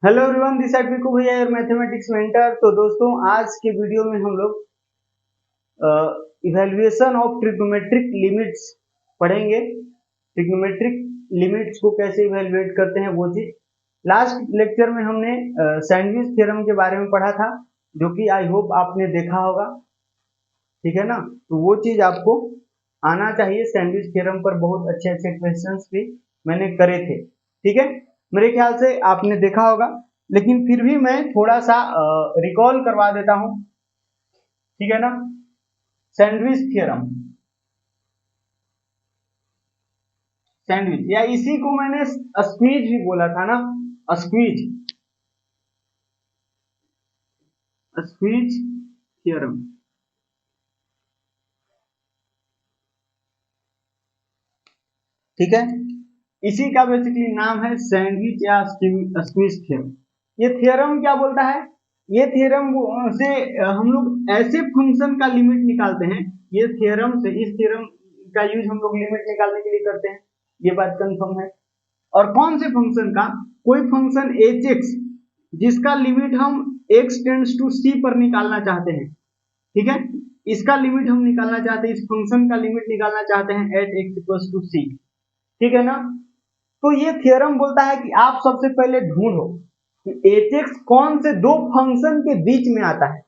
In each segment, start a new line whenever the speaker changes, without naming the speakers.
Hello everyone, this is Piku भैया और mathematics mentor. तो दोस्तों, आज के वीडियो में हम लोग इवैल्यूएशन ऑफ ट्रिग्नोमेट्रिक लिमिट्स पढ़ेंगे। ट्रिग्नोमेट्रिक लिमिट्स को कैसे इवैल्यूएट करते हैं वो चीज। लास्ट लेक्चर में हमने सैंडविच थ्योरम के बारे में पढ़ा था, जो कि आई होप आपने देखा होगा। ठीक है ना? तो वो चीज आपको आना चाहिए। सैंडविच थ्योरम पर बहुत अच्छे अच्छे क्वेश्चंस भी मैंने करे थे। ठीक है, मेरे ख्याल से आपने देखा होगा, लेकिन फिर भी मैं थोड़ा सा रिकॉल करवा देता हूं। ठीक है ना? सैंडविच थ्योरम, सैंडविच या इसी को मैंने स्क्वीज भी बोला था ना, स्क्वीज, स्क्वीज थ्योरम। ठीक है, इसी का बेसिकली नाम है सैंडविच या स्क्वीज थ्योरम। ये थ्योरम क्या बोलता है? ये थ्योरम से हम लोग ऐसे फंक्शन का लिमिट निकालते हैं। ये थ्योरम से, इस थ्योरम का यूज हम लोग लिमिट निकालने के लिए करते हैं, ये बात कंफर्म है। और कौन से फंक्शन का? कोई फंक्शन एच एक्स जिसका लिमिट हम x टेंड्स टू c पर निकालना चाहते हैं। ठीक है, इसका लिमिट हम निकालना चाहते हैं, इस फंक्शन का लिमिट निकालना चाहते हैं at x equals to c। ठीक है ना? तो ये थ्योरम बोलता है कि आप सबसे पहले ढूंढो कि एच एक्स कौन से दो फंक्शन के बीच में आता है।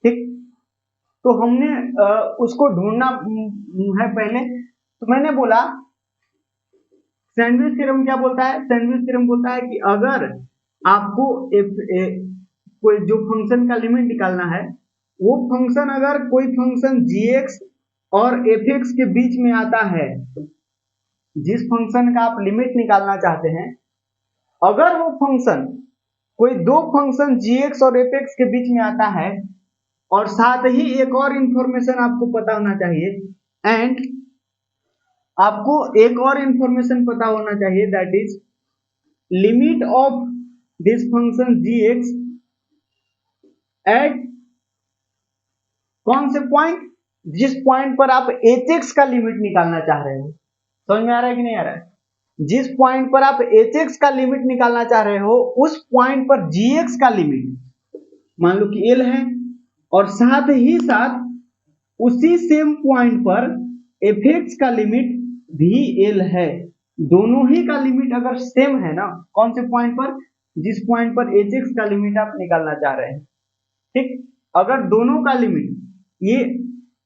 ठीक, तो हमने उसको ढूंढना है पहले। तो मैंने बोला सैंडविच थ्योरम क्या बोलता है? सैंडविच थ्योरम बोलता है कि अगर आपको कोई जो फंक्शन का लिमिट निकालना है, वो फंक्शन अगर कोई फंक्शन g(x) और f(x) के बीच में आता है, जिस फंक्शन का आप लिमिट निकालना चाहते हैं, अगर वो फंक्शन कोई दो फंक्शन g(x) और f(x) के बीच में आता है, और साथ ही एक और इंफॉर्मेशन आपको पता होना चाहिए, एंड आपको एक और इंफॉर्मेशन पता होना चाहिए, that is limit of this function g(x) at कौन से पॉइंट? जिस पॉइंट पर आप h(x) का लिमिट निकालना चाह रहे हो। समझ में आ रहा है कि नहीं आ रहा है? जिस पॉइंट पर आप h(x) का लिमिट निकालना चाह रहे हो, उस पॉइंट पर g(x) का लिमिट मान लो कि l है, और साथ ही साथ उसी सेम पॉइंट पर f(x) का लिमिट भी l है। दोनों ही का लिमिट अगर सेम है ना, कौन से पॉइंट पर? जिस पॉइंट पर h(x) का लिमिट आप निकालना चाह रहे हैं। ठीक, अगर दोनों का लिमिट, ये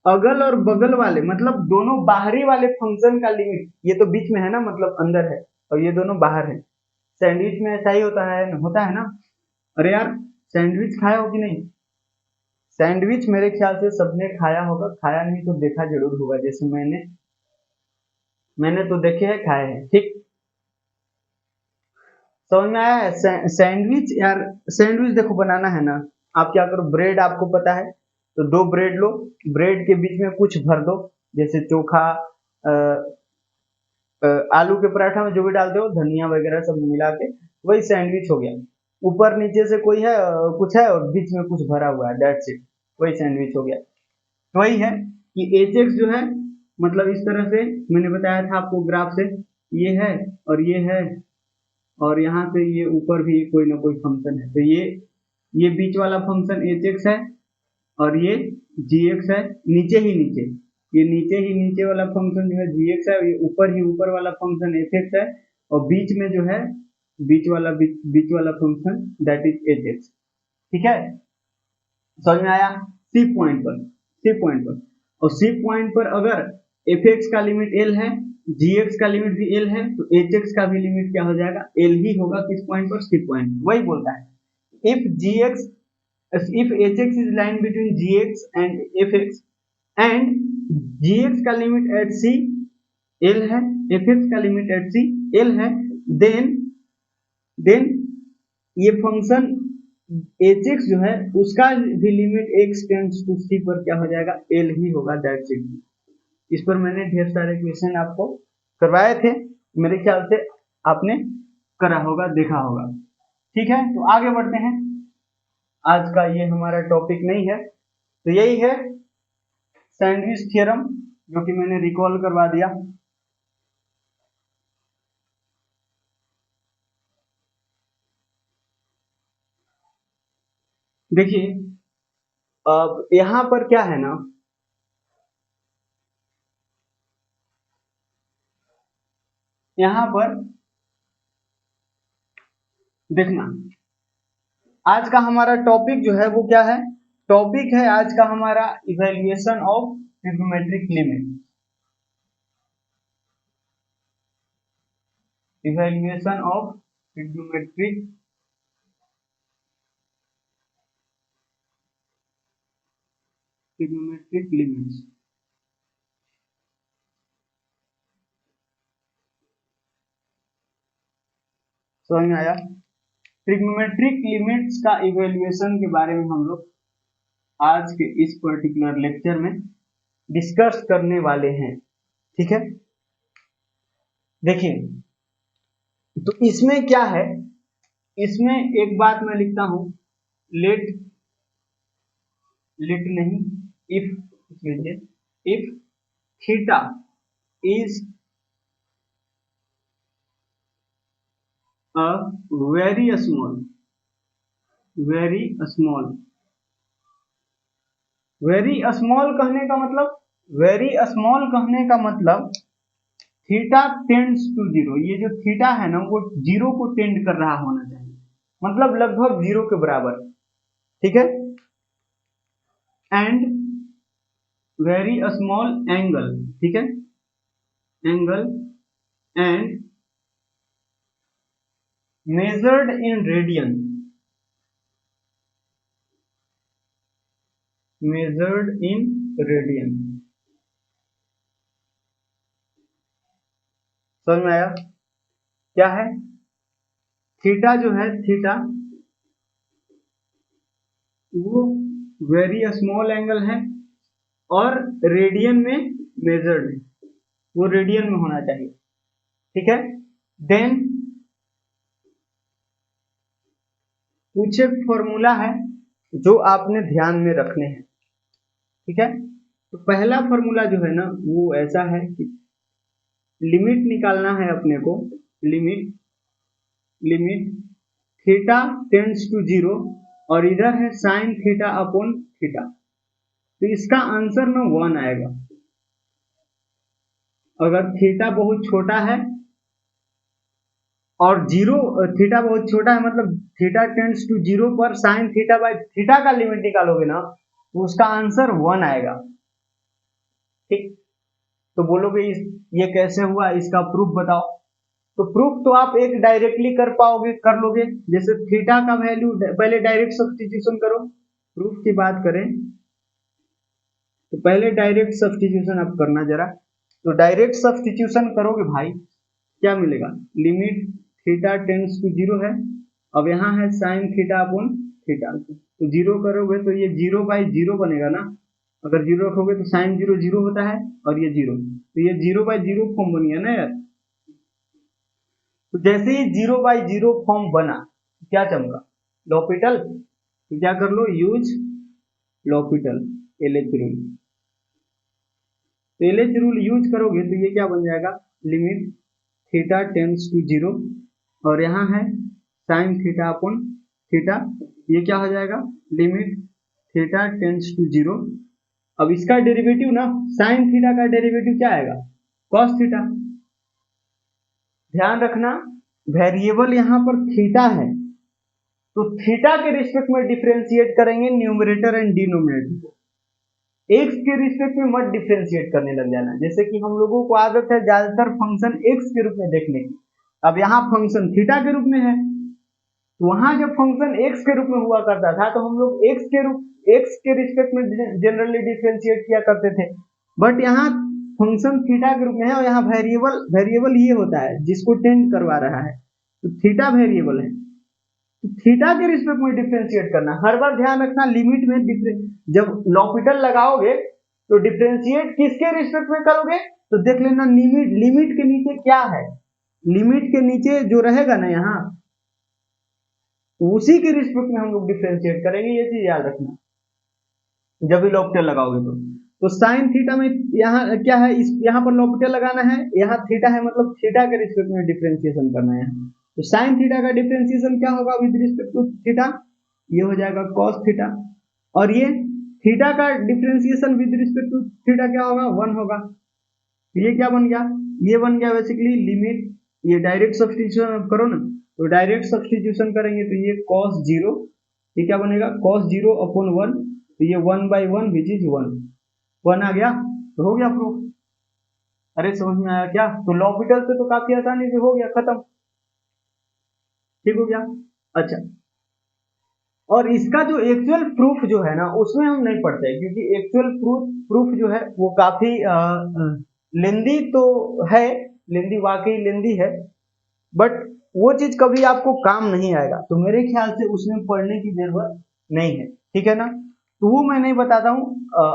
अगल और बगल वाले मतलब दोनों बाहरी वाले फंक्शन का लिमिट, ये तो बीच में है ना, मतलब अंदर है, और ये दोनों बाहर है। सैंडविच में ऐसा ही होता है ना। अरे यार, सैंडविच खाया हो कि नहीं? सैंडविच मेरे ख्याल से सबने खाया होगा, खाया नहीं तो देखा जरूर होगा। जैसे मैंने तो देखे हैं, खाए हैं। ठीक, समझ में आया है? सैंडविच यार, सैंडविच देखो बनाना है ना, आप क्या करो, ब्रेड आपको पता है, तो दो ब्रेड लो, ब्रेड के बीच में कुछ भर दो, जैसे चोखा, आलू के पराठा में जो भी डालते हो, धनिया वगैरह सब मिला के, वही सैंडविच हो गया। ऊपर नीचे से कोई है, कुछ है, और बीच में कुछ भरा हुआ है, दैट्स इट, वही सैंडविच हो गया। तो वही है कि एच एक्स जो है, मतलब इस तरह से मैंने बताया था आपको ग्राफ से, ये है और ये है, और यहाँ से ये ऊपर भी कोई ना कोई फंक्शन है। तो ये बीच वाला फंक्शन एच एक्स है, और ये जी एक्स है, नीचे ही नीचे, ये नीचे ही नीचे वाला फंक्शन जो है जी एक्स है, ये ऊपर ही ऊपर वाला फंक्शन एफ एक्स है, और बीच में जो है बीच वाला function that is H x. ठीक है, समझ में आया? सी पॉइंट पर, सी पॉइंट पर, और सी पॉइंट पर अगर एफ एक्स का लिमिट एल है, जी एक्स का लिमिट भी एल है, तो एच एक्स का भी लिमिट क्या हो जाएगा? एल ही होगा। किस पॉइंट पर? C point. वही बोलता है if g x, if hx is line between gx and fx and gx का लिमिट एट c l है, fx का लिमिट एट c l है, देन ये फंक्शन hx जो है उसका भी limit x tends to c पर क्या हो जाएगा? l ही होगा, दैट्स इट। इस पर मैंने ढेर सारे क्वेश्चन आपको करवाए थे, मेरे ख्याल से आपने करा होगा, देखा होगा। ठीक है, तो आगे बढ़ते हैं। आज का ये हमारा टॉपिक नहीं है, तो यही है सैंडविच थ्योरम, जो कि मैंने रिकॉल करवा दिया। देखिए अब यहाँ पर क्या है ना, यहाँ पर देखना, आज का हमारा टॉपिक जो है वो क्या है, टॉपिक है आज का हमारा evaluation of trigonometric limit, evaluation of trigonometric limits. समझ में आया? ट्रिग्नोमेट्रिक लिमिट्स का इवैल्यूएशन के बारे में हम लोग आज के इस पर्टिकुलर लेक्चर में डिस्कस करने वाले हैं, ठीक है। देखिए तो इसमें क्या है, इसमें एक बात मैं लिखता हूं, लेट नहीं, if theta is a very small, very small कहने का मतलब, वेरी स्मॉल कहने का मतलब थीटा टेंड्स टू जीरो, ये जो थीटा है ना वो जीरो को टेंड कर रहा होना चाहिए, मतलब लगभग जीरो के बराबर, ठीक है। एंड वेरी स्मॉल एंगल, ठीक है, angle and measured in radian, measured in radian. समझ में आया? क्या है थीटा जो है, थीटा वो वेरी स्मॉल एंगल है और रेडियन में मेजर्ड है, वो रेडियन में होना चाहिए, ठीक है। देन कुछ एक फॉर्मूला है जो आपने ध्यान में रखने हैं, ठीक है। तो पहला फॉर्मूला जो है ना वो ऐसा है कि लिमिट निकालना है अपने को, limit theta tends to zero और इधर है साइन थीटा अपॉन थीटा, तो इसका आंसर ना 1 आएगा। अगर थीटा बहुत छोटा है और जीरो, थीटा बहुत छोटा है मतलब थीटा टेंड्स टू जीरो पर साइन थीटा बाय थीटा का लिमिट निकालोगे ना तो उसका आंसर 1 आएगा, ठीक। तो बोलोगे ये कैसे हुआ, इसका प्रूफ बताओ। तो प्रूफ तो आप एक डायरेक्टली कर पाओगे, कर लोगे, जैसे थीटा का वैल्यू पहले डायरेक्ट सब्स्टिट्यूशन करो। प्रूफ की बात करें तो पहले डायरेक्ट सब्स्टिट्यूशन आप करना जरा, तो डायरेक्ट सब्स्टिट्यूशन करोगे भाई क्या मिलेगा, limit theta tends to zero है, अब यहाँ है साइन थीटा अपॉन थीटा, तो जीरो करोगे तो ये जीरो बाई जीरो बनेगा ना, अगर जीरो रखोगे तो साइन जीरो जीरो होता है और ये जीरो, तो ये जीरो बाई जीरो फॉर्म बन गया ना यार। तो जैसे ही जीरो बाई जीरो फॉर्म बना क्या चमका, लॉपिटल, तो क्या कर लो, यूज लॉपिटल एलएच रूल, तो एलएच रूल यूज करोगे तो ये क्या बन जाएगा, limit theta tends to zero और यहाँ है साइन थीटा अपॉन थीटा, ये क्या हो जाएगा, limit theta tends to zero. अब इसका डेरिवेटिव ना, साइन थीटा का डेरिवेटिव क्या आएगा, कॉस थीटा। ध्यान रखना वेरिएबल यहाँ पर थीटा है तो थीटा के रिस्पेक्ट में डिफरेंशिएट करेंगे न्यूमरेटर एंड डिनोमिनेटर को, एक्स के रिस्पेक्ट में मत डिफरेंशिएट करने लग जाना, जैसे कि हम लोगों को आदत है ज्यादातर फंक्शन एक्स के रूप में देखने की, अब यहाँ फंक्शन थीटा के रूप में है, तो वहां जब फंक्शन एक्स के रूप में हुआ करता था तो हम लोग एक्स के रिस्पेक्ट में जनरली डिफरेंशिएट किया करते थे, बट यहाँ फंक्शन थीटा के रूप में है और यहाँ वेरिएबल ये होता है जिसको टेंड करवा रहा है, तो थीटा वेरिएबल है, तो थीटा के रिस्पेक्ट में डिफरेंशिएट करना, हर बार ध्यान रखना लिमिट में जब लॉपिटल लगाओगे तो डिफरेंशिएट किसके रिस्पेक्ट में करोगे, तो देख लेना लिमिट के नीचे क्या है, लिमिट के नीचे जो रहेगा ना यहाँ उसी के रिस्पेक्ट में हम लोग डिफरेंशिएट करेंगे, ये चीज याद रखना जब भी लॉपिटल लगाओगे तो साइन थीटा में यहाँ क्या है, इस यहाँ पर लॉपिटल लगाना है, यहाँ थीटा है मतलब थीटा के रिस्पेक्ट में डिफरेंशिएशन करना है, तो साइन थीटा का डिफरेंशिएशन क्या होगा विद रिस्पेक्ट टू थीटा, ये हो जाएगा cos थीटा, और ये थीटा का differentiation with respect to theta क्या होगा, 1 होगा। ये क्या बन गया, ये बन गया बेसिकली लिमिट, ये डायरेक्ट सब्स्टिट्यूशन करो ना, तो डायरेक्ट सब्स्टिट्यूशन करेंगे तो ये cos 0, ये क्या बनेगा cos 0 अपॉन 1, तो ये 1/1 विच इज 1 आ गया, तो हो गया प्रूफ। अरे समझ में आया क्या, तो लॉपिटल से तो काफी आसानी से हो गया, खत्म, ठीक हो गया। अच्छा, और इसका जो एक्चुअल प्रूफ जो है ना उसमें हम नहीं पढ़ते, क्योंकि एक्चुअल प्रूफ जो है वो काफी लेंदी तो है, लेंदी वाकई लेंदी है, बट वो चीज कभी आपको काम नहीं आएगा, तो मेरे ख्याल से उसमें पढ़ने की जरूरत नहीं है, ठीक है ना। तो वो मैं नहीं बताता हूँ,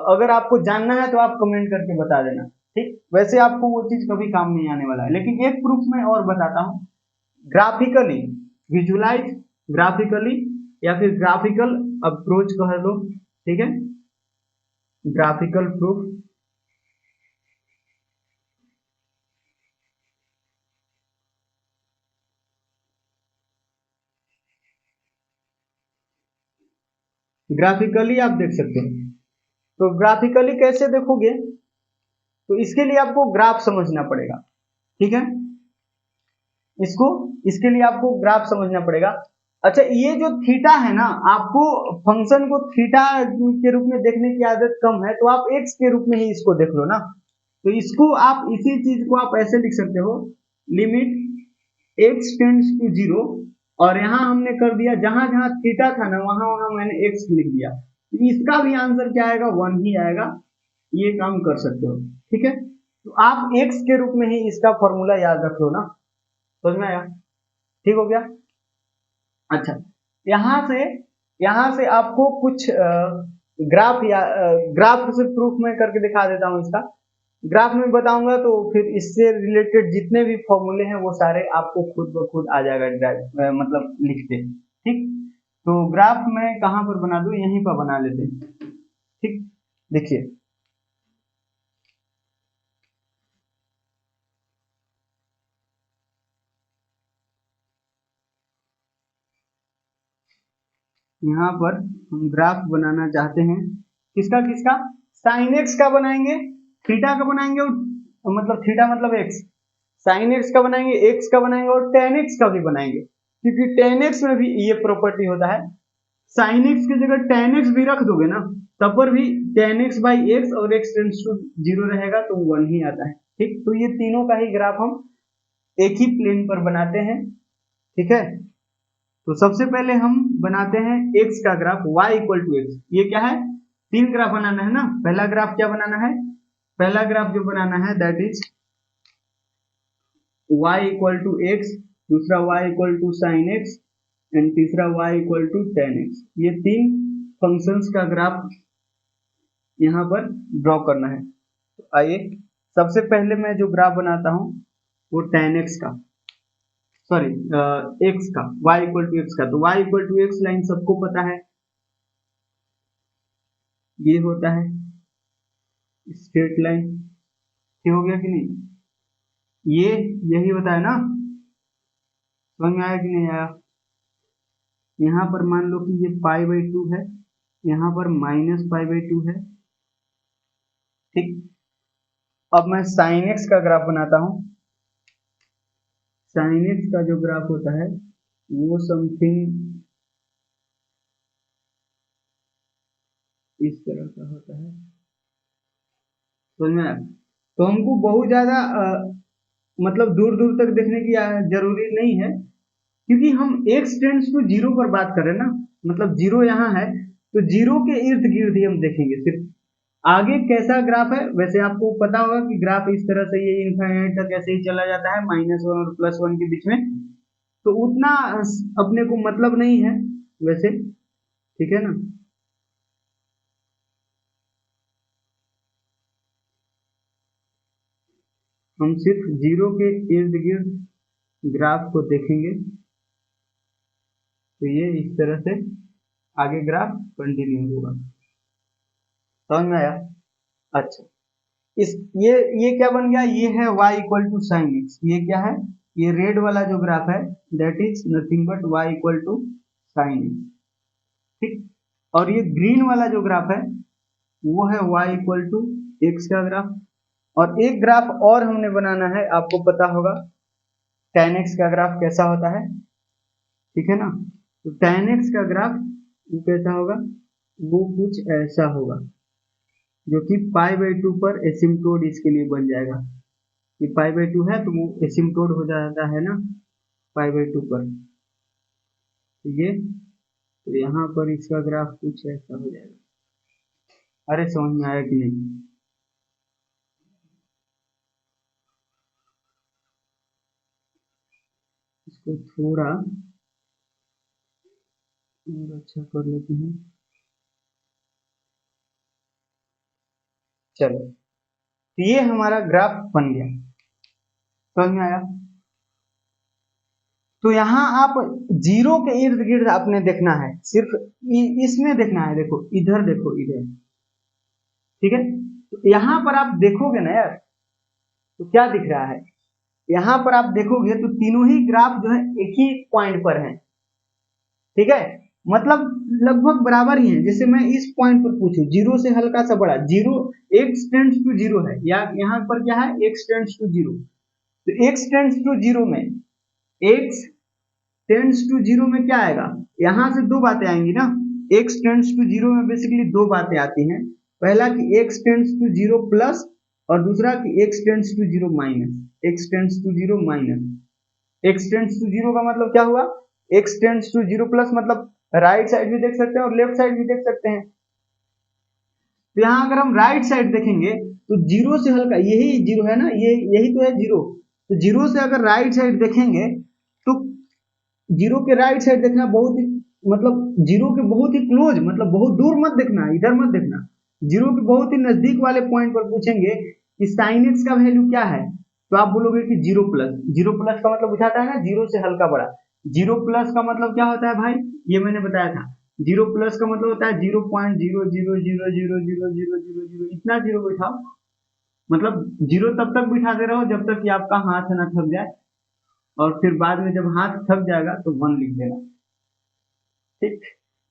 अगर आपको जानना है तो आप कमेंट करके बता देना, ठीक। वैसे आपको वो चीज कभी काम नहीं आने वाला है, लेकिन एक प्रूफ मैं और बताता हूँ, ग्राफिकली विजुलाइज, ग्राफिकली या फिर ग्राफिकल अप्रोच कह लो, ठीक है, ग्राफिकल प्रूफ। ग्राफिकली आप देख सकते हो, तो ग्राफिकली कैसे देखोगे, तो इसके लिए आपको ग्राफ समझना पड़ेगा, ठीक है, इसको इसके लिए आपको ग्राफ समझना पड़ेगा। अच्छा, ये जो थीटा है ना, आपको फंक्शन को थीटा के रूप में देखने की आदत कम है, तो आप एक्स के रूप में ही इसको देख लो ना, तो इसको आप इसी चीज को आप ऐसे लिख सकते हो, लिमिट एक्स टेंड्स टू 0, और यहाँ हमने कर दिया जहां जहां थीटा था ना वहां वहां मैंने एक्स लिख दिया, तो इसका भी आंसर क्या आएगा, 1 ही आएगा, ये काम कर सकते हो, ठीक है। तो आप एक्स के रूप में ही इसका फॉर्मूला याद रख लो ना, समझ में आया, ठीक हो गया। अच्छा, यहाँ से आपको कुछ ग्राफ या ग्राफ से प्रूफ मैं करके दिखा देता हूँ इसका, ग्राफ में बताऊंगा तो फिर इससे रिलेटेड जितने भी फॉर्मूले हैं वो सारे आपको खुद ब खुद आ जाएगा, मतलब लिखते, ठीक। तो ग्राफ मैं कहाँ पर बना दूं, यहीं पर बना लेते हैं, ठीक। देखिए, यहाँ पर हम ग्राफ बनाना चाहते हैं, किसका किसका, साइन एक्स का बनाएंगे, थीटा का बनाएंगे, और मतलब थीटा मतलब एक्स, साइन एक्स का बनाएंगे, एक्स का बनाएंगे, और टेन एक्स का भी बनाएंगे, क्योंकि टेन एक्स में भी ये प्रॉपर्टी होता है, साइन एक्स की जगह टेन एक्स भी रख दोगे ना तब पर भी टेन एक्स बाई एक्स और एक्स टेंड्स टू 0 रहेगा, तो 1 ही आता है, ठीक। तो ये तीनों का ही ग्राफ हम एक ही प्लेन पर बनाते हैं, ठीक है। तो सबसे पहले हम बनाते हैं x का graph, y equal to x, ये क्या है, तीन ग्राफ बनाना है ना, पहला ग्राफ क्या बनाना है, पहला ग्राफ जो बनाना है that is y equal to x, दूसरा y equal to sine x, and तीसरा y equal to tan x, ये तीन फंक्शंस का ग्राफ यहाँ पर ड्रॉ करना है। तो आइए, सबसे पहले मैं जो ग्राफ बनाता हूँ वो टेन एक्स का, सॉरी एक्स का, y इक्वल टू एक्स का, तो y equal to x line सबको पता है, ये होता है स्ट्रेट लाइन, ठीक हो गया कि नहीं, ये यही होता है ना, समझ में आया कि नहीं आया। यहाँ पर मान लो कि ये π/2 है, यहाँ पर -π/2 है, ठीक। अब मैं sin x का ग्राफ बनाता हूँ, sin x का जो ग्राफ होता है वो समथिंग इस तरह का होता है, समझ में आया। तो हमको बहुत ज्यादा मतलब दूर दूर तक देखने की जरूरी नहीं है, क्योंकि हम x टेंड्स टू 0 पर बात कर रहे हैं ना, मतलब 0 यहाँ है, तो 0 के इर्द गिर्द ही हम देखेंगे सिर्फ, आगे कैसा ग्राफ है, वैसे आपको पता होगा कि ग्राफ इस तरह से ये इनफाइनाइट तक ऐसे ही चला जाता है, -1 और +1 के बीच में, तो उतना अपने को मतलब नहीं है वैसे, ठीक है ना। हम सिर्फ 0 के इर्द गिर्द ग्राफ को देखेंगे, तो ये इस तरह से आगे ग्राफ कंटिन्यू होगा, समझ में आया। अच्छा, इस ये क्या बन गया, ये है y equal to sine x, ये क्या है, ये रेड वाला जो ग्राफ है that is nothing but y equal to sine x, ठीक। और ये ग्रीन वाला जो ग्राफ है वो है y इक्वल टू एक्स का ग्राफ। और एक ग्राफ और हमने बनाना है, आपको पता होगा tan x का ग्राफ कैसा होता है, ठीक है ना। तो tan x का ग्राफ वो कैसा होगा, वो कुछ ऐसा होगा, जो कि π/2 पर एसिम्प्टोट इसके लिए बन जाएगा। ये π/2 है तो वो एसिम्प्टोट हो जाता है ना π/2 पर। तो ये तो यहाँ पर इसका ग्राफ कुछ ऐसा हो जाएगा। अरे समझ में आया कि नहीं? इसको थोड़ा और अच्छा कर लेते हैं। चलो, तो ये हमारा ग्राफ बन गया, समझ में आया। तो यहाँ आप जीरो के इर्द गिर्द आपने देखना है, सिर्फ इसमें देखना है। देखो इधर, देखो इधर, ठीक है। तो यहाँ पर आप देखोगे ना यार, तो क्या दिख रहा है, यहाँ पर आप देखोगे तो तीनों ही ग्राफ जो है एक ही पॉइंट पर है, ठीक है। मतलब लगभग बराबर ही है। जैसे मैं इस पॉइंट पर पूछूं, जीरो से हल्का सा बड़ा, zero x tends to zero है, या यहाँ पर क्या है, x टेंड्स टू जीरो। तो x टेंड्स टू जीरो में, x टेंड्स टू जीरो में क्या आएगा, यहाँ से दो बातें आएंगी ना। x टेंड्स टू जीरो में बेसिकली दो बातें आती हैं। पहला कि x tends to zero plus, और दूसरा कि x tends to zero minus. x tends to zero minus, x tends to zero का मतलब क्या हुआ, x tends to zero plus, मतलब राइट साइड भी देख सकते हैं और लेफ्ट साइड भी देख सकते हैं। तो यहाँ अगर हम राइट साइड देखेंगे तो जीरो से हल्का, यही जीरो है ना, ये यही तो है जीरो। तो जीरो से अगर राइट साइड देखेंगे तो जीरो के राइट साइड देखना बहुत ही, मतलब जीरो के बहुत ही क्लोज, मतलब बहुत दूर मत देखना, इधर मत देखना। जीरो के बहुत ही नजदीक वाले पॉइंट पर पूछेंगे कि साइन एक्स का वैल्यू क्या है, तो आप बोलोगे कि जीरो प्लस। जीरो प्लस का मतलब बुझाता है ना, जीरो से हल्का बड़ा। जीरो प्लस का मतलब क्या होता है भाई, ये मैंने बताया था। जीरो प्लस का मतलब होता है 0.00000000, इतना जीरो बिठाओ, मतलब जीरो तब तक बिठाते रहो जब तक कि आपका हाथ ना थक जाए, और फिर बाद में जब हाथ थक जाएगा तो वन लिख देना, ठीक,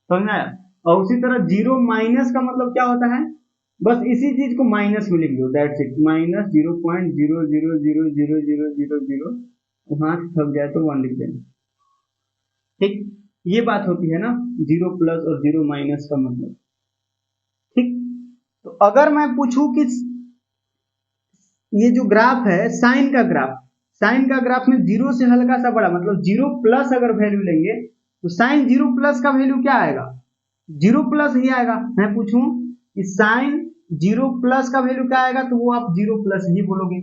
समझ में आया। और उसी तरह जीरो माइनस का मतलब क्या होता है, बस इसी चीज को माइनस में लिख दो, दैट्स इट, माइनस 0.000000, हाथ थक जाए तो वन लिख देना, ठीक। ये बात होती है ना जीरो प्लस और जीरो माइनस का मतलब, ठीक। तो अगर मैं पूछूं कि ये जो ग्राफ है साइन का ग्राफ, साइन का ग्राफ में जीरो से हल्का सा बड़ा, मतलब जीरो प्लस अगर वैल्यू लेंगे तो साइन जीरो प्लस का वैल्यू क्या आएगा, जीरो प्लस ही आएगा। मैं पूछूं कि साइन जीरो प्लस का वैल्यू क्या आएगा, तो वो आप जीरो प्लस ही बोलोगे।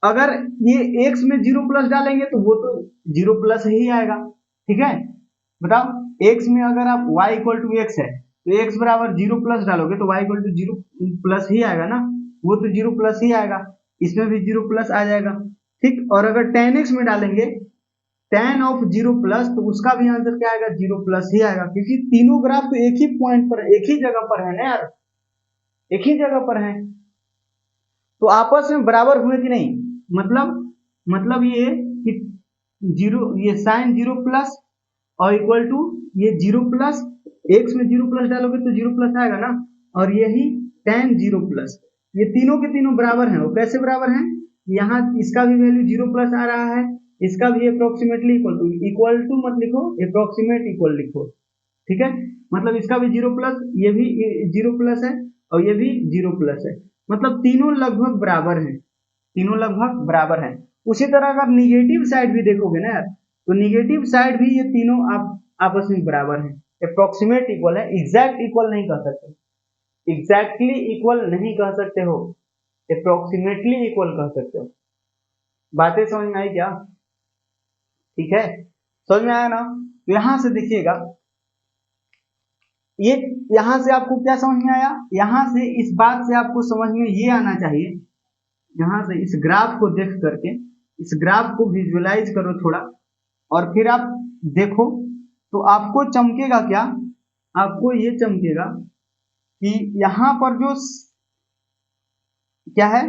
अगर ये x में जीरो प्लस डालेंगे तो वो तो जीरो प्लस ही आएगा, ठीक है। बताओ, x में अगर आप y इक्वल टू एक्स है तो x बराबर जीरो प्लस डालोगे तो y equal to zero plus ही आएगा ना, वो तो जीरो प्लस ही आएगा, इसमें भी जीरो प्लस आ जाएगा, ठीक। और अगर tan x में डालेंगे tan ऑफ जीरो प्लस, तो उसका भी आंसर क्या आएगा, जीरो प्लस ही आएगा, क्योंकि तीनों ग्राफ तो एक ही पॉइंट पर, एक ही जगह पर है ना यार, एक ही जगह पर है, तो आपस में बराबर हुए कि नहीं। मतलब ये कि जीरो, ये साइन जीरो प्लस और इक्वल टू ये जीरो प्लस, एक्स में जीरो प्लस डालोगे तो जीरो प्लस आएगा ना, और यही tan जीरो प्लस, ये तीनों के तीनों बराबर हैं। वो कैसे बराबर हैं, यहाँ इसका भी वैल्यू जीरो प्लस आ रहा है, इसका भी अप्रोक्सीमेटली इक्वल टू मत लिखो, अप्रोक्सीमेट इक्वल लिखो, ठीक है। मतलब इसका भी जीरो प्लस, ये भी जीरो प्लस है, और ये भी जीरो प्लस है, मतलब तीनों लगभग बराबर हैं, तीनों लगभग बराबर हैं। उसी तरह अगर निगेटिव साइड भी देखोगे ना यार, तो निगेटिव साइड भी ये तीनों आप आपस में बराबर हैं, अप्रोक्सीमेट इक्वल है, एग्जैक्ट इक्वल नहीं कह सकते, एग्जैक्टली इक्वल नहीं कह सकते हो, अप्रोक्सीमेटली इक्वल कह सकते हो। बातें समझ में आई क्या, ठीक है, समझ में आया ना। तो यहां से देखिएगा, ये यहां से आपको क्या समझ में आया, यहां से इस बात से आपको समझ में ये आना चाहिए, यहां से इस ग्राफ को देख करके, इस ग्राफ को विजुअलाइज करो थोड़ा, और फिर आप देखो तो आपको चमकेगा क्या, आपको ये चमकेगा कि यहाँ पर जो क्या है,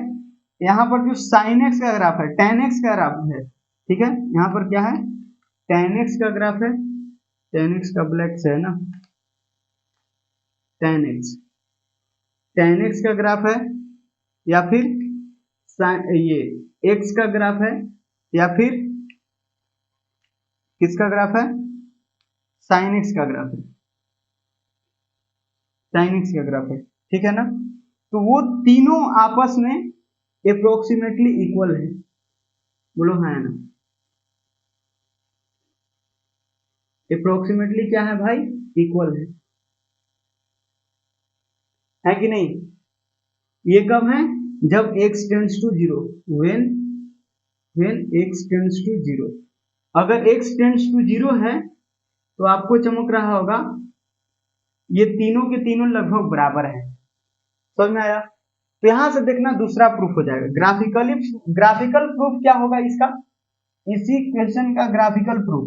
यहाँ पर जो साइन एक्स का ग्राफ है, टेन एक्स का ग्राफ है, ठीक है। यहाँ पर क्या है, टेन एक्स का ग्राफ है, टेन एक्स का ब्लैक से है ना, tan x, tan x का ग्राफ है, या फिर ये x का ग्राफ है, या फिर किसका ग्राफ है, sin x का ग्राफ है, sin x का ग्राफ है, ठीक है ना। तो वो तीनों आपस में अप्रोक्सीमेटली इक्वल है, बोलो हाँ ना। अप्रोक्सीमेटली क्या है भाई, इक्वल है कि नहीं। ये कब है, जब x tends to zero, when x tends to zero. अगर x टेंड्स टू जीरो है तो आपको चमक रहा होगा ये तीनों के तीनों लगभग बराबर है, समझ में आया। तो यहां से देखना दूसरा प्रूफ हो जाएगा, ग्राफिकल प्रूफ क्या होगा इसका, इसी क्वेश्चन का graphical proof,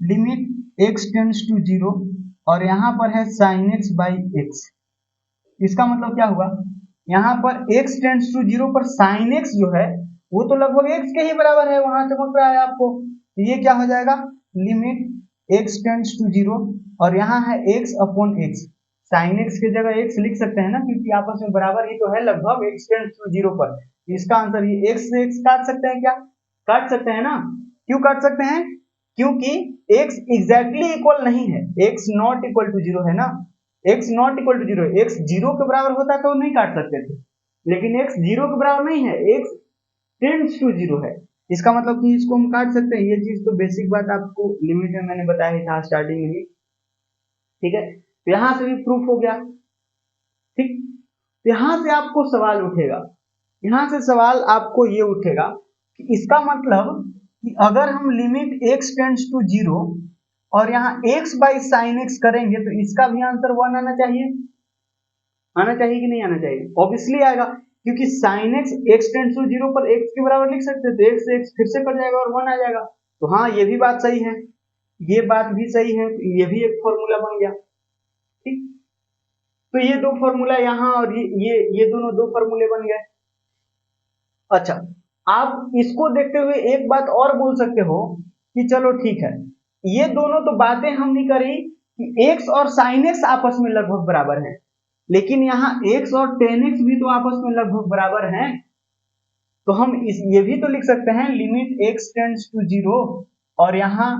limit x tends to zero और यहाँ पर है sin x बाई एक्स। इसका मतलब क्या हुआ, यहाँ पर x टेंड्स टू जीरो पर sin x जो है वो तो लगभग x के ही बराबर है, वहां चमक रहा है आपको। ये क्या हो जाएगा, limit x tends to zero और यहाँ है x upon x, sin x की जगह x लिख सकते हैं ना, क्योंकि आपस में बराबर ही तो है लगभग x टेंड्स टू जीरो पर। इसका आंसर ये x से x काट सकते हैं क्या, काट सकते हैं ना। क्यों काट सकते हैं, क्योंकि x एग्जैक्टली इक्वल नहीं है, x not equal to zero है ना, x not equal to zero, x zero के बराबर होता तो नहीं काट सकते थे, लेकिन x जीरो के बराबर नहीं है, x टेंड्स टू जीरो है, इसका मतलब कि इसको हम काट सकते हैं। ये चीज तो बेसिक बात आपको लिमिट में मैंने बताया ही था स्टार्टिंग में ही, ठीक है। तो यहां से भी प्रूफ हो गया, ठीक। तो यहां से आपको सवाल उठेगा, यहां से सवाल आपको ये उठेगा कि इसका मतलब कि अगर हम limit x tends to zero और यहाँ x बाई साइन एक्स करेंगे तो इसका भी आंसर 1 आना चाहिए, आना चाहिए कि नहीं आना चाहिए, ऑब्वियसली आएगा, क्योंकि sine x x tends to zero पर x के बराबर लिख सकते थे, x से x फिर से कट जाएगा और 1 आ जाएगा। तो हाँ ये भी बात सही है, ये बात भी सही है, ये भी एक फॉर्मूला बन गया, ठीक। तो ये दो फॉर्मूला यहाँ और ये दोनों दो फॉर्मूले बन गए। अच्छा, आप इसको देखते हुए एक बात और बोल सकते हो कि चलो ठीक है, ये दोनों तो बातें हमने करी कि x और sin x आपस में लगभग बराबर हैं, लेकिन यहाँ x और tan x भी तो आपस में लगभग बराबर हैं। तो हम ये भी तो लिख सकते हैं limit x tends to zero और यहाँ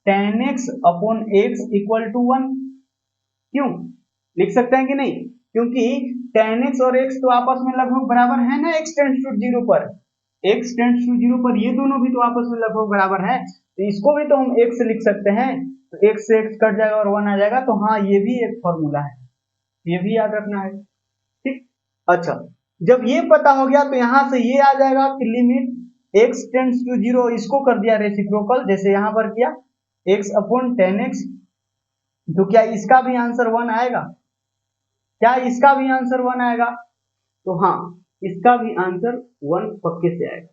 tan x upon x equal to 1, क्यों लिख सकते हैं कि नहीं, क्योंकि tan x और x तो आपस में लगभग बराबर है ना, x टेंड्स टू जीरो पर, x टेंड्स टू जीरो पर ये दोनों भी तो आपस में लगभग बराबर है, तो इसको भी तो हम x लिख सकते हैं, तो x से x कट जाएगा और 1 आ जाएगा। तो हाँ ये भी एक फॉर्मूला है, ये भी याद रखना है, ठीक। अच्छा, जब ये पता हो गया तो यहां से ये आ जाएगा कि limit x tends to zero, इसको कर दिया रेसिप्रोकल जैसे यहां पर किया, x अपॉन tan x, तो क्या इसका भी आंसर 1 आएगा, क्या इसका भी आंसर 1 आएगा, तो हाँ इसका भी आंसर 1 पक्के से आएगा,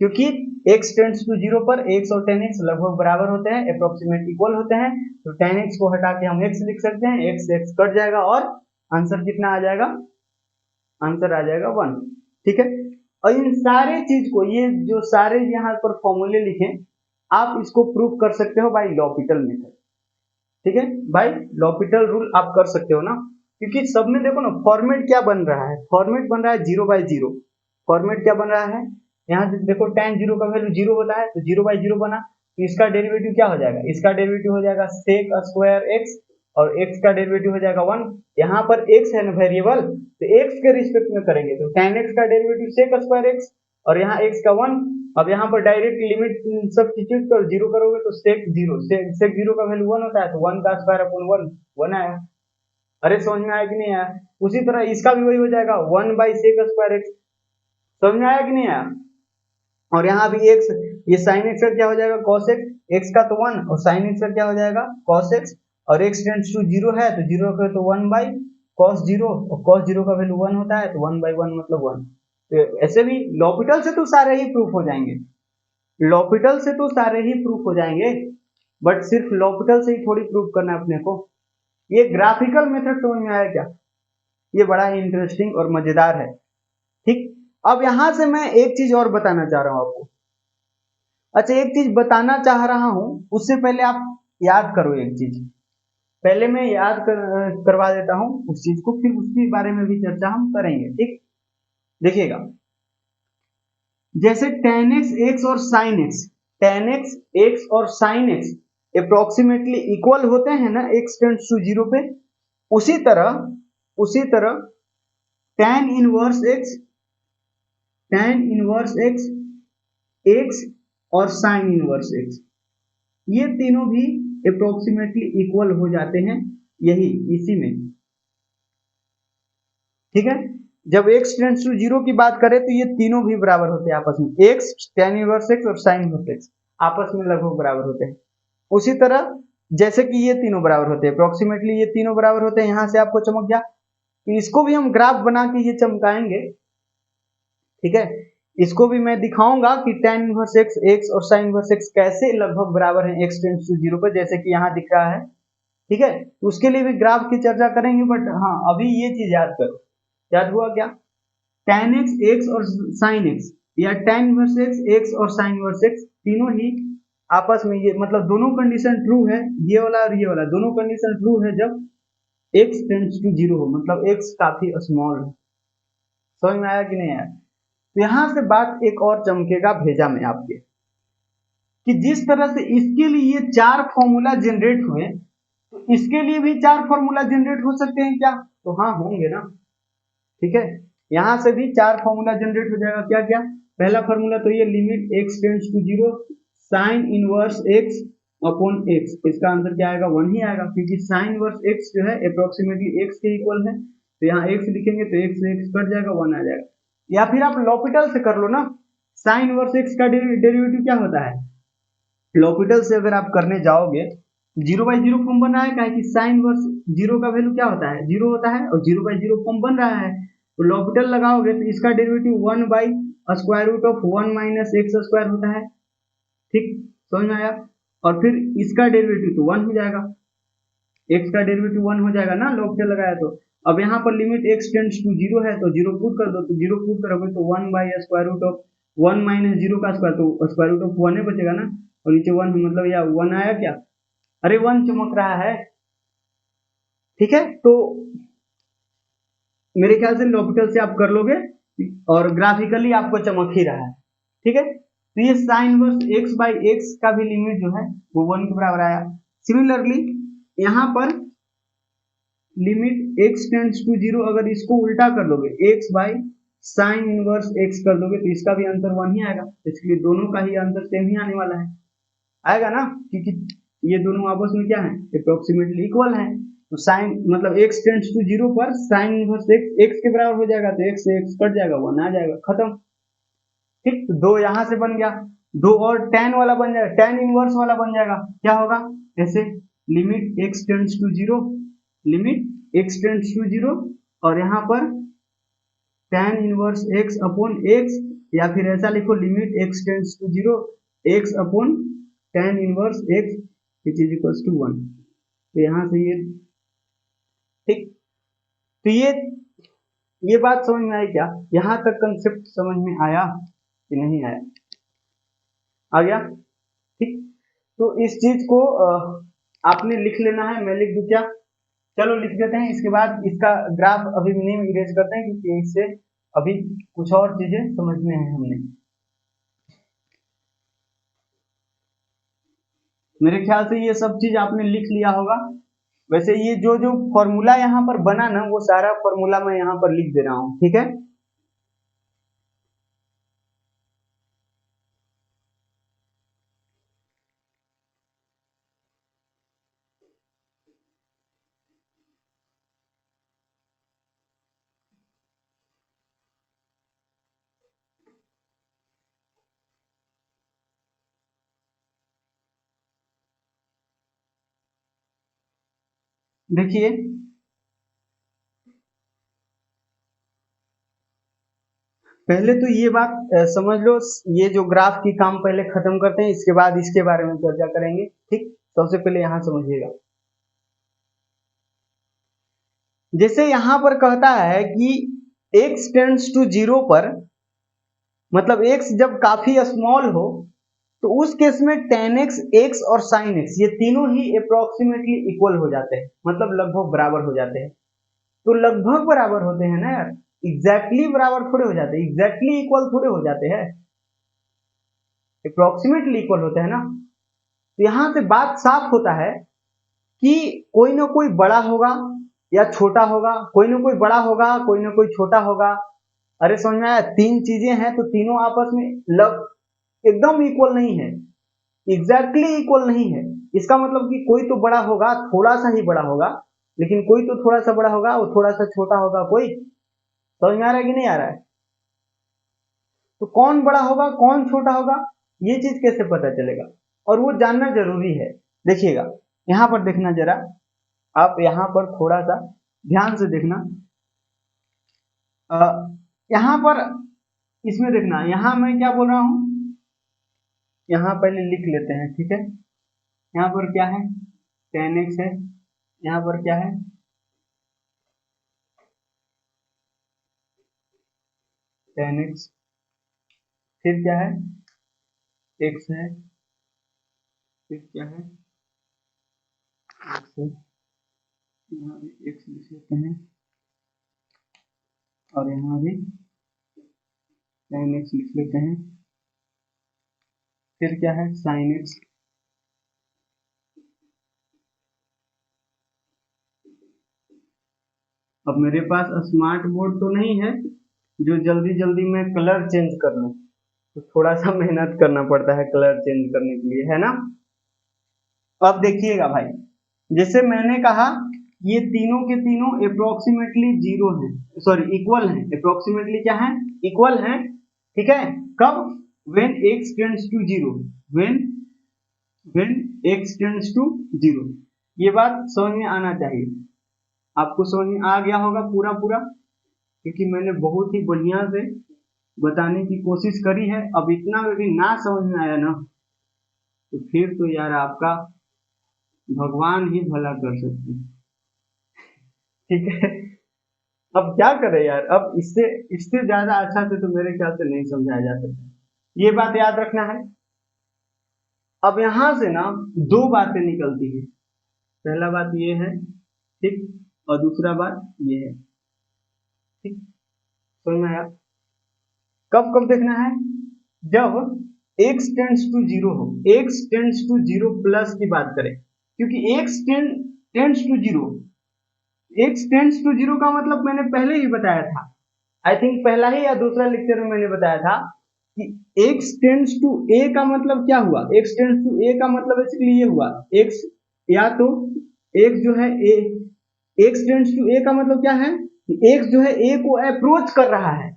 क्योंकि x टेंड्स टू जीरो पर x और tan x लगभग बराबर होते हैं, अप्रोक्सीमेट इक्वल होते हैं, तो tan x को हटा के हम x लिख सकते हैं, x से x कट जाएगा और आंसर कितना आ जाएगा, आंसर आ जाएगा 1, ठीक है। और इन सारे चीज को, ये जो सारे यहाँ पर फॉर्मूले लिखे, आप इसको प्रूव कर सकते हो बाय लॉपिटल मेथड, ठीक है, बाय लॉपिटल रूल आप कर सकते हो ना, क्योंकि सब में देखो ना फॉर्मेट क्या बन रहा है, फॉर्मेट बन रहा है 0/0, फॉर्मेट क्या बन रहा है, यहाँ देखो tan जीरो का वैल्यू 0 होता है तो 0/0 बना, तो इसका डेरिवेटिव क्या हो जाएगा, इसका डेरिवेटिव हो जाएगा sec स्क्वायर x और x का डेरिवेटिव हो जाएगा 1, यहाँ पर x है ना वेरिएबल, तो x के रिस्पेक्ट में करेंगे तो tan x का डेरिवेटिव sec स्क्वायर x और यहाँ x का 1, अब यहाँ पर डायरेक्ट लिमिट सब्स्टिट्यूट कर 0 करोगे तो sec 0 का वैल्यू 1 होता है, तो 1 का स्क्वायर अपॉन 1 आया। अरे समझ में आया कि नहीं आया, उसी तरह इसका भी वही हो जाएगा 1/sec स्क्वायर x, समझ में आया कि नहीं आया। और यहाँ भी x, ये sin x का क्या हो जाएगा cos x, x का तो 1 और sin x का क्या हो जाएगा cos x, और x टेंड्स टू 0 है तो 0 का तो 1/cos 0 और cos 0 का वैल्यू 1 होता है तो 1/1 मतलब 1। तो ऐसे भी लॉपिटल से तो सारे ही प्रूफ हो जाएंगे, लॉपिटल से तो सारे ही प्रूफ हो जाएंगे, बट सिर्फ लॉपिटल से ही थोड़ी प्रूफ करना है अपने को। ये ग्राफिकल मेथड समझ में आया क्या, ये बड़ा ही इंटरेस्टिंग और मजेदार है, ठीक। अब यहां से मैं एक चीज और बताना चाह रहा हूं आपको, अच्छा एक चीज बताना चाह रहा हूं, उससे पहले आप याद करो एक चीज, पहले मैं याद करवा देता हूं उस चीज को, फिर उसके बारे में भी चर्चा हम करेंगे। ठीक, देखिएगा, जैसे tan x x और sin x, tan x x और sin x अप्रोक्सीमेटली इक्वल होते हैं ना x टेंड्स टू 0 पे, उसी तरह tan इनवर्स x x और sin इनवर्स x, ये तीनों भी अप्रोक्सीमेटली इक्वल हो जाते हैं यही इसी में। ठीक है, जब x टेंड्स टू 0 की बात करें तो ये तीनों भी बराबर होते हैं आपस में, x tan इनवर्स x और sin इनवर्स x आपस में लगभग बराबर होते हैं। उसी तरह जैसे कि ये तीनों बराबर होते हैं, अप्रोक्सीमेटली ये तीनों बराबर होते हैं, यहां से आपको चमक गया, तो इसको भी हम ग्राफ बना के ये चमकाएंगे। ठीक है, इसको भी मैं दिखाऊंगा कि tan इनवर्स x x और sin इनवर्स x कैसे लगभग बराबर है x टेंड्स टू 0 पर, जैसे कि यहाँ दिख रहा है। ठीक है, तो उसके लिए भी ग्राफ की चर्चा करेंगे, बट हाँ अभी ये चीज याद करो, याद हुआ क्या, tan x x और sin x या tan इनवर्स x x और sin इनवर्स x तीनों ही आपस में ये मतलब दोनों कंडीशन ट्रू है, ये वाला और ये वाला दोनों कंडीशन ट्रू है जब x टेंड्स टू 0 हो, मतलब x काफी स्मॉल है। समझ में आया कि नहीं आया? तो यहां से बात एक और चमकेगा भेजा में आपके, कि जिस तरह से इसके लिए ये 4 फॉर्मूला जनरेट हुए, तो इसके लिए भी 4 फॉर्मूला जनरेट हो सकते हैं क्या? तो हाँ होंगे ना। ठीक है, यहां से भी 4 फॉर्मूला जनरेट हो जाएगा। क्या क्या? पहला फॉर्मूला तो ये limit x tends to 0 sine inverse x upon x, इसका आंसर क्या आएगा? 1 ही आएगा, क्योंकि साइन इनवर्स x जो है अप्रोक्सीमेटली x के इक्वल है, तो यहाँ x लिखेंगे तो x से x कट जाएगा, 1 आ जाएगा। या फिर आप लॉपिटल से कर लो ना, साइन इनवर्स x का डेरिवेटिव क्या होता है? लॉपिटल से अगर आप करने जाओगे 0/0 फॉर्म बन रहा है, कि साइन इनवर्स 0 का वैल्यू क्या होता है? 0 होता है, और 0/0 फॉर्म बन रहा है, तो लॉपिटल लगाओगे तो इसका डेरिवेटिव 1/√1 माइनस एक्स स्क्वायर होता है। ठीक, समझ में आया? और फिर इसका डेरिवेटिव तो 1 हो जाएगा, x का डेरिवेटिव 1 हो जाएगा ना, लॉपिटल लगाया तो। अब यहाँ पर लिमिट x टेंड्स टू 0 है, तो 0 पुट कर दो, तो 0 पुट करोगे तो 1/√1 माइनस 0 का स्क्वायर, तो स्क्वायर रूट ऑफ 1 ही बचेगा ना, और नीचे 1 मतलब यह 1 आया क्या? अरे 1 चमक रहा है। ठीक है, तो मेरे ख्याल से लॉपिटल से आप कर लोगे और ग्राफिकली आपको चमक ही रहा है। ठीक है, तो ये साइन इनवर्स x/x का भी लिमिट जो है वो 1 के बराबर आया। सिमिलरली यहाँ पर लिमिट x टेंड्स टू 0, अगर इसको उल्टा कर दोगे x/साइन इनवर्स x कर दोगे तो इसका भी आंसर 1 ही आएगा, इसलिए दोनों का ही आंसर सेम ही आने वाला है, आएगा ना, क्योंकि ये दोनों आपस में क्या है? अप्रोक्सीमेटली इक्वल है। तो साइन मतलब x टेंड्स टू 0 पर साइन इनवर्स x के बराबर हो जाएगा, तो x से x कट जाएगा, 1 आ जाएगा, खत्म। ठीक, तो 2 यहां से बन गया, 2 और tan वाला बन जाएगा, tan इनवर्स वाला बन जाएगा। क्या होगा? जैसे limit x tends to 0, limit x tends to 0, और यहाँ पर tan inverse x upon x, या फिर ऐसा लिखो limit x tends to 0 x upon tan inverse x which is equals to 1। तो यहाँ से ये ठीक, तो ये बात समझ में आई क्या? यहाँ तक कंसेप्ट समझ में आया कि नहीं आया? आ गया? ठीक, तो इस चीज को आपने लिख लेना है, मैं लिख दूं क्या? चलो लिख देते हैं, इसके बाद इसका ग्राफ अभी नहीं इरेज करते हैं, क्योंकि इससे अभी कुछ और चीजें समझने हैं हमने। मेरे ख्याल से ये सब चीज आपने लिख लिया होगा। वैसे ये जो जो फॉर्मूला यहाँ पर बना ना, वो सारा फॉर्मूला मैं यहाँ पर लिख दे रहा हूँ। ठीक है, देखिए पहले तो ये बात समझ लो, ये जो ग्राफ की काम पहले खत्म करते हैं, इसके बाद इसके बारे में चर्चा करेंगे। ठीक, सबसे पहले यहाँ समझिएगा, जैसे यहाँ पर कहता है कि x टेंड्स टू 0 पर, मतलब x जब काफी स्मॉल हो, तो उस केस में tan x, x और sin x ये तीनों ही अप्रोक्सीमेटली इक्वल हो जाते हैं, मतलब लगभग बराबर हो जाते हैं। तो लगभग बराबर होते हैं ना यार, एग्जैक्टली बराबर थोड़े हो जाते हैं, एग्जैक्टली इक्वल थोड़े हो जाते हैं, अप्रोक्सीमेटली इक्वल होते हैं ना। तो यहां से बात साफ होता है कि कोई ना कोई बड़ा होगा या छोटा होगा, कोई ना कोई बड़ा होगा, कोई ना कोई छोटा होगा। अरे समझ में आया, तीन चीजें हैं तो तीनों आपस में लग एकदम इक्वल नहीं है, एग्जैक्टली इक्वल नहीं है। इसका मतलब कि कोई तो बड़ा होगा, थोड़ा सा ही बड़ा होगा, लेकिन कोई तो थोड़ा सा बड़ा होगा और थोड़ा सा छोटा होगा कोई। समझ में आ रहा है कि नहीं आ रहा है? तो कौन बड़ा होगा कौन छोटा होगा ये चीज कैसे पता चलेगा, और वो जानना जरूरी है। देखिएगा यहाँ पर देखना जरा, आप यहाँ पर थोड़ा सा ध्यान से देखना। यहाँ पर इसमें देखना, यहाँ मैं क्या बोल रहा हूँ, यहाँ पहले लिख लेते हैं, ठीक है। यहाँ पर क्या है, tan x है, यहाँ पर क्या है, tan x, फिर क्या है, x है, फिर क्या है, x है, यहाँ भी x लिख लेते हैं, और यहाँ भी tan x लिख लेते हैं, फिर क्या है, sin x। अब मेरे पास स्मार्ट बोर्ड तो नहीं है जो जल्दी जल्दी में कलर चेंज कर लूं, तो थोड़ा सा मेहनत करना पड़ता है कलर चेंज करने के लिए, है ना। अब देखिएगा भाई, जैसे मैंने कहा ये तीनों के तीनों अप्रोक्सीमेटली जीरो हैं, सॉरी इक्वल हैं, अप्रोक्सीमेटली क्या है, इक्वल हैं, ठीक है। कब, when x tends to zero, when x tends to zero, ये बात समझ में आना चाहिए, आपको समझ में आ गया होगा पूरा पूरा, क्योंकि मैंने बहुत ही बढ़िया से बताने की कोशिश करी है। अब इतना में भी ना समझ में आया ना, तो फिर तो यार आपका भगवान ही भला कर सकते हैं, ठीक है। अब क्या करें यार, अब इससे इससे ज्यादा अच्छा से तो मेरे ख्याल से नहीं समझाया जा सकता, ये बात याद रखना है। अब यहां से ना दो बातें निकलती है, पहला बात ये है, ठीक, और दूसरा बात ये है, ठीक, समझ में आया। कब कब देखना है, जब x टेंड्स टू जीरो हो, x tends to zero plus की बात करें, क्योंकि x tends to zero, x tends to zero का मतलब मैंने पहले ही बताया था, आई थिंक पहला ही या दूसरा लेक्चर में मैंने बताया था कि x टेंड्स टू a का मतलब क्या हुआ, x टेंड्स टू a का मतलब बेसिकली ये हुआ, x या तो x जो है a, x tends to a का मतलब क्या है कि x जो है a को अप्रोच कर रहा है,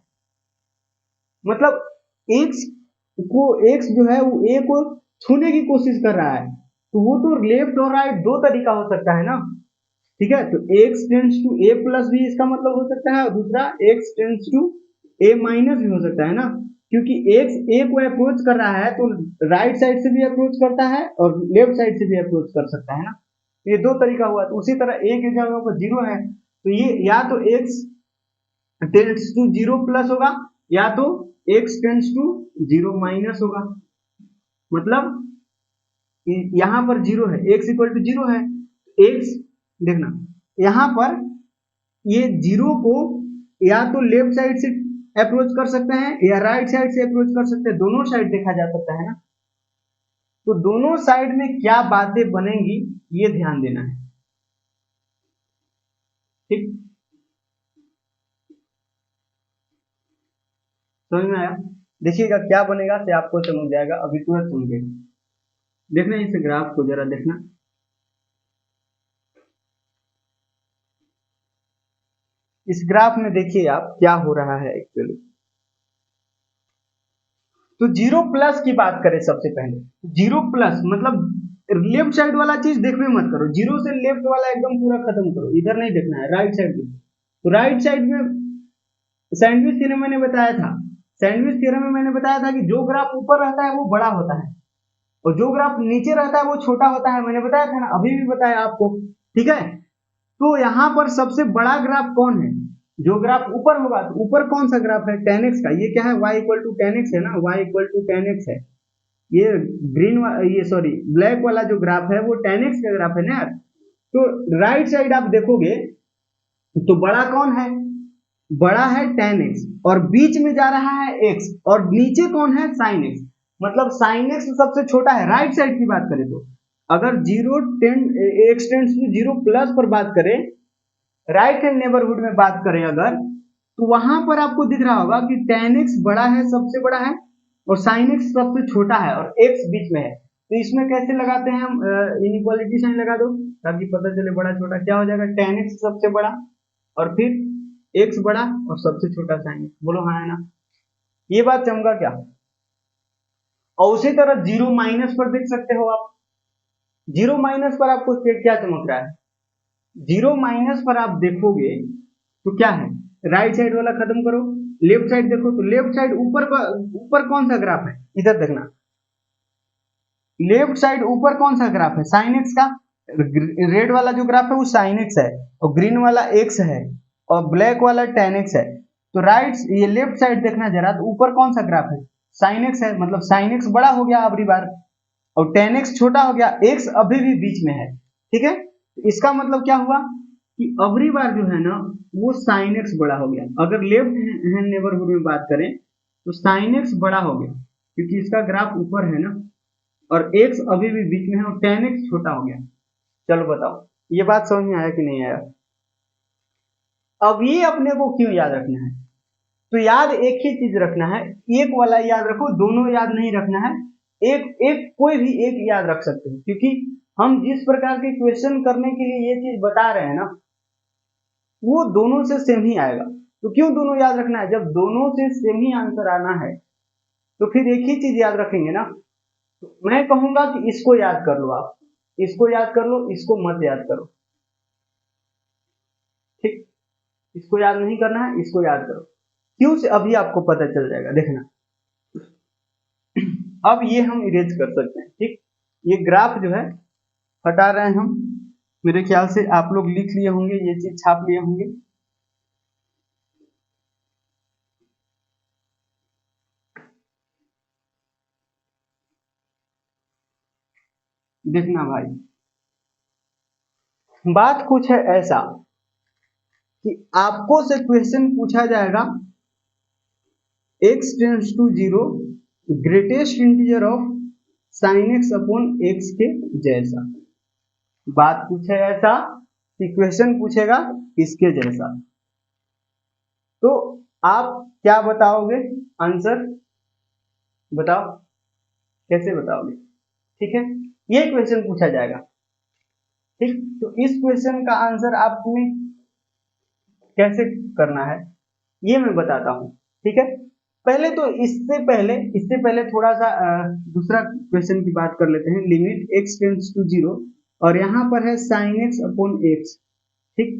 मतलब x को, x जो है वो a को छूने की कोशिश कर रहा है, तो वो तो लेफ्ट और राइट दो तरीका हो सकता है ना, ठीक है। तो x tends to a plus भी इसका मतलब हो सकता है, और दूसरा x tends to a minus भी हो सकता है ना, क्योंकि x a को अप्रोच कर रहा है तो राइट साइड से भी अप्रोच करता है और लेफ्ट साइड से भी अप्रोच कर सकता है ना, तो ये दो तरीका हुआ। तो उसी तरह a की जगह पर जीरो है, तो ये या तो x tends to zero plus होगा, या तो x tends to zero minus होगा, मतलब यहां पर जीरो है, x इक्वल टू जीरो है, x देखना यहां पर ये जीरो को या तो लेफ्ट साइड से अप्रोच कर सकते हैं या राइट साइड से अप्रोच कर सकते हैं, दोनों साइड देखा जा सकता है ना। तो दोनों साइड में क्या बातें बनेंगी ये ध्यान देना है, ठीक, समझ में आया। देखिएगा क्या बनेगा से आपको समझ जाएगा, अभी तुरंत समझेगा। देखना इस ग्राफ को जरा देखना, इस ग्राफ में देखिए आप क्या हो रहा है एक्चुअली। तो जीरो प्लस की बात करें सबसे पहले, जीरो प्लस मतलब लेफ्ट साइड वाला चीज देखने मत करो, जीरो से लेफ्ट वाला एकदम पूरा खत्म करो, इधर नहीं देखना है, राइट साइड देखो। तो राइट साइड में सैंडविच थ्योरम मैंने बताया था, सैंडविच थ्योरम में मैंने बताया था कि जो ग्राफ ऊपर रहता है वो बड़ा होता है और जो ग्राफ नीचे रहता है वो छोटा होता है, मैंने बताया था ना, अभी भी बताया आपको, ठीक है। तो यहाँ पर सबसे बड़ा ग्राफ कौन है, जो ग्राफ ऊपर होगा, तो ऊपर कौन सा ग्राफ है, tan x का, ये क्या है y equal to tan x है ना, y equal to tan x है, ये ये सॉरी ब्लैक वाला जो ग्राफ है वो tan x का ग्राफ है ना यार। तो राइट साइड आप देखोगे तो बड़ा कौन है, बड़ा है tan x और बीच में जा रहा है x और नीचे कौन है sin x, मतलब sin x सबसे छोटा है राइट साइड की बात करें तो। अगर x टेंड्स टू 0 प्लस पर बात करें, राइट हैंड नेबरहुड में बात करें अगर, तो वहां पर आपको दिख रहा होगा कि tan x बड़ा है, सबसे बड़ा है, और sin x सबसे छोटा है और x बीच में है। तो इसमें कैसे लगाते हैं हम, इनइक्वालिटी साइन लगा दो ताकि पता चले बड़ा छोटा क्या हो जाएगा, tan x सबसे बड़ा और फिर x बड़ा और सबसे छोटा sin x। बोलो हाँ है ना, ये बात चमका क्या। और उसी तरह जीरो माइनस पर देख सकते हो आप, जीरो माइनस पर आपको क्या चमक रहा है, जीरो माइनस पर आप देखोगे तो क्या है, राइट साइड वाला खत्म करो, लेफ्ट साइड देखो तो लेफ्ट साइड ऊपर कौन सा ग्राफ है, इधर देखना, लेफ्ट साइड ऊपर कौन सा ग्राफ है, साइन एक्स का। रेड वाला जो ग्राफ है वो साइन एक्स है और ग्रीन वाला एक्स है और ब्लैक वाला tan x है। तो राइट ये लेफ्ट साइड देखना जरा, तो ऊपर कौन सा ग्राफ है, साइन एक्स है, मतलब साइन एक्स बड़ा हो गया अबरी बार और tan x छोटा हो गया, x अभी भी बीच में है, ठीक है। इसका मतलब क्या हुआ कि अबरी बार जो है ना वो साइन एक्स बड़ा हो गया। अगर लेफ्ट हैंड नेबरहुड में बात करें तो साइन एक्स बड़ा हो गया क्योंकि इसका ग्राफ ऊपर है ना, और x अभी भी बीच में है और tan x छोटा हो गया। चलो बताओ ये बात समझ में आया कि नहीं आया। अब ये अपने को क्यों याद रखना है, तो याद एक ही चीज रखना है, एक वाला याद रखो, दोनों याद नहीं रखना है, एक कोई भी एक याद रख सकते हो, क्योंकि हम जिस प्रकार के क्वेश्चन करने के लिए ये चीज बता रहे हैं ना वो दोनों से सेम ही आएगा। तो क्यों दोनों याद रखना है, जब दोनों से सेम ही आंसर आना है तो फिर एक ही चीज याद रखेंगे ना। तो मैं कहूंगा कि इसको याद कर लो, आप इसको याद कर लो, इसको मत याद करो, ठीक। इसको याद नहीं करना है, इसको याद करो, क्यों से अभी आपको पता चल जाएगा, देखना। अब ये हम इरेज कर सकते हैं, ठीक। ये ग्राफ जो है हटा रहे हैं हम, मेरे ख्याल से आप लोग लिख लिए होंगे, ये चीज छाप लिए होंगे। देखना भाई, बात कुछ है ऐसा कि आपको से क्वेश्चन पूछा जाएगा x tends to 0 greatest integer of sine x upon x के जैसा। बात कुछ है ऐसा कि क्वेश्चन पूछेगा इसके जैसा, तो आप क्या बताओगे आंसर, बताओ कैसे बताओगे, ठीक है। ये क्वेश्चन पूछा जाएगा, ठीक। तो इस क्वेश्चन का आंसर आपने कैसे करना है ये मैं बताता हूं, ठीक है। पहले तो इससे पहले थोड़ा सा दूसरा क्वेश्चन की बात कर लेते हैं। लिमिट x टेंड्स टू 0 और यहाँ पर है sin x अपॉन x, ठीक,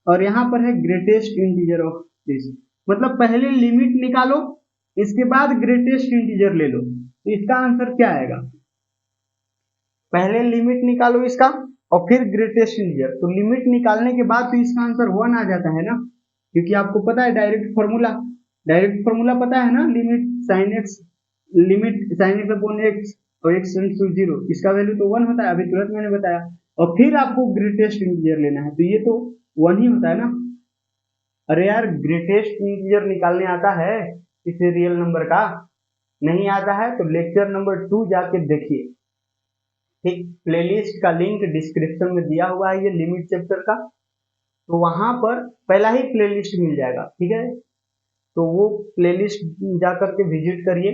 और यहाँ पर है ग्रेटेस्ट इंटीजर ऑफ दिस, मतलब पहले लिमिट निकालो इसके बाद ग्रेटेस्ट इंटीजर ले लो, तो इसका आंसर क्या आएगा, पहले लिमिट निकालो इसका और फिर ग्रेटेस्ट इंटीजर। तो लिमिट निकालने के बाद तो इसका आंसर 1 आ जाता है ना, क्योंकि आपको पता है डायरेक्ट फॉर्मूला पता है ना, limit sign x upon x और x टेंड्स टू 0, इसका वैल्यू तो 1 होता है, अभी तुरंत मैंने बताया। और फिर आपको ग्रेटेस्ट इंटीजर लेना है, तो ये तो 1 ही होता है ना। अरे यार ग्रेटेस्ट इंटीजर निकालने आता है किसी रियल नंबर का, नहीं आता है तो लेक्चर नंबर 2 जाके देखिए, ठीक। प्लेलिस्ट का लिंक डिस्क्रिप्शन में दिया हुआ है, ये लिमिट चैप्टर का, तो वहां पर पहला ही प्लेलिस्ट मिल जाएगा, ठीक है। तो वो प्लेलिस्ट जाकर के विजिट करिए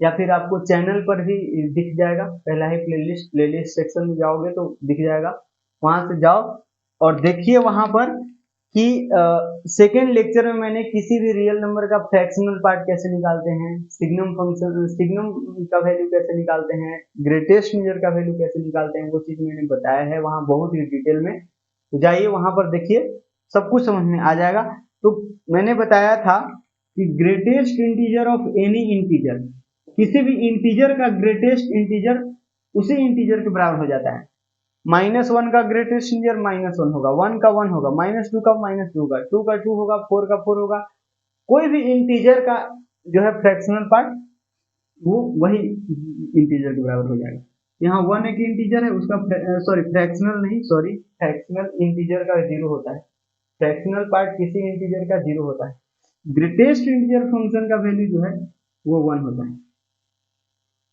या फिर आपको चैनल पर भी दिख जाएगा पहला ही प्लेलिस्ट सेक्शन में जाओगे तो दिख जाएगा, वहां से जाओ और देखिए वहां पर कि सेकेंड लेक्चर में मैंने किसी भी रियल नंबर का फ्रैक्शनल पार्ट कैसे निकालते हैं, सिग्नम का वैल्यू कैसे निकालते हैं, ग्रेटेस्ट इंटीजर का वैल्यू कैसे निकालते हैं, वो चीज मैंने बताया है वहां बहुत ही डिटेल में। तो जाइए वहां पर देखिए, सब कुछ समझ में आ जाएगा। तो मैंने बताया था कि greatest integer of any integer, किसी भी इंटीजर का ग्रेटेस्ट इंटीजर उसी इंटीजर के बराबर हो जाता है। -1 का ग्रेटेस्ट इंटीजर -1 होगा, 1 का 1 होगा, -2 का -2 होगा, 2 का 2 होगा, 4 का 4 होगा। कोई भी इंटीजर का जो है फ्रैक्शनल पार्ट वो वही इंटीजर के बराबर हो जाएगा। यहाँ 1 एक इंटीजर है, उसका फ्रैक्शनल नहीं, सॉरी फ्रैक्शनल इंटीजर का 0 होता है, फ्रैक्शनल पार्ट किसी इंटीजर का 0 होता है। ग्रेटेस्ट इंटीजर फंक्शन का वैल्यू जो है वो 1 होता है।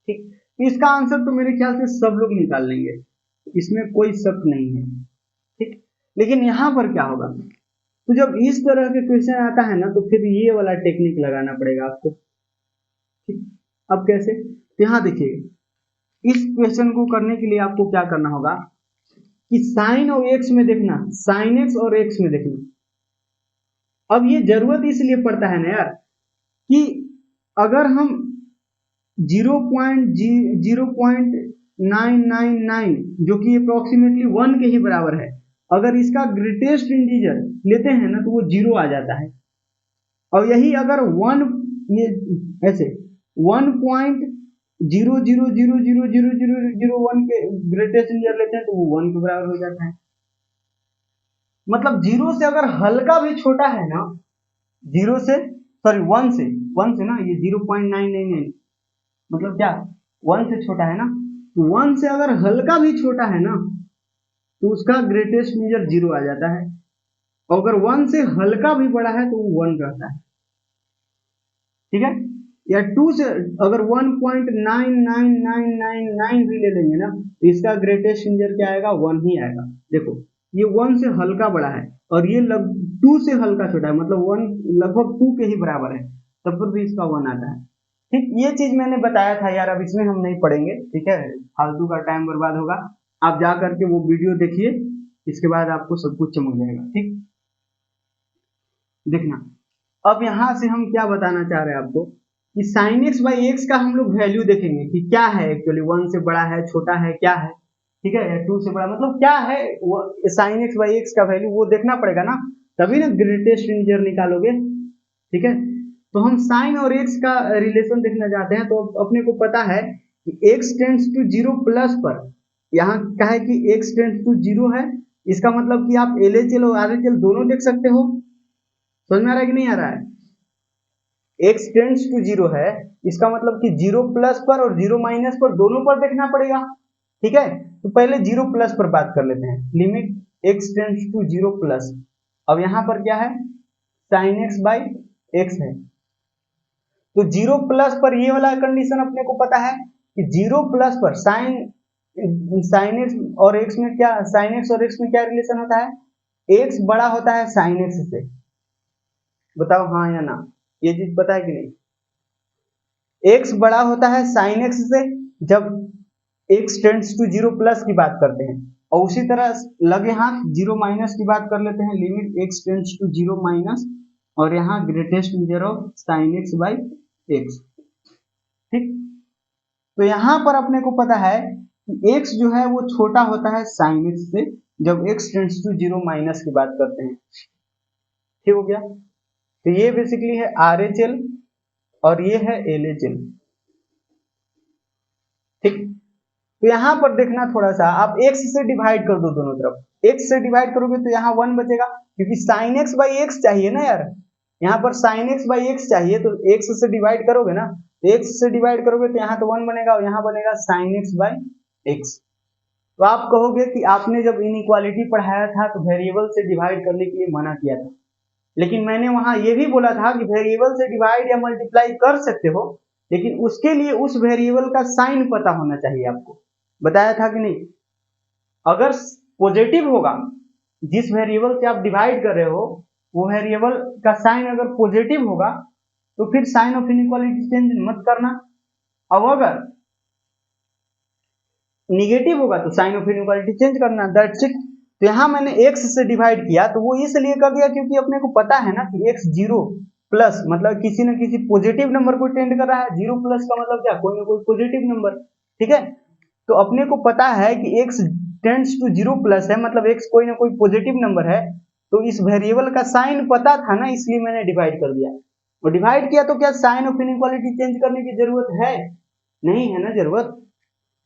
ठीक, इसका आंसर तो मेरे ख्याल से सब लोग निकाल लेंगे, इसमें कोई शक नहीं है। ठीक, लेकिन यहाँ पर क्या होगा, तो जब इस तरह के क्वेश्चन आता है ना तो फिर ये वाला टेक्निक लगाना पड़ेगा आपको। ठीक, अब कैसे, तो यहाँ देखिए, इस क्वेश्चन को करने के लिए आपको क्या करना होगा कि साइन और एक्स में देखना, साइन एक्स और एक्स में देखना। अब ये जरूरत इसलिए पड़ता है ना यार कि अगर हम 0.0999 जो कि अप्रोक्सीमेटली 1 के ही बराबर है, अगर इसका ग्रेटेस्ट इंटीजर लेते हैं ना तो वो 0 आ जाता है। और यही अगर 1 ये ऐसे 1.00000001 के ग्रेटेस्ट इंटीजर लेते हैं तो वो 1 के बराबर हो जाता है। मतलब 0 से अगर हल्का भी छोटा है ना, 0 से सॉरी 1 से ना, ये 0.999 मतलब क्या 1 से छोटा है ना, तो 1 से अगर हल्का भी छोटा है ना तो उसका ग्रेटेस्ट इंटीजर 0 आ जाता है, और अगर 1 से हल्का भी बड़ा है तो वो 1 रहता है। ठीक है, या 2 से अगर 1.99999 भी ले लेंगे ना तो इसका ग्रेटेस्ट इंटीजर क्या आएगा, 1 ही आएगा। देखो ये 1 से हल्का बड़ा है और ये 2 से हल्का छोटा है, मतलब 1 लगभग 2 के ही बराबर है, तब पर भी इसका 1 आता है। ठीक, ये चीज मैंने बताया था यार, अब इसमें हम नहीं पढ़ेंगे, ठीक है, फालतू का टाइम बर्बाद होगा। आप जा करके वो वीडियो देखिए, इसके बाद आपको सब कुछ चमक जाएगा। ठीक, देखना अब यहाँ से हम क्या बताना चाह रहे हैं आपको कि साइन एक्स बाई एक्स का हम लोग वैल्यू देखेंगे कि क्या है एक्चुअली, 1 से बड़ा है, छोटा है, क्या है। ठीक है, 2 से बड़ा मतलब क्या है, साइन एक्स बाई एक्स का वैल्यू वो देखना पड़ेगा ना, तभी ना ग्रेटेस्ट इंटीजर निकालोगे। ठीक है, तो हम साइन और एक्स का रिलेशन देखना चाहते हैं, तो अपने को पता है कि x टेंड्स टू 0 प्लस पर, यहाँ क्या है कि x टेंड्स टू 0 है, इसका मतलब कि आप LHL और RHL दोनों देख सकते हो। समझ में आ रहा है कि नहीं आ रहा है, x टेंड्स टू 0 है, इसका मतलब कि 0 प्लस पर और 0 माइनस पर दोनों पर देखना पड़ेगा। ठीक है, तो पहले 0 प्लस पर बात कर लेते हैं, limit x tends to 0 plus. अब यहाँ पर क्या है, साइन एक्स बाई एक्स है, तो 0 प्लस पर ये वाला कंडीशन अपने को पता है कि 0 प्लस पर साइन एक्स और एक्स में क्या, साइन एक्स और एक्स में क्या रिलेशन होता है, एक्स बड़ा होता है साइन एक्स से। बताओ हाँ या ना, ये चीज पता है कि नहीं, एक्स बड़ा होता है साइन एक्स से जब एक्स टेंड्स टू 0 प्लस की बात करते हैं, और उसी तरह लगे हाथ 0 माइनस की बात कर लेते हैं, limit x tends to 0 minus, और यहाँ greatest integer of sine x by x. ठीक, तो यहाँ पर अपने को पता है कि x जो है वो छोटा होता है साइन एक्स से जब x टेंड्स टू 0 माइनस की बात करते हैं। ठीक हो गया, तो ये बेसिकली है RHL और ये है LHL। ठीक, तो यहाँ पर देखना थोड़ा सा, आप x से डिवाइड कर दो दोनों तरफ, x से डिवाइड करोगे तो यहाँ 1 बचेगा, क्योंकि साइन एक्स बाई एक्स चाहिए ना यार, यहाँ पर साइन एक्स बाई एक्स चाहिए, तो x से डिवाइड करोगे ना, तो x से डिवाइड करोगे तो यहाँ तो 1 बनेगा और यहाँ बनेगा साइन एक्स बाई एक्स। तो आप कहोगे कि आपने जब इनइक्वालिटी पढ़ाया था तो वेरिएबल से डिवाइड करने के लिए मना किया था, लेकिन मैंने वहां ये भी बोला था कि वेरिएबल से डिवाइड या मल्टीप्लाई कर सकते हो, लेकिन उसके लिए उस वेरिएबल का साइन पता होना चाहिए आपको, बताया था कि नहीं। अगर पॉजिटिव होगा, जिस वेरिएबल से आप डिवाइड कर रहे हो वो वेरिएबल का साइन अगर पॉजिटिव होगा तो फिर साइन ऑफ इनइक्वालिटी चेंज मत करना, अब अगर निगेटिव होगा तो साइन ऑफ इनइक्वालिटी चेंज करना, दैट्स इट। तो यहाँ मैंने x से डिवाइड किया तो वो इसलिए कर दिया क्योंकि अपने को पता है ना कि x 0 प्लस मतलब किसी न किसी पॉजिटिव नंबर को टेंड कर रहा है, 0 प्लस का मतलब क्या, कोई ना कोई पॉजिटिव नंबर। ठीक है, तो अपने को पता है कि x टेंड्स टू 0 प्लस है, मतलब x कोई ना कोई पॉजिटिव नंबर है, तो इस वेरिएबल का साइन पता था ना, इसलिए मैंने डिवाइड कर दिया। और डिवाइड किया तो क्या साइन ऑफ इनइक्वालिटी चेंज करने की जरूरत है, नहीं है ना,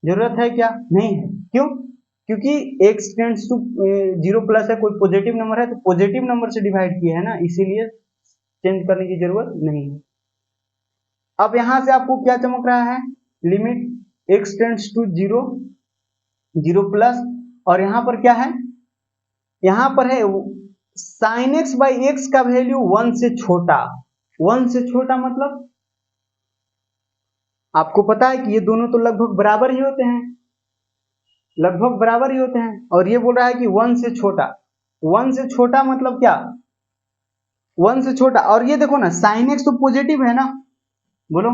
जरूरत है क्या, नहीं है। क्यों, क्योंकि x टेंड्स टू 0 प्लस है, कोई पॉजिटिव नंबर है, तो पॉजिटिव नंबर से डिवाइड किया है ना, इसीलिए चेंज करने की जरूरत नहीं है। अब यहां से आपको क्या चमक रहा है, limit x tends to 0, 0 plus, और यहां पर क्या है, यहां पर है sin x बाई एक्स का वैल्यू 1 से छोटा, 1 से छोटा मतलब आपको पता है कि ये दोनों तो लगभग बराबर ही होते हैं, लगभग बराबर ही होते हैं, और ये बोल रहा है कि 1 से छोटा, 1 से छोटा मतलब क्या, 1 से छोटा। और ये देखो ना sin x तो पॉजिटिव है ना, बोलो,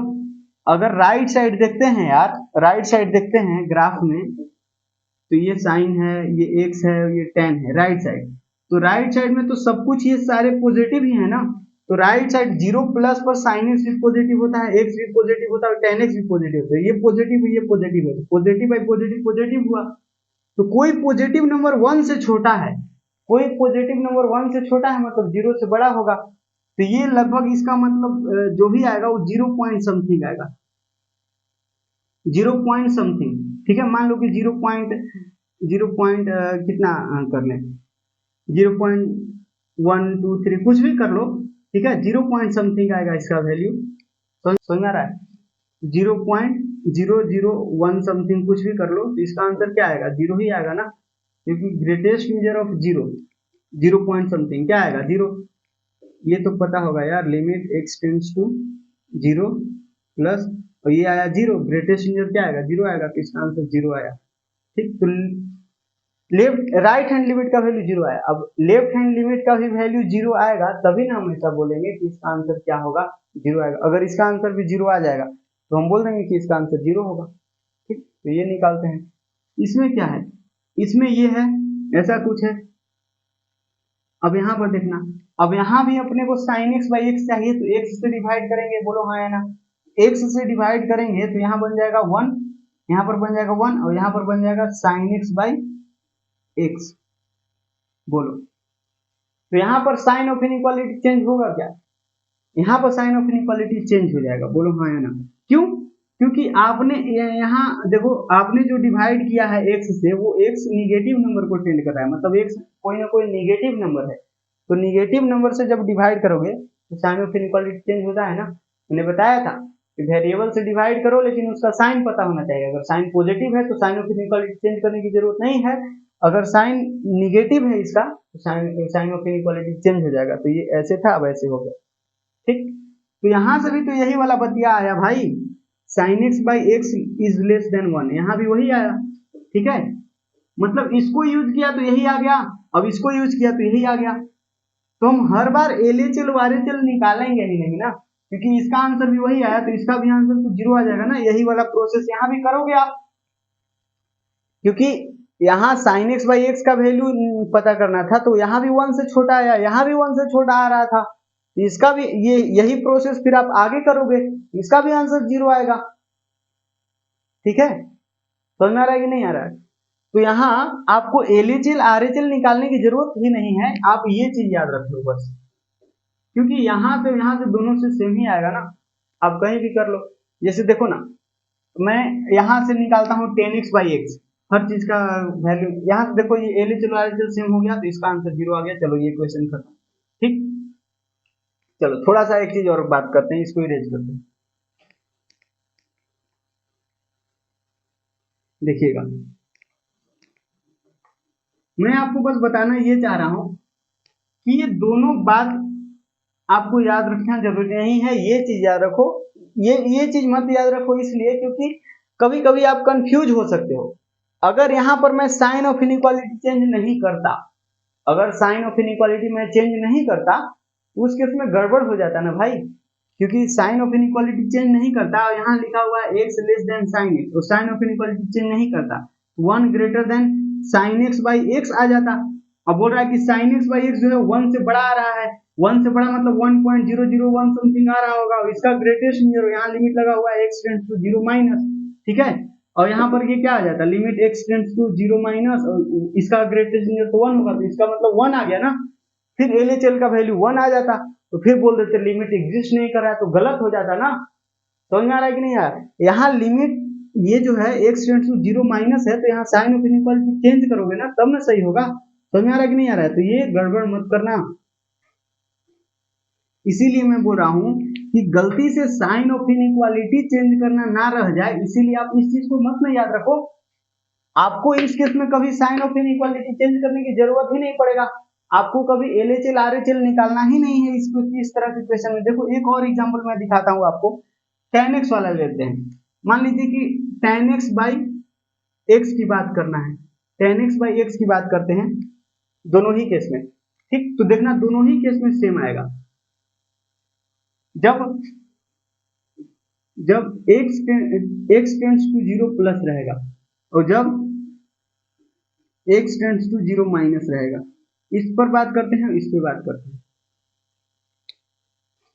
अगर राइट साइड देखते हैं यार, राइट साइड देखते हैं ग्राफ में, तो ये साइन है, ये x है, ये tan है राइट साइड, तो राइट साइड में तो सब कुछ ये सारे पॉजिटिव ही है ना, तो राइट साइड 0 प्लस पर sin x भी पॉजिटिव होता है, x भी पॉजिटिव होता है, tan x भी पॉजिटिव होता है, ये पॉजिटिव है, ये पॉजिटिव है, पॉजिटिव बाई पॉजिटिव पॉजिटिव हुआ। तो कोई पॉजिटिव नंबर 1 से छोटा है, कोई पॉजिटिव नंबर 1 से छोटा है मतलब 0 से बड़ा होगा, तो ये लगभग इसका मतलब जो भी आएगा वो 0 पॉइंट समथिंग आएगा, 0 पॉइंट समथिंग, ठीक है। मान लो कि 0 पॉइंट कितना कर लें, 0.123 कुछ भी कर लो, ठीक है, 0 पॉइंट समथिंग आएगा इसका वैल्यू, समझ आ रहा है, 0.001 समथिंग कुछ भी कर लो, तो इसका आंसर क्या आएगा, 0 ही आएगा ना, क्योंकि greatest major of 0 point something क्या आएगा, 0, ये तो पता होगा यार, limit x tends to 0 plus, और ये आया 0, ग्रेटेस्ट मेजर क्या आएगा, 0 आएगा, तो इसका आंसर 0 आया, ठीक। तो लेफ्ट राइट हैंड लिमिट का वैल्यू 0 आया, अब लेफ्ट हैंड लिमिट का भी वैल्यू 0 आएगा तभी ना हम ऐसा बोलेंगे कि इसका आंसर क्या होगा, 0 आएगा। अगर इसका आंसर भी 0 आ जाएगा तो हम बोल देंगे कि इसका आंसर 0 होगा, ठीक। तो ये निकालते हैं, इसमें क्या है, इसमें ये है, ऐसा कुछ है। अब यहाँ पर देखना, अब यहाँ भी अपने को sin x बाई एक्स चाहिए, तो x से डिवाइड करेंगे, बोलो हाँ या ना, x से डिवाइड करेंगे तो यहाँ बन जाएगा 1, यहाँ पर बन जाएगा 1, और यहाँ पर बन जाएगा sin x बाई एक्स, बोलो। तो यहाँ पर साइन ऑफ इनइक्वालिटी चेंज होगा क्या, यहाँ पर साइन ऑफ इनइक्वालिटी चेंज हो जाएगा, बोलो हाँ या ना, क्यों, क्योंकि आपने यहाँ देखो, आपने जो डिवाइड किया है x से, वो x निगेटिव नंबर को टेंड कर रहा है, मतलब x कोई ना कोई निगेटिव नंबर है, तो निगेटिव नंबर से जब डिवाइड करोगे तो साइन ऑफ इनइक्वालिटी चेंज होता है ना। मैंने बताया था कि वेरिएबल से डिवाइड करो लेकिन उसका साइन पता होना चाहिए, अगर साइन पॉजिटिव है तो साइन ऑफ इनइक्वालिटी चेंज करने की जरूरत नहीं है, अगर साइन निगेटिव है इसका तो साइन ऑफ इनइक्वालिटी चेंज हो जाएगा। तो ये ऐसे था, अब ऐसे हो गया, ठीक। तो यहां से भी तो यही वाला बतिया आया भाई, sin x by x is less than 1, यहाँ भी वही आया, ठीक है, मतलब इसको यूज किया तो यही आ गया, अब इसको यूज किया तो यही आ गया, तो हम हर बार LHL RHL निकालेंगे ही नहीं ना, क्योंकि इसका आंसर भी वही आया, तो इसका भी आंसर तो 0 आ जाएगा ना। यही वाला प्रोसेस यहाँ भी करोगे आप, क्योंकि यहाँ sin x बाई एक्स का वैल्यू पता करना था, तो यहाँ भी 1 से छोटा आया, यहाँ भी 1 से छोटा आ रहा था, इसका भी यही प्रोसेस फिर आप आगे करोगे, इसका भी आंसर 0 आएगा, ठीक है, समझ में आ रहा है कि नहीं आ रहा है। तो यहाँ आपको LHL RHL निकालने की जरूरत ही नहीं है, आप ये चीज याद रख लो बस, क्योंकि यहाँ से दोनों से सेम ही आएगा ना, आप कहीं भी कर लो। जैसे देखो ना, मैं यहाँ से निकालता हूँ tan x बाई एक्स, हर चीज का वैल्यू, यहाँ से देखो ये LHL RHL सेम हो गया, तो इसका आंसर 0 आ गया, चलो ये क्वेश्चन खत्म, ठीक। चलो थोड़ा सा एक चीज और बात करते हैं, इसको इरेज करते हैं, देखिएगा, मैं आपको बस बताना ये चाह रहा हूं कि ये दोनों बात आपको याद रखना जरूरी नहीं है, ये चीज याद रखो, ये चीज मत याद रखो इसलिए क्योंकि कभी कभी आप कंफ्यूज हो सकते हो। अगर यहाँ पर मैं साइन ऑफ इनइक्वालिटी चेंज नहीं करता, अगर साइन ऑफ इनइक्वालिटी मैं चेंज नहीं करता तो उस केस में गड़बड़ हो जाता ना भाई, क्योंकि साइन ऑफ इनइक्वालिटी चेंज नहीं करता, और यहाँ लिखा हुआ है x less than sign x, तो साइन ऑफ इनइक्वालिटी चेंज नहीं करता, 1 greater than sign x by X आ जाता। अब बोल रहा है कि साइन एक्स बाई एक्स जो है 1 से बड़ा आ रहा है, 1 से बड़ा मतलब 1.001 समथिंग आ रहा होगा, और इसका ग्रेटेस्ट मेजर, यहाँ लिमिट लगा हुआ है x टेंड्स टू 0 माइनस, ठीक है, और यहाँ पर ये क्या आ जाता है, limit x tends to 0 minus, और इसका ग्रेटेस्ट मेजर तो 1 होगा, तो इसका मतलब 1 आ गया ना, फिर LHL का वैल्यू 1 आ जाता, तो फिर बोल देते लिमिट एग्जिस्ट नहीं कर रहा है, तो गलत हो जाता ना, समझ में आ रहा है कि नहीं यार। यहाँ लिमिट ये जो है x टेंड्स टू 0 माइनस है, तो यहाँ साइन ऑफ इनइक्वालिटी चेंज करोगे ना तब ना सही होगा, समझ में आ रहा है कि नहीं आ रहा है, तो ये गड़बड़ मत करना, इसीलिए मैं बोल रहा हूँ कि गलती से साइन ऑफ इनइक्वालिटी चेंज करना ना रह जाए, इसीलिए आप इस चीज को मत ना याद रखो। आपको इस केस में कभी साइन ऑफ इनइक्वालिटी चेंज करने की जरूरत ही नहीं पड़ेगा, आपको कभी LHL RHL निकालना ही नहीं है इस तरह के क्वेश्चन में। देखो एक और एग्जांपल मैं दिखाता हूँ आपको, tan x वाला लेते हैं। मान लीजिए कि tan x बाई x की बात करना है, tan x बाई x की बात करते हैं दोनों ही केस में, ठीक। तो देखना दोनों ही केस में सेम आएगा। जब x टेंड्स टू 0 प्लस रहेगा और जब x टेंड्स टू 0 माइनस रहेगा। इस पर बात करते हैं, इस पर बात करते हैं।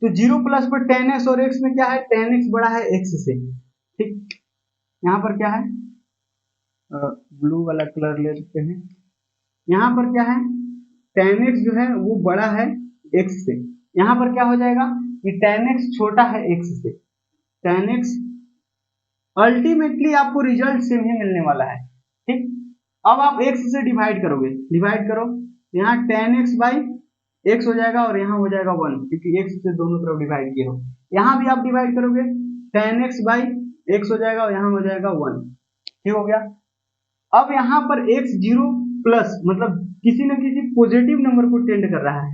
तो 0 प्लस पर tan x और x में क्या है, tan x बड़ा है x से, ठीक। यहाँ पर क्या है, ब्लू वाला कलर ले लेते हैं। यहाँ पर क्या है, tan x जो है वो बड़ा है x से। यहाँ पर क्या हो जाएगा कि tan x छोटा है x से, tan x अल्टीमेटली आपको रिजल्ट सेम ही मिलने वाला है, ठीक। अब आप x से डिवाइड करोगे, डिवाइड करो, यहाँ tan x बाई x हो जाएगा और यहाँ हो जाएगा 1, क्योंकि x से दोनों तरफ डिवाइड किए हो। यहाँ भी आप डिवाइड करोगे, tan x बाई x हो जाएगा और यहाँ हो जाएगा 1, ठीक हो गया। अब यहाँ पर x 0 प्लस मतलब किसी न किसी पॉजिटिव नंबर को टेंड कर रहा है,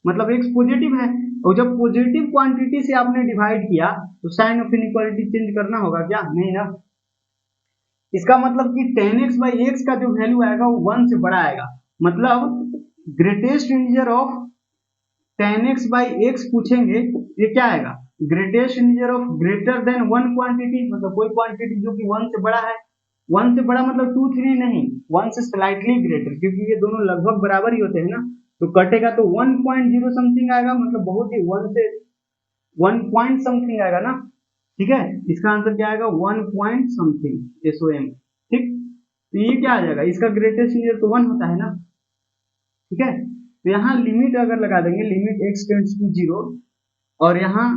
मतलब x पॉजिटिव है, और जब पॉजिटिव क्वांटिटी से आपने डिवाइड किया तो साइन ऑफ इनइक्वालिटी चेंज करना होगा क्या, नहीं ना। इसका मतलब कि tan x बाई x का जो वैल्यू आएगा वो 1 से बड़ा आएगा, मतलब greatest integer of tan x by x पूछेंगे, ये क्या आएगा, greatest integer of greater than 1 quantity, मतलब कोई क्वांटिटी जो कि 1 से बड़ा है। 1 से बड़ा मतलब 2 3 नहीं, 1 से स्लाइटली ग्रेटर, क्योंकि ये दोनों लगभग बराबर ही होते हैं ना। तो कटेगा तो 1.0 समथिंग आएगा, मतलब बहुत ही 1 से 1 पॉइंट समथिंग आएगा ना, ठीक है। इसका आंसर क्या आएगा, 1 पॉइंट समथिंग SOM, ठीक। तो ये क्या आ जाएगा, इसका ग्रेटेस्ट इंटीजर तो 1 होता है ना, ठीक है। तो यहाँ लिमिट अगर लगा देंगे, लिमिट x टेंड्स टू 0 और यहाँ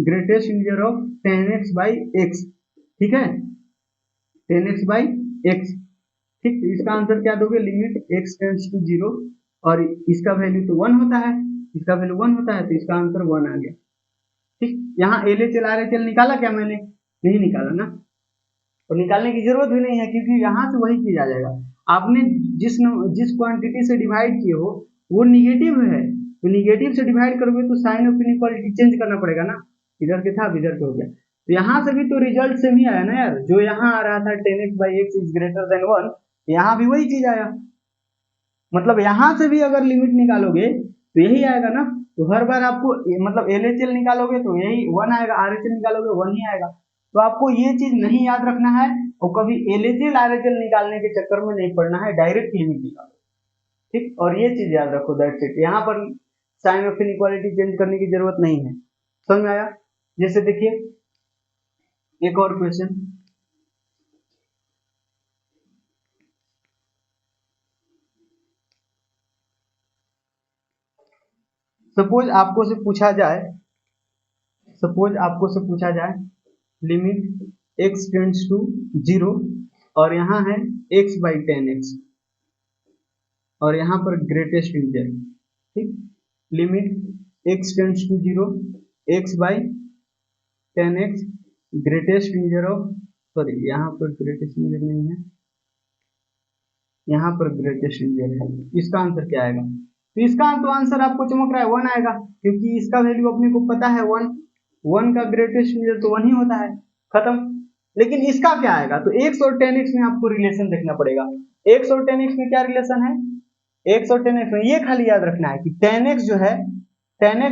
greatest integer of tan x by x, ठीक है, tan x बाई x, ठीक। तो इसका आंसर क्या दोगे, लिमिट x टेंड्स टू 0 और इसका वैल्यू तो 1 होता है, इसका वैल्यू 1 होता है, तो इसका आंसर 1 आ गया, ठीक। यहाँ LHL RHL निकाला क्या मैंने, नहीं निकाला ना, और निकालने की जरूरत भी नहीं है, क्योंकि यहाँ से वही चीज आ जाएगा। आपने जिस क्वांटिटी से डिवाइड किए हो वो निगेटिव है, तो निगेटिव से डिवाइड करोगे तो साइन ऑफ इनइक्वालिटी चेंज करना पड़ेगा ना, इधर के था अब इधर के हो गया। तो यहाँ से भी तो रिजल्ट सेम ही आया ना यार, जो यहाँ आ रहा था tan x by x is greater than 1, यहाँ भी वही चीज आया, मतलब यहाँ से भी अगर लिमिट निकालोगे तो यही आएगा ना। तो हर बार आपको मतलब LHL निकालोगे तो यही 1 आएगा, RHL निकालोगे 1 ही आएगा। तो आपको ये चीज नहीं याद रखना है और कभी LHL RHL निकालने के चक्कर में नहीं पड़ना है, डायरेक्ट लिमिट निकालो, ठीक। और ये चीज याद रखो, दैट्स इट। यहाँ पर साइन ऑफ इनइक्वालिटी चेंज करने की जरूरत नहीं है, समझ में आया। जैसे देखिए एक और क्वेश्चन, सपोज आपको से पूछा जाए लिमिट x टेंड्स टू 0 और यहाँ है x बाई tan x और यहाँ पर ग्रेटेस्ट इंटीजर, ठीक। Limit x tends to 0 x by tan x greatest integer of, sorry यहाँ पर ग्रेटेस्ट इंटीजर नहीं है, यहाँ पर ग्रेटेस्ट इंटीजर है। इसका आंसर क्या आएगा, तो इसका तो आंसर आपको चमक रहा है 1 आएगा, क्योंकि इसका वैल्यू अपने को पता है 1 का ग्रेटेस्ट इंटीजर तो 1 ही होता है, खत्म। लेकिन इसका क्या आएगा, तो x और tan x में आपको रिलेशन देखना पड़ेगा। x और tan x में क्या रिलेशन है, x और tan x में ये खाली याद रखना है कि tan x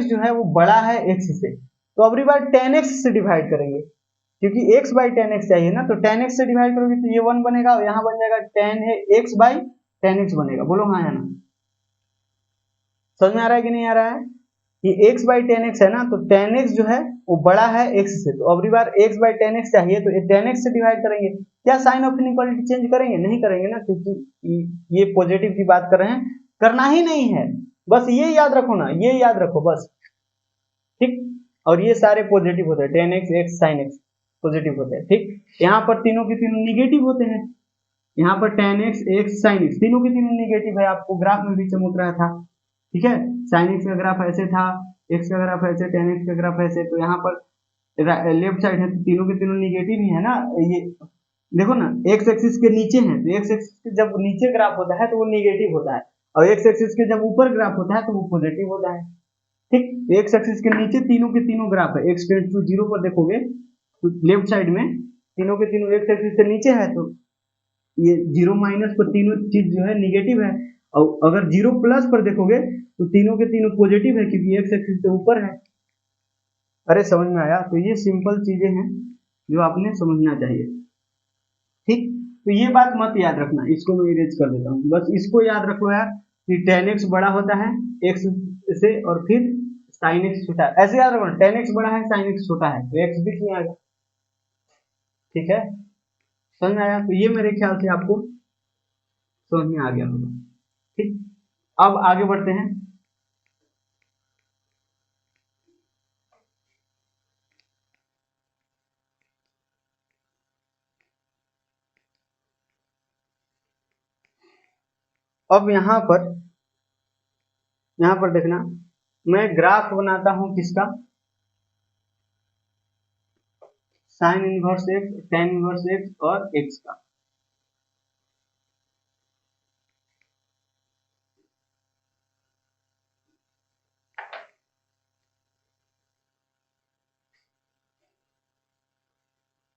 जो है वो बड़ा है x से, तो अगली बार tan x से डिवाइड करेंगे, क्योंकि x बाई tan x चाहिए ना, तो tan x से डिवाइड करोगे तो ये 1 बनेगा और यहाँ बन जाएगा tan x by tan x बनेगा। बोलो हाँ या ना, समझ में आ रहा है कि नहीं आ रहा है। ये x बाई tan x है ना, तो tan x जो है वो बड़ा है x से, तो अगली बार x बाई tan x चाहिए तो tan x से डिवाइड करेंगे। क्या साइन ऑफ इनइक्वालिटी चेंज करेंगे, नहीं करेंगे ना, क्योंकि ये पॉजिटिव की बात कर रहे हैं, करना ही नहीं है, बस ये याद रखो ना, ये याद रखो बस, ठीक। और ये सारे पॉजिटिव होते हैं, tan x x sin x positive होते हैं, ठीक। यहाँ पर तीनों के तीनों निगेटिव होते हैं, यहाँ पर tan x x sin x तीनों के तीनों निगेटिव है, आपको ग्राफ में भी चमक रहा था, ठीक है। sin x का ग्राफ ऐसे था, एक्स का ग्राफ ऐसे, टेन एक्स का ग्राफ ऐसे, तो यहाँ पर लेफ्ट साइड है तो तीनों के तीनों निगेटिव ही है ना। ये देखो ना, एक्स एक्सिस के नीचे है तो एक्स एक्सिस के जब नीचे ग्राफ होता है तो वो निगेटिव होता है, और एक्स एक्सिस के जब ऊपर ग्राफ होता है तो वो पॉजिटिव होता है। ठीक, एक्स एक्सिस के नीचे तीनों के तीनों ग्राफ है, एक्स टेंड्स टू जीरो पर देखोगे तो लेफ्ट साइड में तीनों के तीनों एक्स एक्सिस से नीचे है, तो ये जीरो माइनस पर तीनों चीज जो है निगेटिव है, और अगर जीरो प्लस पर देखोगे तो तीनों के तीनों पॉजिटिव है क्योंकि एक्स एक्सिस से ऊपर है। अरे समझ में आया? तो ये सिंपल चीजें हैं जो आपने समझना चाहिए। ठीक, तो ये बात मत याद रखना, इसको मैं इरेज कर देता हूँ, बस इसको याद रखो यार कि टेन एक्स बड़ा होता है एक्स से, और फिर साइन एक्स छोटा है, ऐसे याद रखो, टेन एक्स बड़ा है साइन एक्स छोटा है तो एक्स बीच में आ गया। ठीक है, समझ में आया? तो ये मेरे ख्याल से आपको समझ में आ गया होगा। ठीक, अब आगे बढ़ते हैं। अब यहाँ पर देखना, मैं ग्राफ बनाता हूँ किसका, sign inverse x, tan inverse x और एक्स का।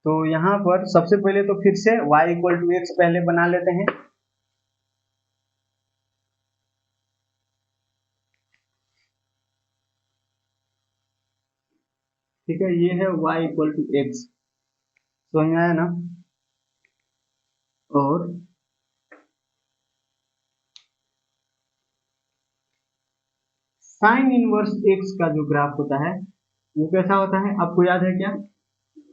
तो यहाँ पर सबसे पहले तो फिर से y इक्वल टू एक्स पहले बना लेते हैं। ठीक है, ये है y इक्वल टू एक्स, समझ में आया ना? और साइन इनवर्स एक्स का जो ग्राफ होता है वो कैसा होता है, आपको याद है क्या?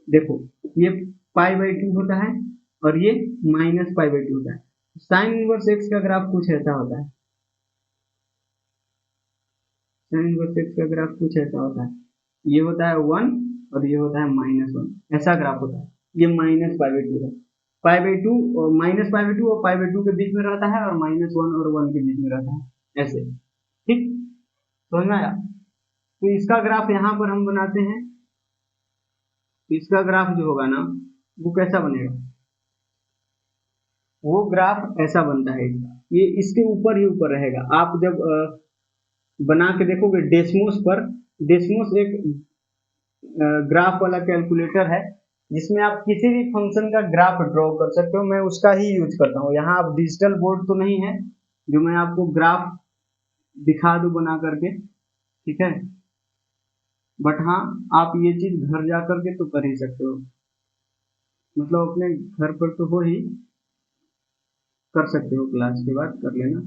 देखो, ये पाई बाई टू होता है और ये माइनस पाई बाई टू होता है। साइन इनवर्स एक्स का ग्राफ कुछ ऐसा होता है, साइन इनवर्स एक्स का ग्राफ कुछ ऐसा होता है, ये होता है वन और ये होता है माइनस वन, ऐसा ग्राफ होता है। ये माइनस पाई बाई टू है, पाई बाई टू और माइनस पाई बाई टू और पाई बाई टू के बीच में रहता है, और माइनस वन और वन के बीच में रहता है, ऐसे। ठीक, समझ में आया? तो इसका ग्राफ यहाँ पर हम बनाते हैं, तो इसका ग्राफ जो होगा ना वो कैसा बनेगा, वो ग्राफ ऐसा बनता है इसका, ये इसके ऊपर ही ऊपर रहेगा। आप जब बना के देखोगे डेस्मोस पर, डेस्मोस एक ग्राफ वाला कैलकुलेटर है जिसमें आप किसी भी फंक्शन का ग्राफ ड्रॉ कर सकते हो, मैं उसका ही यूज करता हूँ। यहाँ आप डिजिटल बोर्ड तो नहीं है जो मैं आपको ग्राफ दिखा दूं बना करके, ठीक है, बट हाँ आप ये चीज घर जा करके तो कर ही सकते हो, मतलब अपने घर पर तो हो ही, कर सकते हो, क्लास के बाद कर लेना।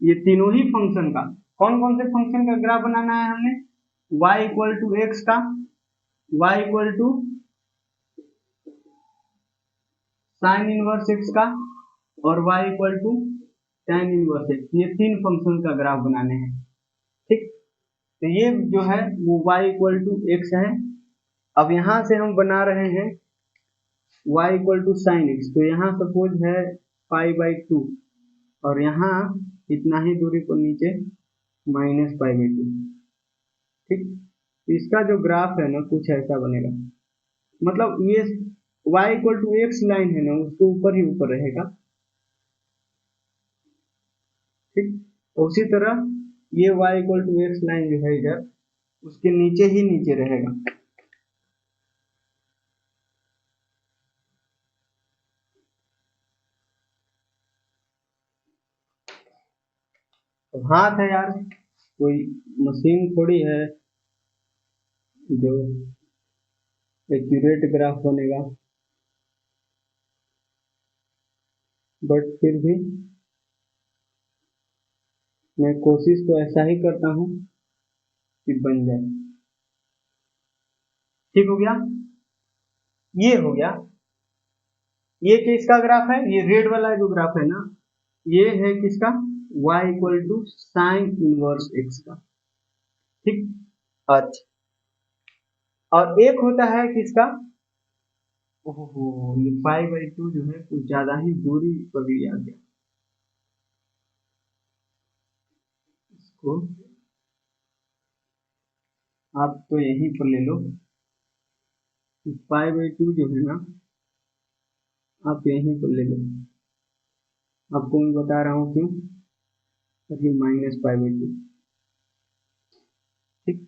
ये तीनों ही फंक्शन का, कौन कौन से फंक्शन का ग्राफ बनाना है हमने, y इक्वल टू एक्स का, y equal to sine inverse x का, और y equal to tan inverse x, ये तीन फंक्शन का ग्राफ बनाने हैं। ठीक, तो ये जो है वो y इक्वल टू एक्स है। अब यहाँ से हम बना रहे हैं y equal to sine x, तो यहाँ सपोज है पाई बाई टू, और यहाँ इतना ही दूरी पर नीचे माइनस पाई बाई टू। ठीक, तो इसका जो ग्राफ है ना कुछ ऐसा बनेगा, मतलब ये y equal to x line है ना उसके ऊपर ही ऊपर रहेगा। ठीक, उसी तरह ये y equal to x line जो है इधर उसके नीचे ही नीचे रहेगा। तो हाथ है यार, कोई मशीन थोड़ी है जो एक्यूरेट ग्राफ बनेगा, बट फिर भी मैं कोशिश तो ऐसा ही करता हूँ कि बन जाए। ठीक हो गया, ये हो गया, ये किसका ग्राफ है, ये रेड वाला जो ग्राफ है ना ये है किसका, y equal to sine inverse x का। ठीक, अच्छा, और एक होता है किसका, ओहो ये पाई बाई टू जो है कुछ ज्यादा ही दूरी पर भी आ गया, इसको आप तो यहीं पर ले लो, पाई/2 जो है ना आप यहीं पर ले लो, आपको मैं बता रहा हूँ क्यों, और ये -पाई/2। ठीक,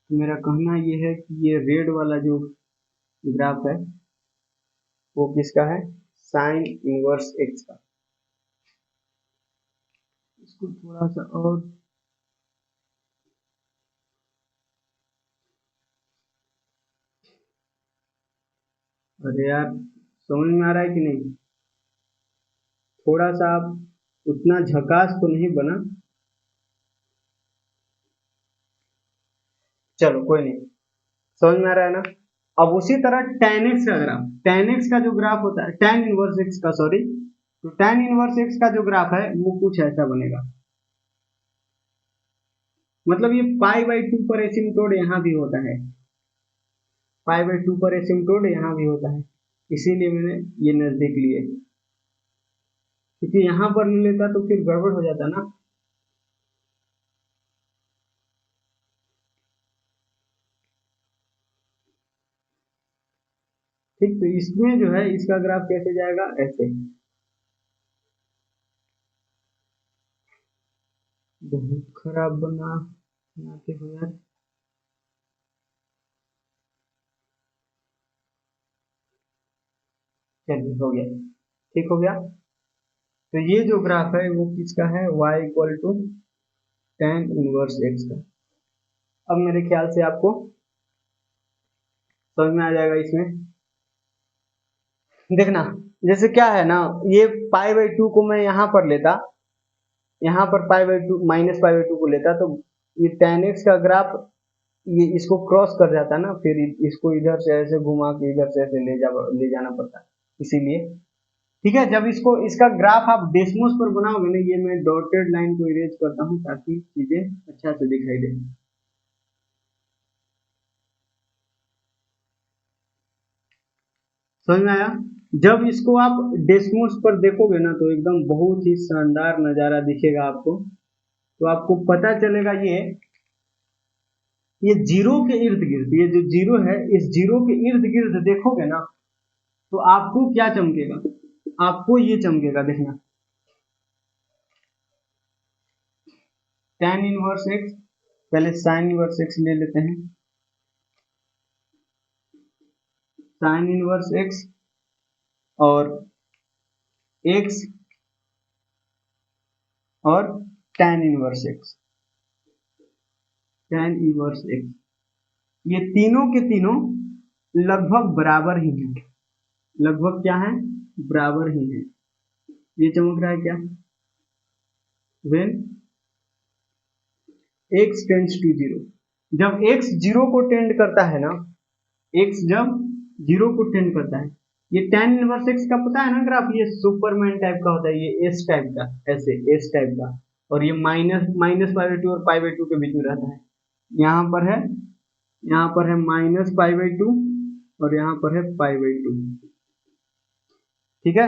तो मेरा कहना ये है कि ये रेड वाला जो ग्राफ है वो किसका है, साइन इनवर्स एक्स का। इसको थोड़ा सा और अरे यार समझ में आ रहा है कि नहीं, थोड़ा सा आप उतना झकास तो नहीं बना, चलो कोई नहीं, समझ में आ रहा है ना। अब उसी तरह tan x का ग्राफ, tan x का जो ग्राफ होता है, tan इनवर्स x का, सॉरी, तो tan इनवर्स x का जो ग्राफ है वो कुछ ऐसा बनेगा, मतलब ये पाई/2 पर एसिम्प्टोड यहाँ भी होता है, पाई/2 पर एसिम्प्टोड यहाँ भी होता है, इसीलिए मैंने ये नजदीक लिए, क्योंकि यहाँ पर नहीं लेता तो फिर गड़बड़ हो जाता ना। ठीक, तो इसमें जो है इसका ग्राफ कैसे जाएगा, ऐसे, बहुत खराब बनाते हो यार। चलिए हो गया, ठीक हो गया। तो ये जो ग्राफ है वो किसका है, y = tan इनवर्स x का। अब मेरे ख्याल से आपको समझ में आ जाएगा इसमें। देखना, जैसे क्या है ना, ये पाई/2 को मैं यहाँ पर लेता, यहाँ पर पाई/2 -पाई/2 को लेता, तो ये tan x का ग्राफ ये इसको क्रॉस कर जाता ना, फिर इसको इधर से ऐसे घुमा के इधर से ऐसे ले जाना पड़ता, इसीलिए। ठीक है, जब इसको इसका ग्राफ आप डेसिमल्स पर बनाओगे ना, ये मैं डॉटेड लाइन को इरेज करता हूँ ताकि चीजें अच्छा से दिखाई दे। समझ में आया। जब इसको आप डेसिमल्स पर देखोगे ना तो एकदम बहुत ही शानदार नजारा दिखेगा आपको, तो आपको पता चलेगा ये जीरो के इर्द गिर्द, ये जो जीरो है इस जीरो के इर्द गिर्द देखोगे ना तो आपको क्या चमकेगा, आपको ये चमकेगा, देखना, tan इनवर्स x, पहले sin इनवर्स x ले लेते हैं, sin इनवर्स x और x और tan inverse x, tan inverse x, ये तीनों के तीनों लगभग बराबर ही हैं, लगभग क्या है, बराबर ही है। ये चमक रहा है क्या, when x tends to zero, जब x जीरो को टेंड करता है ना, x जब जीरो को टेंड करता है, ये tan इनवर्स x का पता है ना ग्राफ, ये सुपरमैन टाइप का होता है, ये एस टाइप का, ऐसे एस टाइप का, और ये -पाई/2 और पाई/2 के बीच में रहता है, यहाँ पर है, यहाँ पर है -पाई/2 और यहाँ पर है पाई/2। ठीक है,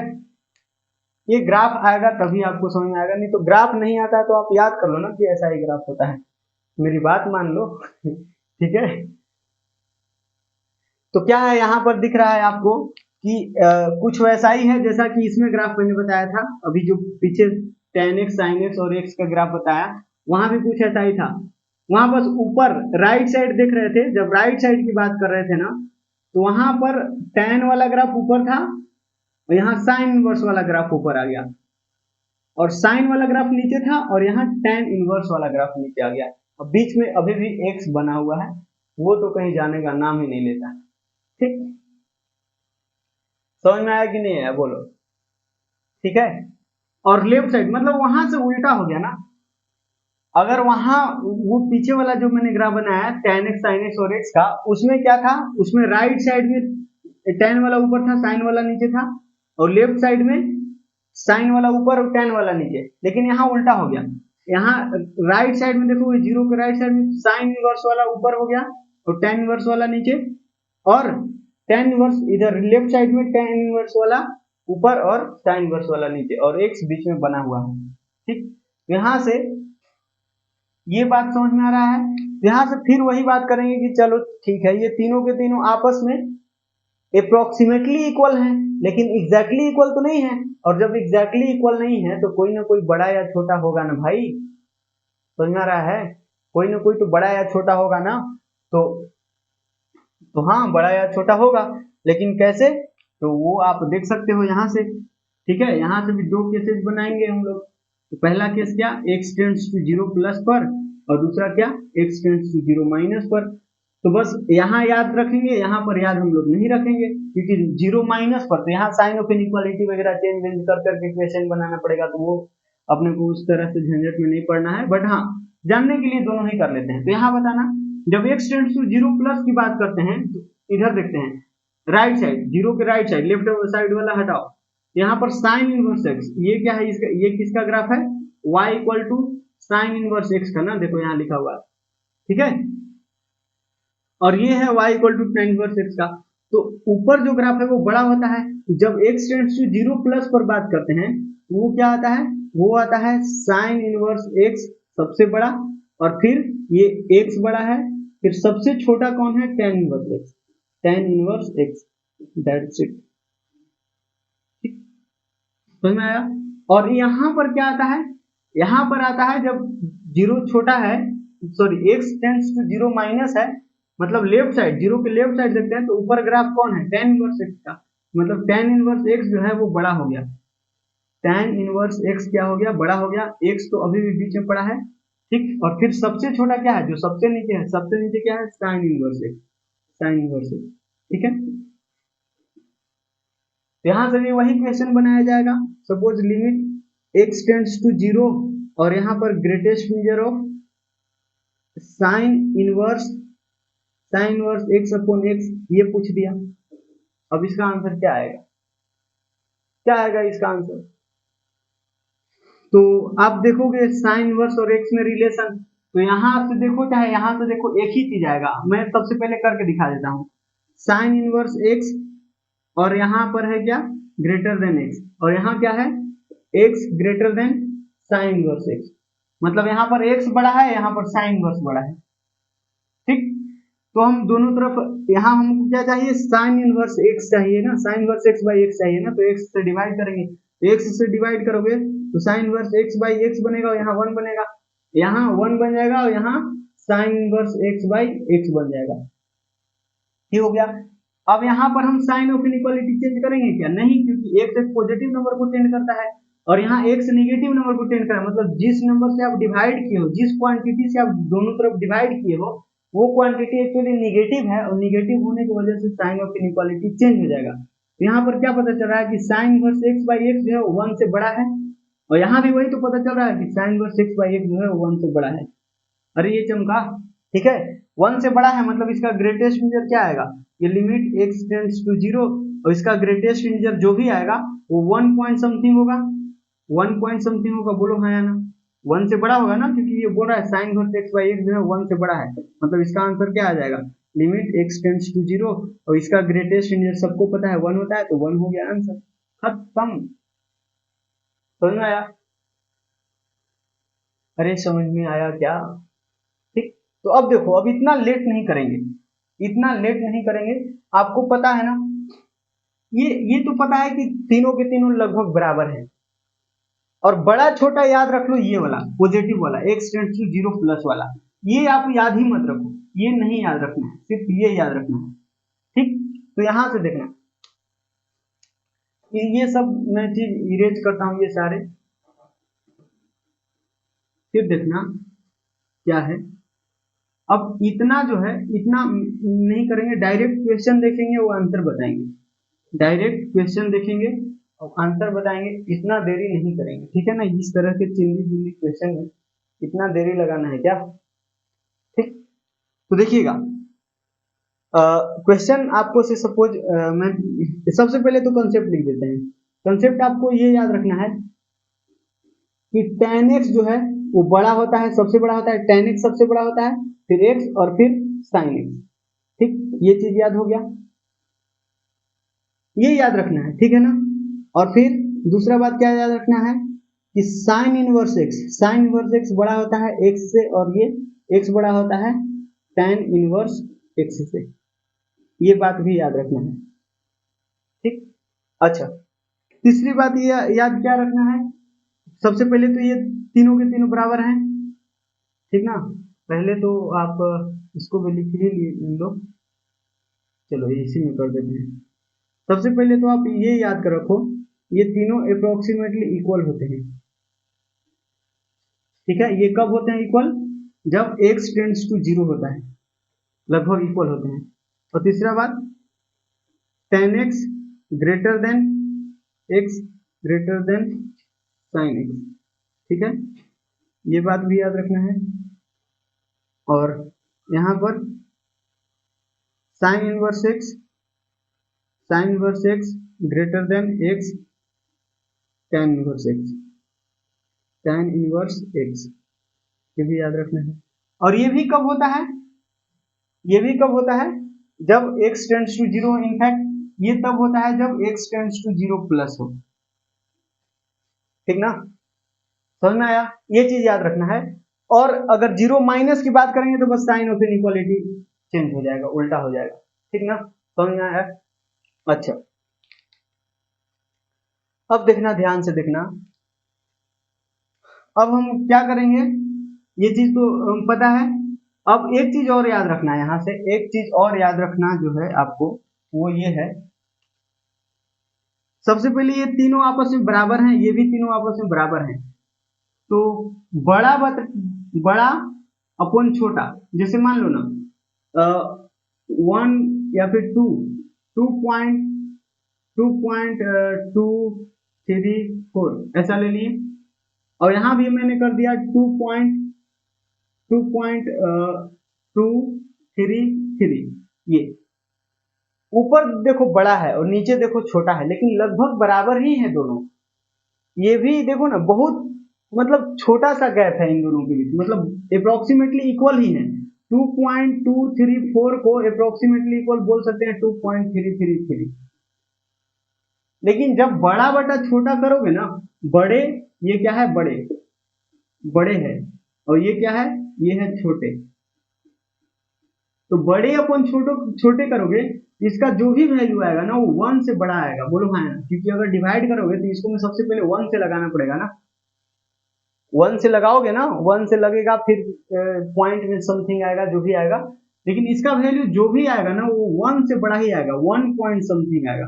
ये ग्राफ आएगा तभी आपको समझ में आएगा, नहीं तो ग्राफ नहीं आता तो आप याद कर लो ना कि ऐसा ही ग्राफ होता है, मेरी बात मान लो। ठीक है, तो क्या है यहाँ पर दिख रहा है आपको कि कुछ वैसा ही है जैसा कि इसमें ग्राफ मैंने बताया था, अभी जो पीछे tan x sin x और x का ग्राफ बताया, वहां भी कुछ ऐसा ही था, वहां बस ऊपर राइट साइड देख रहे थे, जब राइट साइड की बात कर रहे थे ना, तो वहां पर tan वाला ग्राफ ऊपर था और यहाँ साइन इनवर्स वाला ग्राफ ऊपर आ गया, और साइन वाला ग्राफ नीचे था और यहाँ tan इनवर्स वाला ग्राफ नीचे आ गया, और बीच में अभी भी x बना हुआ है, वो तो कहीं जाने का नाम ही नहीं लेता। ठीक, समझ में आया कि नहीं आया, बोलो। ठीक है, और लेफ्ट साइड मतलब वहां से उल्टा हो गया ना, अगर वहां वो पीछे वाला जो मैंने ग्राफ बनाया tan x sin x और x का, उसमें क्या था, उसमें राइट साइड में tan वाला ऊपर था, sin वाला नीचे था, और लेफ्ट साइड में sin वाला ऊपर और tan वाला नीचे, लेकिन यहाँ उल्टा हो गया, यहाँ राइट साइड में देखो, जीरो के राइट साइड में sin इनवर्स वाला ऊपर हो गया और tan इनवर्स वाला नीचे, और tan इनवर्स इधर लेफ्ट साइड में tan इनवर्स वाला ऊपर और sin इनवर्स वाला नीचे, और x बीच में बना हुआ है। ठीक, यहाँ से ये बात समझ में आ रहा है। यहाँ से फिर वही बात करेंगे कि चलो ठीक है, ये तीनों के तीनों आपस में अप्रोक्सीमेटली इक्वल हैं, लेकिन एग्जैक्टली इक्वल तो नहीं है। और जब एग्जैक्टली इक्वल नहीं है तो कोई ना कोई बड़ा या छोटा होगा ना भाई, समझ में आ रहा है, कोई ना कोई तो बड़ा या छोटा होगा ना। तो हाँ, बड़ा या छोटा होगा, लेकिन कैसे, तो वो आप देख सकते हो यहाँ से। ठीक है, यहाँ से भी दो केसेस बनाएंगे हम लोग। तो पहला केस क्या, x टेंड्स टू 0 प्लस पर, और दूसरा क्या, x टेंड्स टू 0 माइनस पर। तो बस यहाँ याद रखेंगे, यहाँ पर याद हम लोग नहीं रखेंगे, क्योंकि 0 माइनस पर तो यहाँ साइन ऑफ इनइक्वालिटी वगैरह चेंज कर करके इक्वेशन बनाना पड़ेगा, तो वो अपने को उस तरह से झंझट में नहीं पड़ना है। बट हाँ, जानने के लिए दोनों ही कर लेते हैं। तो यहाँ बताना, जब x टेंड्स टू 0 प्लस की बात करते हैं तो इधर देखते हैं, राइट साइड, जीरो के राइट साइड, लेफ्ट साइड वाला हटाओ, यहाँ पर साइन इनवर्स एक्स, ये क्या है, इसका ये किसका ग्राफ है, y equal to sine inverse x का ना, देखो यहाँ लिखा हुआ है। ठीक है, और ये है y equal to tan inverse x का। तो ऊपर जो ग्राफ है वो बड़ा होता है, तो जब x टेंड्स टू 0 प्लस पर बात करते हैं तो वो क्या आता है, वो आता है साइन इनवर्स एक्स सबसे बड़ा, और फिर ये x बड़ा है, फिर सबसे छोटा कौन है, tan inverse x, tan inverse x, that's it. समझ में आया। और यहाँ पर क्या आता है, यहाँ पर आता है जब जीरो छोटा है, sorry x tends to 0 minus है, मतलब लेफ्ट साइड, जीरो के लेफ्ट साइड देखते हैं तो ऊपर ग्राफ कौन है, tan इनवर्स x का, मतलब tan इनवर्स x जो है वो बड़ा हो गया, tan इनवर्स x क्या हो गया, बड़ा हो गया, x तो अभी भी बीच में पड़ा है। ठीक, और फिर सबसे छोटा क्या है, जो सबसे नीचे है, सबसे नीचे क्या है, sign inverse x, sign inverse x। ठीक है, यहाँ से भी वही क्वेश्चन बनाया जाएगा। Suppose limit x tends to 0, और यहाँ पर greatest major of sine inverse x upon x, ये पूछ दिया। अब इसका आंसर क्या आएगा, क्या आएगा इसका आंसर, तो आप देखोगे साइन इनवर्स और x में रिलेशन, तो यहाँ से देखो चाहे यहाँ से देखो एक ही चीज आएगा। मैं सबसे पहले करके दिखा देता हूँ, साइन इनवर्स x, और यहाँ पर है क्या, ग्रेटर देन x, और यहाँ क्या है, x greater than sign inverse x, मतलब यहाँ पर x बड़ा है, यहाँ पर साइन इनवर्स बड़ा है। ठीक, तो हम दोनों तरफ, यहाँ हमको क्या चाहिए, साइन इनवर्स x चाहिए ना, sign inverse x by x चाहिए ना, तो x से डिवाइड करेंगे, तो x से डिवाइड करोगे तो sign inverse x by x बनेगा, और यहाँ 1 बनेगा, यहाँ 1 बन जाएगा, और यहाँ sign inverse x by x बन जाएगा। ठीक हो गया। अब यहाँ पर हम साइन ऑफ इनइक्वालिटी चेंज करेंगे क्या, नहीं, क्योंकि x एक पॉजिटिव नंबर को टेंड करता है, और यहाँ x नेगेटिव नंबर को टेंड कर रहा है, मतलब जिस नंबर से आप डिवाइड किए हो, जिस क्वांटिटी से आप दोनों तरफ डिवाइड किए हो, वो क्वांटिटी एक्चुअली निगेटिव है, और निगेटिव होने की वजह से साइन ऑफ इनइक्वालिटी चेंज हो जाएगा। तो यहाँ पर क्या पता चल रहा है कि sign inverse x by x जो है 1 से बड़ा है, और यहाँ भी वही तो पता चल रहा है कि sign inverse x by x जो है 1 से बड़ा है। अरे ये चमका, ठीक है, 1 से बड़ा है, मतलब इसका ग्रेटेस्ट इंटीजर क्या आएगा, ये लिमिट x टेंड्स टू 0, और इसका ग्रेटेस्ट इंटीजर जो भी आएगा वो 1 पॉइंट समथिंग होगा, 1 पॉइंट समथिंग होगा, बोलो हाँ या ना, 1 से बड़ा होगा ना, क्योंकि ये बोल रहा है sign inverse x by x जो है 1 से बड़ा है, मतलब इसका आंसर क्या आ जाएगा, लिमिट x टेंड्स टू 0, और इसका ग्रेटेस्ट इंटीजर सबको पता है 1 होता है, तो 1 हो गया आंसर, खत्म। समझ में आया, अरे समझ में आया क्या। ठीक, तो अब देखो, अब इतना लेट नहीं करेंगे, इतना लेट नहीं करेंगे, आपको पता है ना, ये तो पता है कि तीनों के तीनों लगभग बराबर है, और बड़ा छोटा याद रख लो, ये वाला पॉजिटिव वाला x टेंड्स टू 0 प्लस वाला, ये आप याद ही मत रखो, ये नहीं याद रखना है, सिर्फ ये याद रखना है। ठीक, तो यहां से देखना, ये सब मैं चीज इरेज करता हूं ये सारे, फिर देखना क्या है। अब इतना जो है, इतना नहीं करेंगे, डायरेक्ट क्वेश्चन देखेंगे, वो आंसर बताएंगे, डायरेक्ट क्वेश्चन देखेंगे और आंसर बताएंगे, इतना देरी नहीं करेंगे, ठीक है ना, इस तरह के चिल्ली चिल्ली क्वेश्चन में इतना देरी लगाना है क्या। ठीक, तो देखिएगा, क्वेश्चन आपको से सपोज मैं सबसे पहले तो कंसेप्ट लिख देते हैं। कंसेप्ट आपको ये याद रखना है कि tan x जो है वो बड़ा होता है, सबसे बड़ा होता है, tan x सबसे बड़ा होता है, फिर x और फिर sin x। ठीक, ये चीज याद हो गया, ये याद रखना है, ठीक है ना। और फिर दूसरा बात क्या याद रखना है कि साइन इनवर्स एक्स बड़ा होता है एक्स से, और ये एक्स बड़ा होता है tan इनवर्स एक्स से। ये बात भी याद रखना है, ठीक। अच्छा, तीसरी बात ये याद क्या रखना है, सबसे पहले तो ये तीनों के तीनों बराबर हैं, ठीक ना। पहले तो आप इसको भी लिख ही लो, चलो इसी में कर देते हैं। सबसे पहले तो आप ये याद कर रखो, ये तीनों अप्रोक्सीमेटली इक्वल होते हैं, ठीक है। ये कब होते हैं इक्वल, जब x टेंड्स टू 0 होता है, लगभग इक्वल होते हैं। और तीसरा बात, tan x greater than x greater than sin x, ठीक है। ये बात भी याद रखना है। और यहाँ पर sign inverse x greater than x tan inverse x, ये भी याद रखना है। और ये भी कब होता है, ये भी कब होता है, जब x टेंड्स टू 0, इनफैक्ट ये तब होता है जब x टेंड्स टू 0 प्लस हो, ठीक ना। समझ में आया, ये चीज याद रखना है। और अगर 0 माइनस की बात करेंगे तो बस साइन ऑफ इनइक्वालिटी चेंज हो जाएगा, उल्टा हो जाएगा, ठीक ना। समझ में आया। अच्छा, अब देखना, ध्यान से देखना, अब हम क्या करेंगे, ये चीज तो पता है। अब एक चीज और याद रखना है, यहां से एक चीज और याद रखना जो है आपको, वो ये है, सबसे पहले ये तीनों आपस में बराबर हैं, ये भी तीनों आपस में बराबर हैं, तो बड़ा अपॉन छोटा, जैसे मान लो ना 1 या फिर 2.2.2.34 ऐसा ले लिए। और यहां भी मैंने कर दिया 2.233, ये ऊपर देखो बड़ा है और नीचे देखो छोटा है, लेकिन लगभग बराबर ही है दोनों। ये भी देखो ना, बहुत मतलब छोटा सा गैप है इन दोनों के बीच, मतलब अप्रोक्सीमेटली इक्वल ही है। 2.234 को अप्रोक्सीमेटली इक्वल बोल सकते हैं 2.333। लेकिन जब बड़ा बटा छोटा करोगे ना, बड़े, ये क्या है, बड़े है, और ये क्या है, ये है छोटे। तो बड़े अपन छोटे करोगे, इसका जो भी वैल्यू आएगा ना वो 1 से बड़ा आएगा, बोलो हाँ, क्योंकि अगर डिवाइड करोगे तो इसको मैं सबसे पहले 1 से लगाना पड़ेगा ना। 1 से लगाओगे ना, 1 से लगेगा, फिर पॉइंट में समथिंग आएगा, जो भी आएगा, लेकिन इसका वैल्यू जो भी आएगा ना वो 1 से बड़ा ही आएगा, 1 पॉइंट समथिंग आएगा।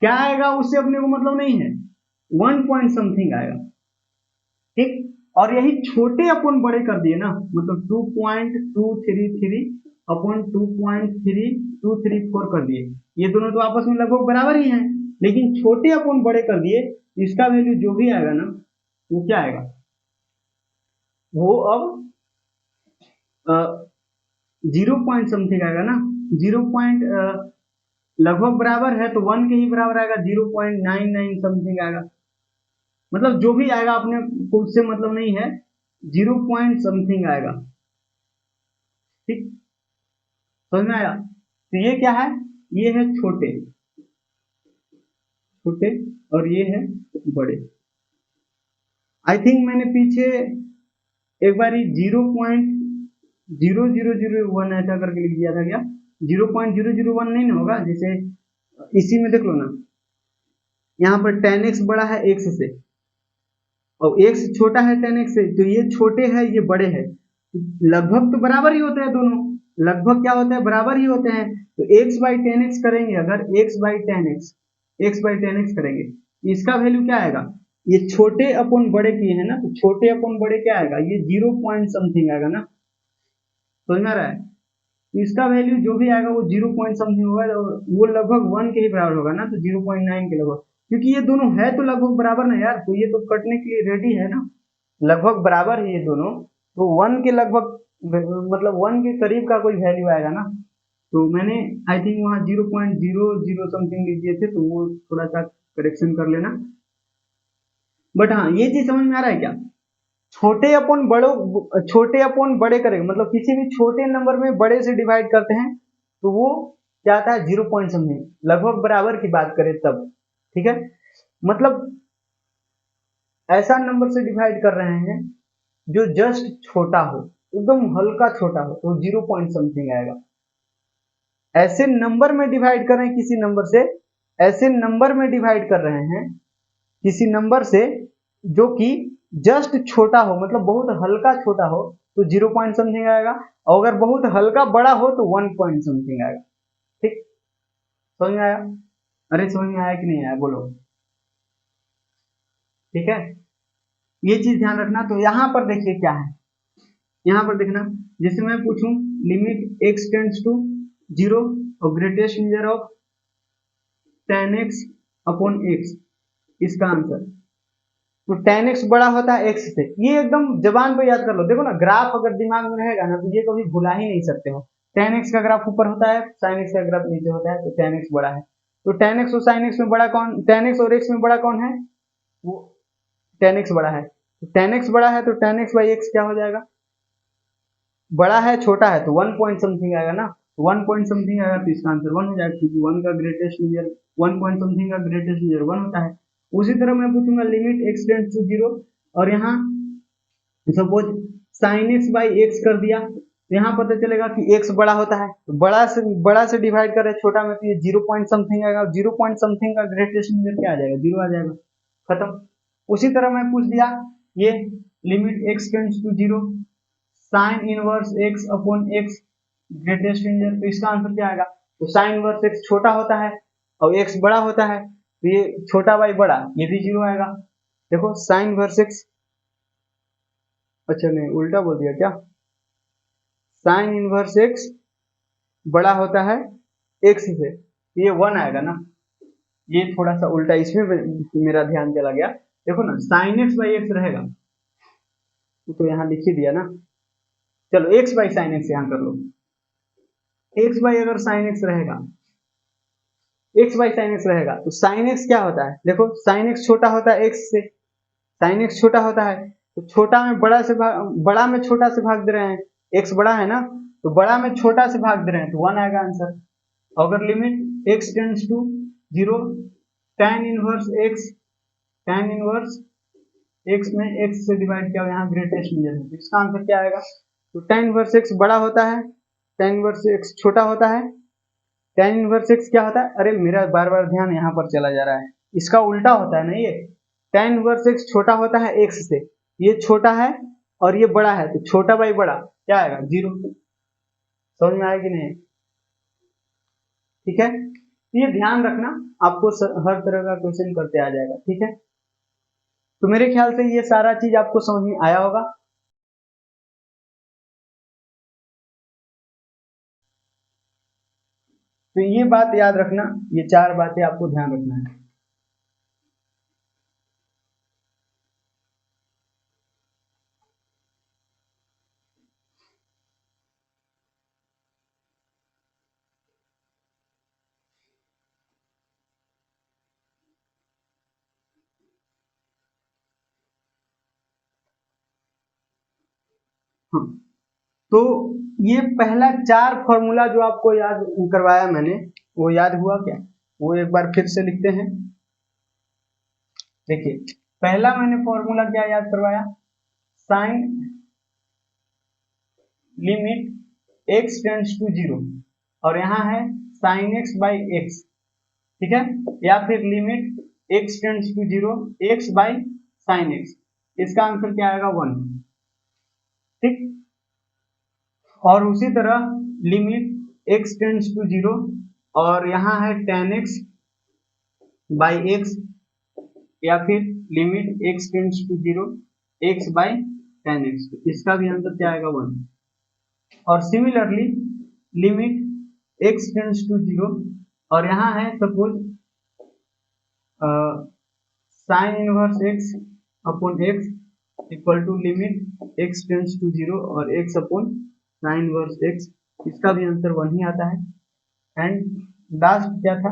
क्या आएगा उससे अपने को मतलब नहीं है, 1 पॉइंट समथिंग आएगा, ठीक। और यही छोटे अपन बड़े कर दिए ना, मतलब 2.233 अपन 2.3234 कर दिए, ये दोनों तो आपस में लगभग बराबर ही हैं, लेकिन छोटे अपन बड़े कर दिए, इसका वैल्यू जो भी आएगा ना वो क्या आएगा, वो अब 0 पॉइंट समथिंग आएगा ना। 0 पॉइंट लगभग बराबर है तो 1 के ही बराबर आएगा, 0.99 समथिंग आएगा, मतलब जो भी आएगा अपने को उससे मतलब नहीं है, 0 पॉइंट समथिंग आएगा, ठीक। समझ में आया। तो ये क्या है, ये है छोटे, और ये है बड़े। आई थिंक मैंने पीछे एक बार 0.0001 ऐसा करके लिख दिया था क्या, 0.001 नहीं ना होगा, जैसे इसी में देख लो ना, यहाँ पर tan x बड़ा है x से, और x छोटा है tan x से, तो ये छोटे है ये बड़े है, लगभग तो बराबर ही होते हैं दोनों, लगभग क्या होते हैं, बराबर ही होते हैं। तो x बाई tan x करेंगे, अगर x बाई tan x करेंगे, इसका वैल्यू क्या आएगा, ये छोटे अपन बड़े किए हैं ना, तो छोटे अपन बड़े क्या आएगा, ये 0 पॉइंट समथिंग आएगा ना, समझ में आ रहा है। तो इसका वैल्यू जो भी आएगा वो 0 पॉइंट समथिंग होगा, और वो लगभग 1 के ही बराबर होगा ना, तो 0.9 के लगभग, क्योंकि ये दोनों है तो लगभग बराबर ना यार, तो ये तो कटने के लिए रेडी है ना, लगभग बराबर है ये दोनों, तो 1 के लगभग, मतलब 1 के करीब का कोई वैल्यू आएगा ना। तो मैंने आई थिंक वहां 0.00 समथिंग लिख दिए थे, तो वो थोड़ा सा करेक्शन कर लेना। बट हाँ, ये चीज समझ में आ रहा है क्या, छोटे अपन बड़े करेंगे, मतलब किसी भी छोटे नंबर में बड़े से डिवाइड करते हैं तो वो क्या आता है, 0 पॉइंट समथिंग, लगभग बराबर की बात करें तब, ठीक है। मतलब ऐसा नंबर से डिवाइड कर रहे हैं जो जस्ट छोटा हो, एकदम हल्का छोटा हो, तो 0 पॉइंट समथिंग आएगा। ऐसे नंबर में डिवाइड कर रहे हैं किसी नंबर से, ऐसे नंबर में डिवाइड कर रहे हैं किसी नंबर से जो कि जस्ट छोटा हो, मतलब बहुत हल्का छोटा हो, तो 0 पॉइंट समथिंग आएगा, और अगर बहुत हल्का बड़ा हो तो 1 पॉइंट समथिंग आएगा। ठीक, समझ में आया? अरे समझ में आया कि नहीं आया, बोलो। ठीक है, ये चीज ध्यान रखना। तो यहाँ पर देखिए क्या है, यहाँ पर देखना, जैसे मैं पूछूं लिमिट x टेंड्स टू 0 और greatest major of tan x upon x, इसका आंसर, तो tan x बड़ा होता है x से, ये एकदम जबान पे याद कर लो। देखो ना, ग्राफ अगर दिमाग में रहेगा ना तो ये कभी भुला ही नहीं सकते हो। tan x का ग्राफ ऊपर होता है, sin x का ग्राफ नीचे होता है, तो tan x बड़ा है। तो tan x और sin x में बड़ा कौन, tan x और x में बड़ा कौन है, वो tan x बड़ा है। तो tan x बड़ा है तो tan x बाई x क्या हो जाएगा, बड़ा है छोटा है तो 1 पॉइंट समथिंग आएगा ना, 1 पॉइंट समथिंग आएगा तो इसका आंसर 1 हो जाएगा, क्योंकि 1 का ग्रेटेस्ट मेजर 1 पॉइंट समथिंग का ग्रेटेस्ट मेजर 1 होता है। उसी तरह मैं पूछूंगा लिमिट x टेंड्स टू 0, और यहाँ suppose sin x by x कर दिया, तो यहाँ पता चलेगा कि x बड़ा होता है, तो बड़ा से डिवाइड कर रहे हैं छोटा में, तो ये 0 पॉइंट समथिंग आएगा, 0 पॉइंट समथिंग का ग्रेटेस्ट मेजर क्या आ जाएगा, 0 आ जाएगा, खत्म। उसी तरह मैं पूछ दिया ये limit x tends to 0 sine inverse x upon x greatest major, तो इसका आंसर क्या आएगा, तो साइन इनवर्स x छोटा होता है और x बड़ा होता है, तो ये छोटा बाई बड़ा, ये भी 0 आएगा। देखो साइन इनवर्स x, अच्छा नहीं उल्टा बोल दिया क्या, साइन इनवर्स x बड़ा होता है x से, ये 1 आएगा ना, ये थोड़ा सा उल्टा, इसमें मेरा ध्यान चला गया। देखो ना साइन x बाई x रहेगा, तो यहाँ लिख ही दिया ना, चलो x बाई साइन x यहाँ कर लो, x बाई अगर साइन x रहेगा, x बाई साइन x रहेगा, तो साइन x क्या होता है, देखो साइन x छोटा होता है x से, साइन x छोटा होता है, तो छोटा में बड़ा से बड़ा में छोटा से भाग दे रहे हैं, x बड़ा है ना, तो बड़ा में छोटा से भाग दे रहे हैं, तो 1 आएगा आंसर। अगर limit x tends to 0 tan inverse x, tan inverse x में x से डिवाइड किया, यहाँ ग्रेटेस्ट मेजर है, तो इसका आंसर क्या आएगा, तो tan इनवर्स x बड़ा होता है, tan इनवर्स x छोटा होता है, tan इनवर्स x क्या होता है, अरे मेरा बार बार ध्यान यहाँ पर चला जा रहा है, इसका उल्टा होता है ना, ये tan इनवर्स x छोटा होता है x से, ये छोटा है और ये बड़ा है, तो छोटा बाई बड़ा क्या आएगा, 0। समझ में आया कि नहीं, ठीक है, ये ध्यान रखना, आपको हर तरह का क्वेश्चन करते आ जाएगा, ठीक है। तो मेरे ख्याल से ये सारा चीज आपको समझ में आया होगा। तो ये बात याद रखना, ये 4 बातें आपको ध्यान रखना है। हाँ, तो ये पहला 4 फॉर्मूला जो आपको याद करवाया मैंने, वो याद हुआ क्या, वो एक बार फिर से लिखते हैं। देखिए पहला मैंने फॉर्मूला क्या याद करवाया, sine limit x tends to 0, और यहाँ है साइन x बाई एक्स, ठीक है, या फिर limit x tends to 0 x by sine x, इसका आंसर क्या आएगा, 1, ठीक। और उसी तरह लिमिट x टेंड्स टू 0, और यहाँ है tan x बाई x, या फिर limit x tends to 0 x by tan x, इसका भी आंसर क्या आएगा, 1। और similarly limit x tends to 0, और यहाँ है suppose sine inverse x upon x equal to limit x tends to 0 और x upon sine inverse x, इसका भी आंसर 1 ही आता है। एंड लास्ट क्या था,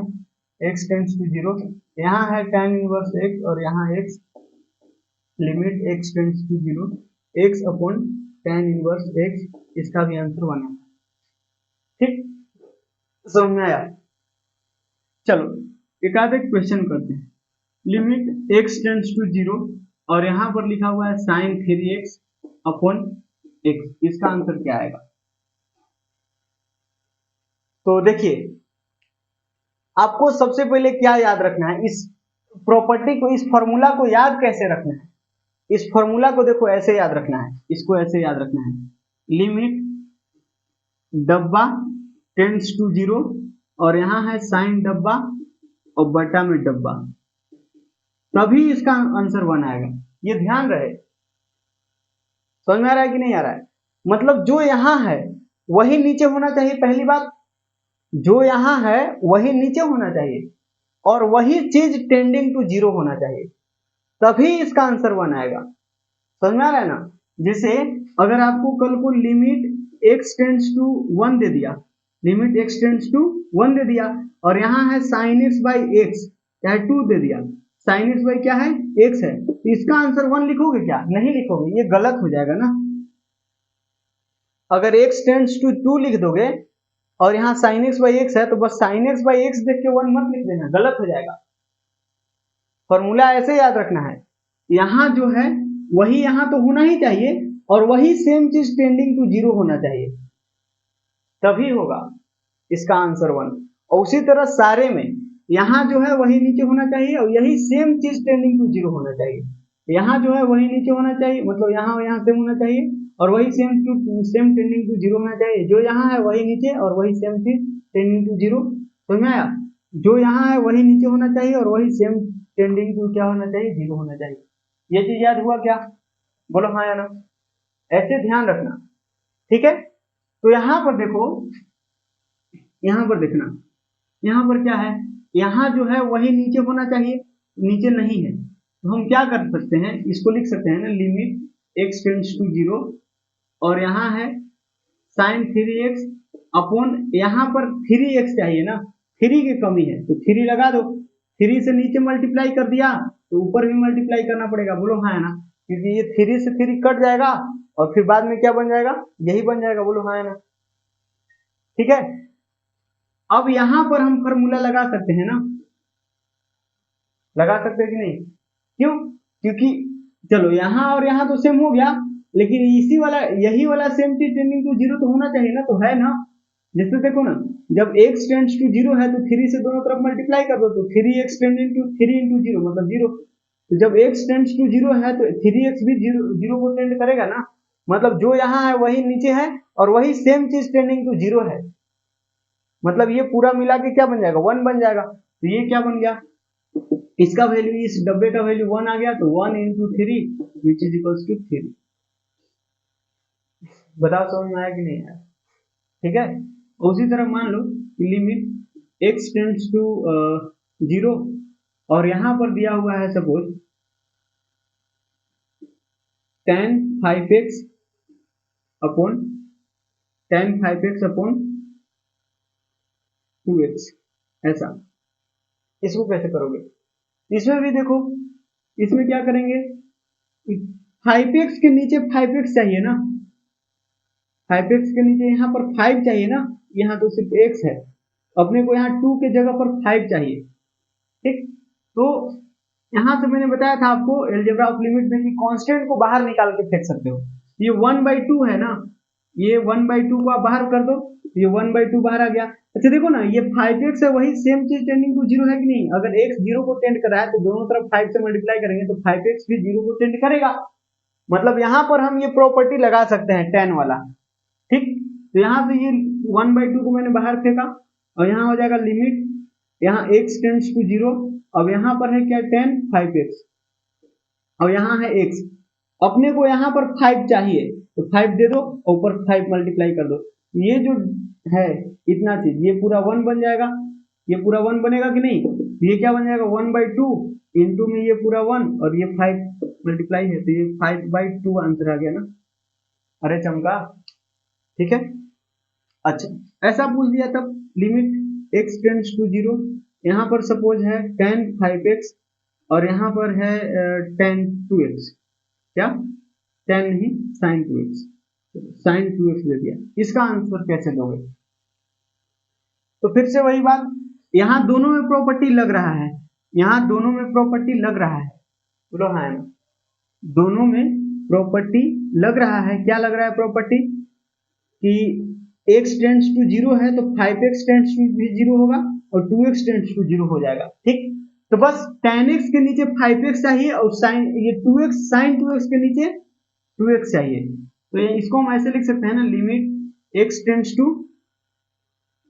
x टेंड्स टू 0, यहाँ है tan इनवर्स x और यहाँ x, limit x tends to 0 x upon tan inverse x, इसका भी आंसर 1 आता है, ठीक, समझ में आया। चलो एक आध एक क्वेश्चन करते हैं। लिमिट x टेंड्स टू 0 और यहाँ पर लिखा हुआ है साइन 3x अपॉन x, इसका आंसर क्या आएगा? तो देखिए आपको सबसे पहले क्या याद रखना है, इस प्रॉपर्टी को, इस फॉर्मूला को याद कैसे रखना है? इस फॉर्मूला को देखो ऐसे याद रखना है, इसको ऐसे याद रखना है, लिमिट डब्बा टेंड्स टू 0 और यहाँ है साइन डब्बा और बटा में डब्बा, तभी इसका आंसर 1 आएगा। ये ध्यान रहे। समझ में आ रहा है कि नहीं आ रहा है? मतलब जो यहाँ है वही नीचे होना चाहिए, पहली बात, जो यहाँ है वही नीचे होना चाहिए और वही चीज टेंडिंग टू 0 होना चाहिए, तभी इसका आंसर 1 आएगा। समझ में आ रहा है ना? जैसे अगर आपको कल को लिमिट x टेंड्स टू 1 दे दिया, लिमिट x टेंड्स टू 1 दे दिया और यहाँ है sin x बाई एक्स, चाहे 2 दे दिया, sin x बाई क्या है, x है, तो इसका आंसर 1 लिखोगे क्या? नहीं लिखोगे, ये गलत हो जाएगा ना। अगर x टेंड्स टू 2 लिख दोगे और यहाँ sin x बाई एक्स है तो बस sin x बाई एक्स देख के 1 मत लिख देना, गलत हो जाएगा। फॉर्मूला ऐसे याद रखना है, यहाँ जो है वही यहाँ तो होना ही चाहिए और वही सेम चीज टेंडिंग टू 0 होना चाहिए, तभी होगा इसका आंसर 1। और उसी तरह सारे में यहाँ जो है वही नीचे होना चाहिए और यही सेम चीज टेंडिंग टू 0 होना चाहिए, यहाँ जो है वही नीचे होना चाहिए, मतलब यहाँ यहाँ सेम होना चाहिए और वही सेम टेंडिंग टू 0 होना चाहिए, जो यहाँ है वही नीचे और वही सेम चीज टेंडिंग टू 0। समझ में आया? जो यहाँ है वही नीचे होना चाहिए और वही सेम टेंडिंग टू क्या होना चाहिए, 0 होना चाहिए। ये चीज याद हुआ क्या? बोलो हाँ या ना? ऐसे ध्यान रखना, ठीक है। तो यहाँ पर देखो, यहाँ पर देखना, यहाँ पर क्या है, यहाँ जो है वही नीचे होना चाहिए, नीचे नहीं है, तो हम क्या कर सकते हैं, इसको लिख सकते हैं ना, लिमिट x टेंड्स टू 0 और यहाँ है साइन 3x अपॉन, यहाँ पर 3x चाहिए ना, 3 की कमी है तो 3 लगा दो, 3 से नीचे मल्टीप्लाई कर दिया तो ऊपर भी मल्टीप्लाई करना पड़ेगा। बोलो हाँ है ना? क्योंकि ये 3 से 3 कट जाएगा और फिर बाद में क्या बन जाएगा, यही बन जाएगा। बोलो हाँ है ना? ठीक है। अब यहां पर हम फॉर्मूला लगा सकते हैं ना, लगा सकते हैं कि नहीं? क्यों? क्योंकि चलो यहाँ और यहाँ तो सेम हो गया, लेकिन इसी वाला, यही वाला सेम चीज टेंडिंग टू 0 तो होना चाहिए ना, तो है ना। जैसे देखो ना, जब x टेंड्स टू 0 है तो 3 से दोनों तरफ मल्टीप्लाई कर दो, तो 3x टेंडिंग टू 3 इंटू 0 मतलब 0, तो जब x टेंड्स टू 0 है तो 3x भी 0 को टेंड करेगा ना, मतलब जो यहाँ है वही नीचे है और वही सेम चीज टेंडिंग टू 0 है, मतलब ये पूरा मिला के क्या बन जाएगा, 1 बन जाएगा। तो ये क्या बन गया, इसका वैल्यू, इस डब्बे का वैल्यू 1 आ गया, तो 1 into 3 which is equals to 3। बताओ समझ में आया कि नहीं आया? ठीक है। उसी तरह मान लो लिमिट x टेंड्स टू 0 और यहां पर दिया हुआ है suppose tan 5x upon 2x, ऐसा। इसको कैसे करोगे? इसमें भी देखो, इसमें क्या करेंगे, 5x के नीचे 5x चाहिए ना, 5x के नीचे यहाँ पर 5 चाहिए ना, यहाँ तो सिर्फ x है, अपने को यहाँ 2 के जगह पर 5 चाहिए। ठीक, तो यहाँ से मैंने बताया था आपको एलजेब्रा ऑफ लिमिट में कि कांस्टेंट को बाहर निकाल के फेंक सकते हो। ये 1/2 है ना, ये 1/2 को आप बाहर कर दो, ये 1/2 बाहर आ गया। अच्छा देखो ना, ये 5x है, वही सेम चीज टेंडिंग टू 0 है कि नहीं? अगर x 0 को टेंड कर रहा है तो दोनों तरफ 5 से मल्टीप्लाई करेंगे तो 5x भी 0 को टेंड करेगा, मतलब यहाँ पर हम ये प्रॉपर्टी लगा सकते हैं tan वाला। ठीक, तो यहाँ से ये 1/2 को मैंने बाहर फेंका और यहाँ हो जाएगा लिमिट, यहाँ x टेंड्स टू 0, अब यहाँ पर है क्या, tan 5x, और यहाँ है x, अपने को यहाँ पर 5 चाहिए तो 5 दे दो, ऊपर 5 मल्टीप्लाई कर दो, ये जो है इतना चीज, ये पूरा 1 बन जाएगा, ये पूरा 1 बनेगा कि नहीं? ये क्या बन जाएगा, 1/2 इंटू में ये पूरा 1 और ये 5 मल्टीप्लाई है, तो ये 5/2 आंसर आ गया ना। अरे चमका, ठीक है। अच्छा, ऐसा पूछ दिया तब लिमिट x टेंड्स टू 0, यहाँ पर सपोज है tan 5x और यहाँ पर है tan 2x, क्या tan नहीं sin 2x, sin 2x ले दिया, इसका आंसर कैसे दोगे? तो फिर से वही बात, यहाँ दोनों में प्रॉपर्टी लग रहा है, यहाँ दोनों में प्रॉपर्टी लग रहा है, बोलो हाँ ना? दोनों में प्रॉपर्टी लग रहा है, क्या लग रहा है प्रॉपर्टी कि x टेंड्स टू 0 है तो 5x टेंड्स टू भी 0 होगा और 2x टेंड्स टू 0 हो जाएगा। ठीक, तो बस tan x के नीचे 5x चाहिए और sin ये 2x sin 2x के नीचे 2x चाहिए। तो ये इसको हम ऐसे लिख सकते हैं ना, लिमिट x टेंड्स टू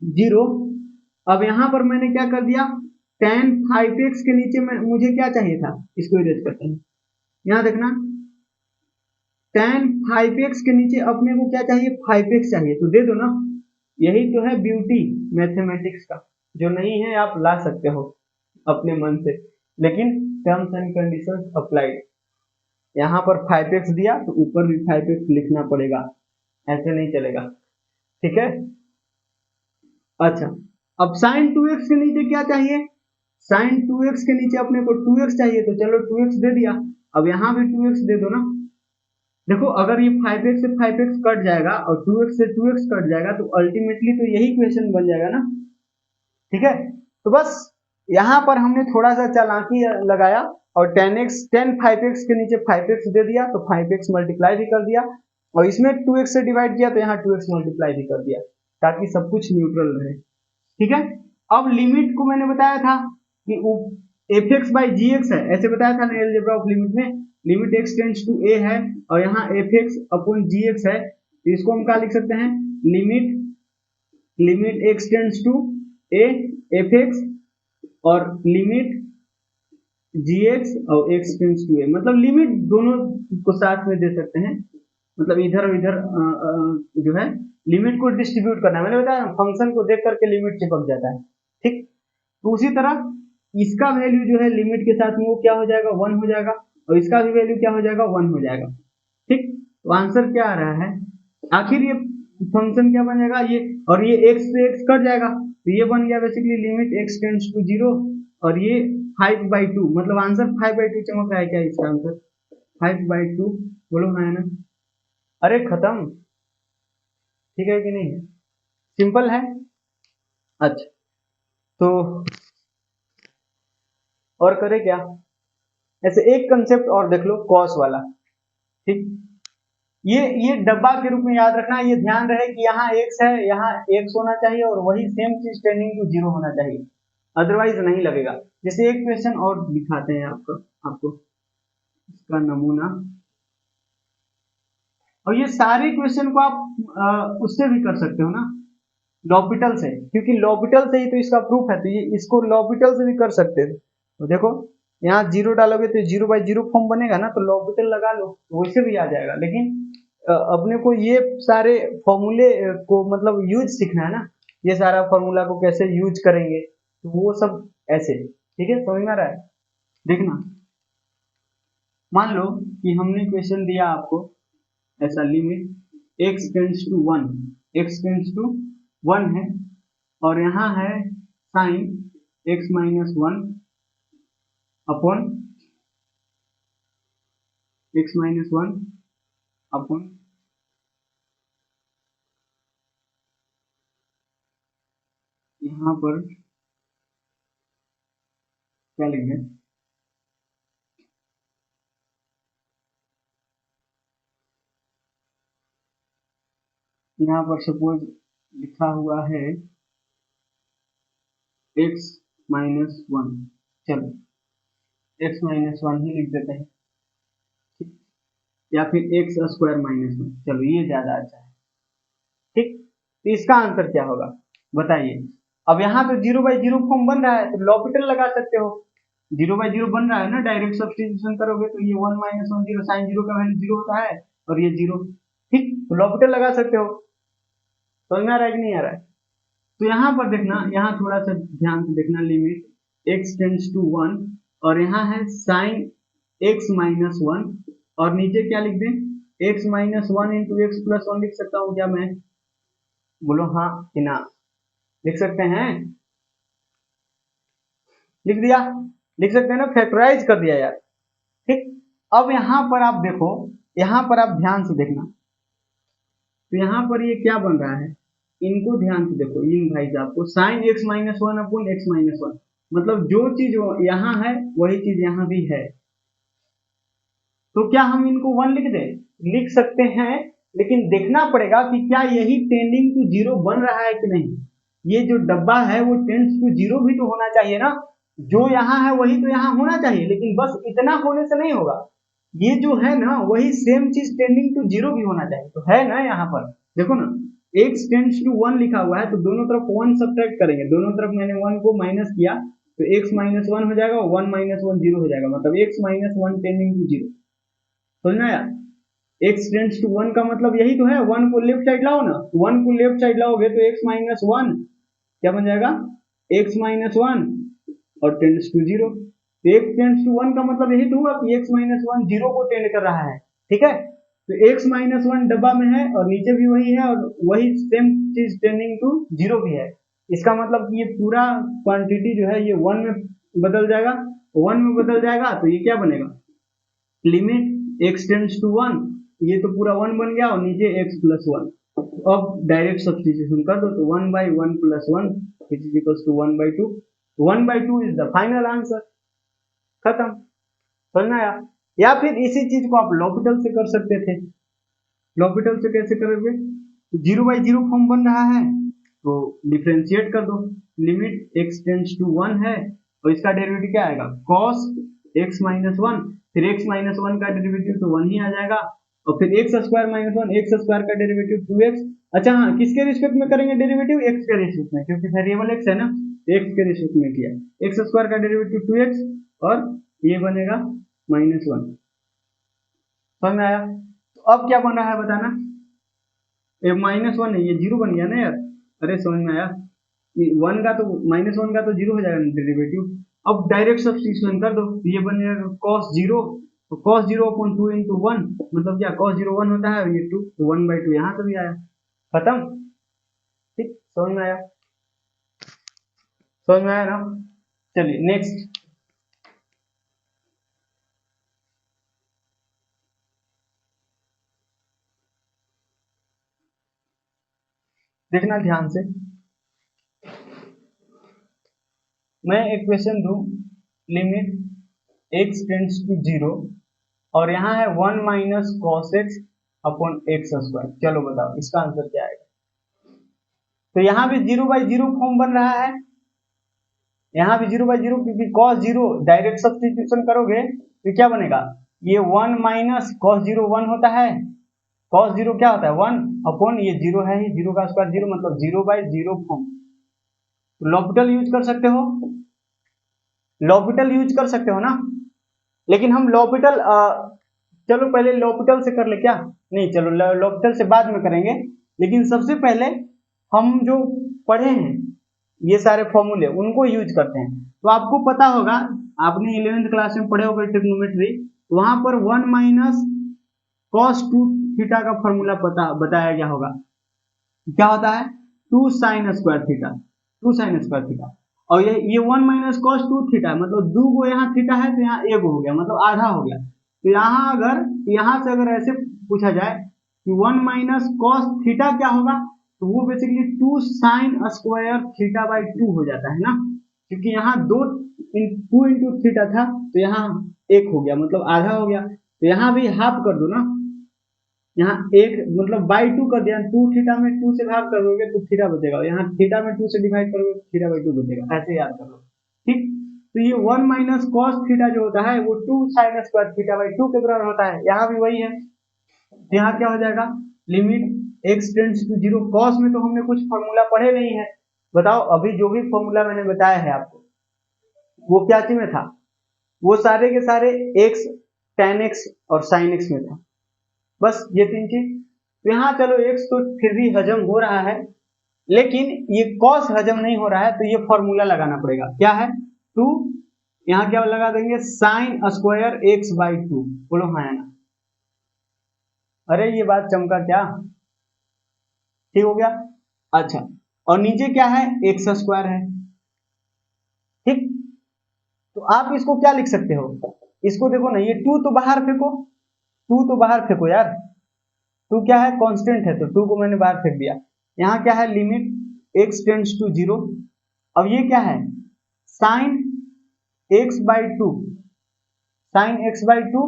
0। अब यहां पर मैंने क्या कर दिया, tan 5x के नीचे मुझे क्या चाहिए था, इसको इरेज करते हैं। यहां देखना tan 5x के नीचे अपने को क्या चाहिए, 5x चाहिए, तो दे दो ना। यही तो है ब्यूटी मैथमेटिक्स का, जो नहीं है आप ला सकते हो अपने मन से, लेकिन टर्म्स एंड कंडीशंस अप्लाइड। यहाँ पर 5x दिया तो ऊपर भी 5x लिखना पड़ेगा, ऐसे नहीं चलेगा। ठीक है, अच्छा अब sin 2x के नीचे क्या चाहिए, sin 2x के नीचे अपने को 2x चाहिए, तो चलो 2x दे दिया। अब यहाँ भी 2x दे दो ना। देखो अगर ये 5x से 5x कट जाएगा और 2x से 2x कट जाएगा तो अल्टीमेटली तो यही क्वेश्चन बन जाएगा ना। ठीक है, तो बस यहाँ पर हमने थोड़ा सा चालाकी लगाया और tan 5x के नीचे 5x दे दिया तो 5x मल्टीप्लाई भी कर दिया और इसमें 2x से डिवाइड किया तो यहाँ 2x मल्टीप्लाई भी कर दिया, ताकि सब कुछ न्यूट्रल रहे। ठीक है, अब लिमिट को मैंने बताया था कि fx बाई gx है, ऐसे बताया था ना अलजेब्रा ऑफ लिमिट में, limit x tends to a है और यहाँ fx अपॉन gx है, तो इसको हम क्या लिख सकते हैं, limit x tends to a fx और लिमिट gx और x टेंड्स टू a, मतलब लिमिट दोनों को साथ में दे सकते हैं, मतलब इधर और इधर जो है लिमिट को डिस्ट्रीब्यूट करना है। मैंने बताया फंक्शन को देख करके लिमिट चिपक जाता है। ठीक, तो उसी तरह इसका वैल्यू जो है लिमिट के साथ में वो क्या हो जाएगा, 1 हो जाएगा और इसका भी वैल्यू क्या हो जाएगा, 1 हो जाएगा। ठीक, तो आंसर क्या आ रहा है, आखिर ये फंक्शन क्या बन जाएगा, ये और ये x से x कट जाएगा तो ये बन गया basically limit x tends to 0 और ये 5/2, मतलब आंसर 5/2 चमक रहा है क्या, इसका आंसर 5/2, बोलो ना, है ना। अरे खत्म, ठीक है कि नहीं, सिंपल है। अच्छा तो और करें क्या, ऐसे एक कंसेप्ट और देख लो, कॉस वाला। ठीक, ये डब्बा के रूप में याद रखना, ये ध्यान रहे कि यहाँ x है, यहाँ x होना चाहिए और वही सेम चीज टेंडिंग टू 0 होना चाहिए, अदरवाइज नहीं लगेगा। जैसे एक क्वेश्चन और दिखाते हैं आपको इसका नमूना, और ये सारे क्वेश्चन को आप उससे भी कर सकते हो ना, लॉपिटल से, क्योंकि लॉपिटल से ही तो इसका प्रूफ है, तो ये इसको लॉपिटल से भी कर सकते हैं। तो देखो यहाँ 0 डालोगे तो 0/0 फॉर्म बनेगा ना, तो लॉपिटल लगा लो तो वैसे भी आ जाएगा, लेकिन अपने को ये सारे फॉर्मूले को मतलब यूज सीखना है ना, ये सारा फॉर्मूला को कैसे यूज करेंगे, तो वो सब ऐसे। ठीक है, समझ में आ रहा है। देखना, मान लो कि हमने क्वेश्चन दिया आपको ऐसा, limit x tends to 1, x tends to 1 है और यहाँ है sine x minus 1 upon x minus 1 upon यहाँ पर क्या लिख दें, यहाँ पर सपोज लिखा हुआ है x माइनस 1, चलो x माइनस 1 ही लिख देते हैं, या फिर x स्क्वायर माइनस 1, चलो ये ज्यादा अच्छा है। ठीक, तो इसका आंसर क्या होगा बताइए। अब यहाँ तो 0/0 फॉर्म बन रहा है तो लॉपिटल लगा सकते हो, 0/0 बन रहा है ना, डायरेक्ट सब्स्टिट्यूशन करोगे तो ये 1 माइनस 1 0, साइन 0 का वैल्यू 0 होता है और ये 0। ठीक, तो लॉपिटल लगा सकते हो, समझ में आ रहा है कि नहीं आ रहा है। तो यहाँ पर देखना, यहाँ थोड़ा सा ध्यान से देखना, लिमिट x टेंड्स टू 1 और यहाँ है साइन x माइनस 1 और नीचे क्या लिख दें, x minus 1 into x plus 1 लिख सकता हूँ क्या मैं, बोलो हाँ कि ना, लिख सकते हैं, लिख दिया, लिख सकते हैं ना, फैक्टराइज कर दिया यार। ठीक, अब यहाँ पर आप देखो, यहाँ पर आप ध्यान से देखना, तो यहाँ पर ये क्या बन रहा है, इनको ध्यान से देखो, इन भाई साहब को, sine x minus 1 upon x minus 1, मतलब जो चीज यहाँ है वही चीज यहाँ भी है, तो क्या हम इनको 1 लिख दें? लिख सकते हैं, लेकिन देखना पड़ेगा कि क्या यही टेंडिंग टू जीरो बन रहा है कि नहीं। ये जो डब्बा है वो टेंड्स टू जीरो भी तो होना चाहिए ना, जो यहाँ है वही तो यहाँ होना चाहिए, लेकिन बस इतना होने से नहीं होगा, ये जो है ना वही सेम चीज टेंडिंग टू जीरो भी होना चाहिए। तो है ना यहाँ पर देखो ना, x टेंड्स टू 1 लिखा हुआ है, तो दोनों तरफ 1 सब्ट्रैक्ट करेंगे, दोनों तरफ मैंने 1 को माइनस किया तो x माइनस 1 हो जाएगा, 1 माइनस 1 जीरो हो जाएगा, मतलब x minus 1 tending to zero. समझना यार, x टेंड्स टू 1 का मतलब यही तो है, 1 को लेफ्ट साइड लाओ ना, 1 को लेफ्ट साइड लाओगे तो x माइनस 1 क्या बन जाएगा, x माइनस 1 और टेंड्स टू जीरो। तो x टेंड्स टू 1 का मतलब यही तो हुआ कि x माइनस 1 जीरो को टेंड कर रहा है, ठीक है। तो x माइनस 1 डब्बा में है और नीचे भी वही है और वही सेम चीज टेंडिंग टू जीरो भी है। इसका मतलब कि ये पूरा क्वांटिटी जो है ये 1 में बदल जाएगा, 1 में बदल जाएगा तो ये क्या बनेगा, लिमिट x टेंड्स टू 1, ये तो पूरा 1 बन गया और नीचे x प्लस 1। अब डायरेक्ट सब्स्टिट्यूशन कर दो तो 1 by 1 plus 1 which is equals to 1 by 2। 1 by 2 is the final answer, खत्म। समझना यार, या फिर इसी चीज को आप लॉपिटल से कर सकते थे। लॉपिटल से कैसे करोगे, तो 0 बाई 0 फॉर्म बन रहा है तो डिफरेंशिएट कर दो, लिमिट x टेंड्स टू 1 है और इसका डेरिवेटिव क्या आएगा, cos x माइनस 1, फिर x माइनस 1 का डेरिवेटिव तो 1 ही आ जाएगा और फिर x square minus 1, x square का डेरिवेटिव 2x। अच्छा हाँ, किसके रिस्पेक्ट में करेंगे डेरिवेटिव, x के रिस्पेक्ट में, क्योंकि वेरिएबल x है ना, x के रिस्पेक्ट में किया, x स्क्वायर का डेरिवेटिव 2x और ये बनेगा माइनस 1। समझ में आया। तो अब क्या बन रहा है बताना, ये माइनस 1 है, ये 0 बन गया ना यार, अरे समझ में आया, 1 का तो माइनस 1 का तो 0 हो जाएगा डेरिवेटिव। अब डायरेक्ट सब्स्टिट्यूशन कर दो, ये बन जाएगा cos 0, तो cos 0 अपॉन 2 इंटू 1, मतलब क्या cos 0 1 होता है, ये 2 तो 1 बाई 2 यहाँ से भी आया, खत्म। ठीक, समझ में आया, समझ में आया ना। चलिए नेक्स्ट, देखना ध्यान से, मैं एक क्वेश्चन दूं, लिमिट x टेंड्स टू 0 और यहाँ है 1 minus cos x upon x square, चलो बताओ इसका आंसर क्या आएगा। तो यहाँ भी 0 बाई 0 फॉर्म बन रहा है, यहाँ भी 0 बाई 0, क्योंकि cos 0 डायरेक्ट सब्स्टिट्यूशन करोगे तो क्या बनेगा, ये 1 माइनस cos 0 1 होता है, cos 0 क्या होता है 1 अपॉन ये 0 है ही, 0 का स्क्वायर 0 मतलब 0 बाई 0 फॉर्म। लॉपिटल यूज कर सकते हो, लॉपिटल यूज कर सकते हो ना, लेकिन हम लॉपिटल चलो पहले लॉपिटल से कर ले क्या, नहीं चलो लॉपिटल से बाद में करेंगे, लेकिन सबसे पहले हम जो पढ़े हैं ये सारे फॉर्मूले उनको यूज करते हैं। तो आपको पता होगा, आपने 11th क्लास में पढ़े होगा ट्रिग्नोमेट्री, वहां पर 1 माइनस कॉस 2 थीटा का फॉर्मूला पता बताया गया होगा, क्या होता है 2 sine square theta, 2 sine square theta, और ये 1 माइनस कॉस 2 थीटा है, मतलब 2 को यहाँ थीटा है तो यहाँ 1 हो गया, मतलब आधा हो गया। तो यहाँ से अगर ऐसे पूछा जाए कि 1 माइनस कॉस थीटा क्या होगा, तो वो basically 2 sine square theta by 2 हो जाता है ना, क्योंकि यहाँ 2 इंटू थीटा था तो यहाँ 1 हो गया, मतलब आधा हो गया। तो यहाँ भी हाफ कर दो ना, यहाँ 1 मतलब बाई 2 कर दिया, 2 थीटा में 2 से भाग करोगे तो थीटा बचेगा, यहाँ थीटा में 2 से डिवाइड करोगे तो थीटा बाई 2 बचेगा, ऐसे याद कर लो। ठीक, तो ये 1 माइनस कॉस थीटा जो होता है वो 2 साइन स्क्वायर थीटा बाई 2 के बराबर होता है, यहाँ भी वही है। तो यहाँ क्या हो जाएगा, limit x tends to 0, cos में तो हमने कुछ फॉर्मूला पढ़े नहीं है, बताओ अभी जो भी फॉर्मूला मैंने बताया है आपको वो क्या चीज में था, वो सारे के सारे x tan x और sin x में था, बस ये 3 चीज। तो यहाँ चलो x तो फिर भी हजम हो रहा है, लेकिन ये cos हजम नहीं हो रहा है, तो ये फॉर्मूला लगाना पड़ेगा, क्या है 2, यहाँ क्या लगा देंगे साइन स्क्वायर x बाई 2, बोलो हाँ ना, अरे ये बात चमका क्या, ठीक हो गया। अच्छा, और नीचे क्या है एक्स स्क्वायर है, ठीक, तो आप इसको क्या लिख सकते हो, इसको देखो ना, ये 2 तो बाहर फेंको, 2 तो बाहर फेंको यार, 2 क्या है कांस्टेंट है, तो 2 को मैंने बाहर फेंक दिया। यहाँ क्या है लिमिट x टेंड्स टू 0, अब ये क्या है sine x by 2, sine x by 2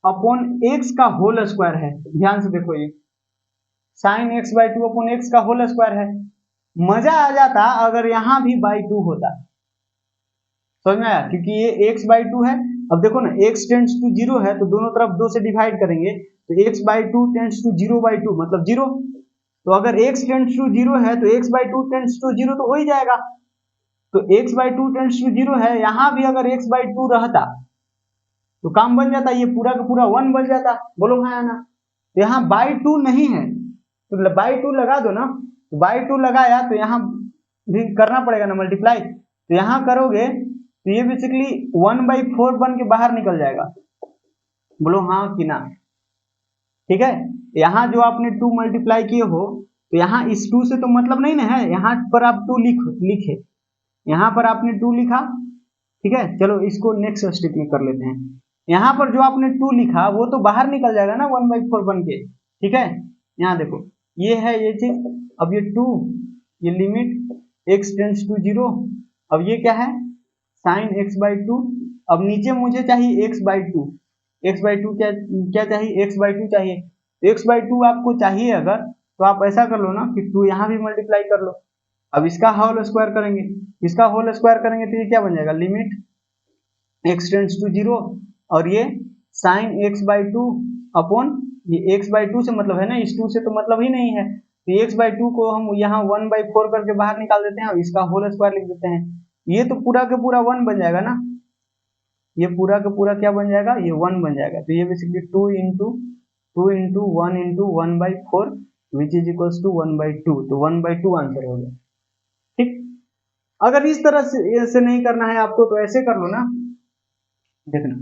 upon x का होल स्क्वायर है। ध्यान से देखो, ये sine x by two upon x का होल स्क्वायर है। मजा आ जाता अगर यहाँ भी बाई टू होता, समझ में आया, क्योंकि ये x बाई टू है। अब देखो ना, x टेंड्स टू जीरो है तो दोनों तरफ 2 से डिवाइड करेंगे तो x by two tends to zero by two मतलब जीरो। तो अगर x टेंड्स टू जीरो है तो x by two tends to zero तो हो ही जाएगा। तो x by two tends to zero है, यहाँ भी अगर x बाई टू रहता तो काम बन जाता, ये पूरा का पूरा 1 बन जाता। बोलो हाँ या ना। तो यहाँ बाई टू नहीं है तो बाई टू लगा दो ना, तो बाई टू लगाया तो यहाँ भी करना पड़ेगा ना मल्टीप्लाई। तो यहाँ करोगे तो ये बेसिकली 1/4 बन के बाहर निकल जाएगा। बोलो हाँ कि ना। ठीक है, यहाँ जो आपने 2 मल्टीप्लाई किए हो तो यहाँ इस 2 से तो मतलब नहीं ना है, यहाँ पर आप 2 लिखे, यहाँ पर आपने 2 लिखा। ठीक है, चलो इसको नेक्स्ट स्टेप में कर लेते हैं। यहाँ पर जो आपने 2 लिखा वो तो बाहर निकल जाएगा ना 1/4 बन के। ठीक है, यहाँ देखो ये है ये चीज। अब ये 2, ये limit x tends to zero. अब ये क्या है, साइन x बाई टू। अब नीचे मुझे चाहिए x by to. X by to क्या क्या चाहिए, x बाई टू चाहिए। तो x बाई टू आपको चाहिए अगर, तो आप ऐसा कर लो ना कि 2 यहाँ भी मल्टीप्लाई कर लो। अब इसका होल स्क्वायर करेंगे, इसका होल स्क्वायर करेंगे तो ये क्या बन जाएगा, limit x tends to zero और ये sine x by two upon ये x बाई टू से मतलब है ना, इस 2 से तो मतलब ही नहीं है। तो x बाई टू को हम यहाँ 1/4 करके बाहर निकाल देते हैं और इसका होल स्क्वायर लिख देते हैं। ये तो पूरा का पूरा 1 बन जाएगा ना, ये पूरा का पूरा क्या बन जाएगा, ये 1 बन जाएगा। तो ये basically 2 into 1 into 1/4 which is equals to 1/2। तो 1/2 आंसर हो गया। ठीक, अगर इस तरह से नहीं करना है आपको तो ऐसे कर लो ना, देखना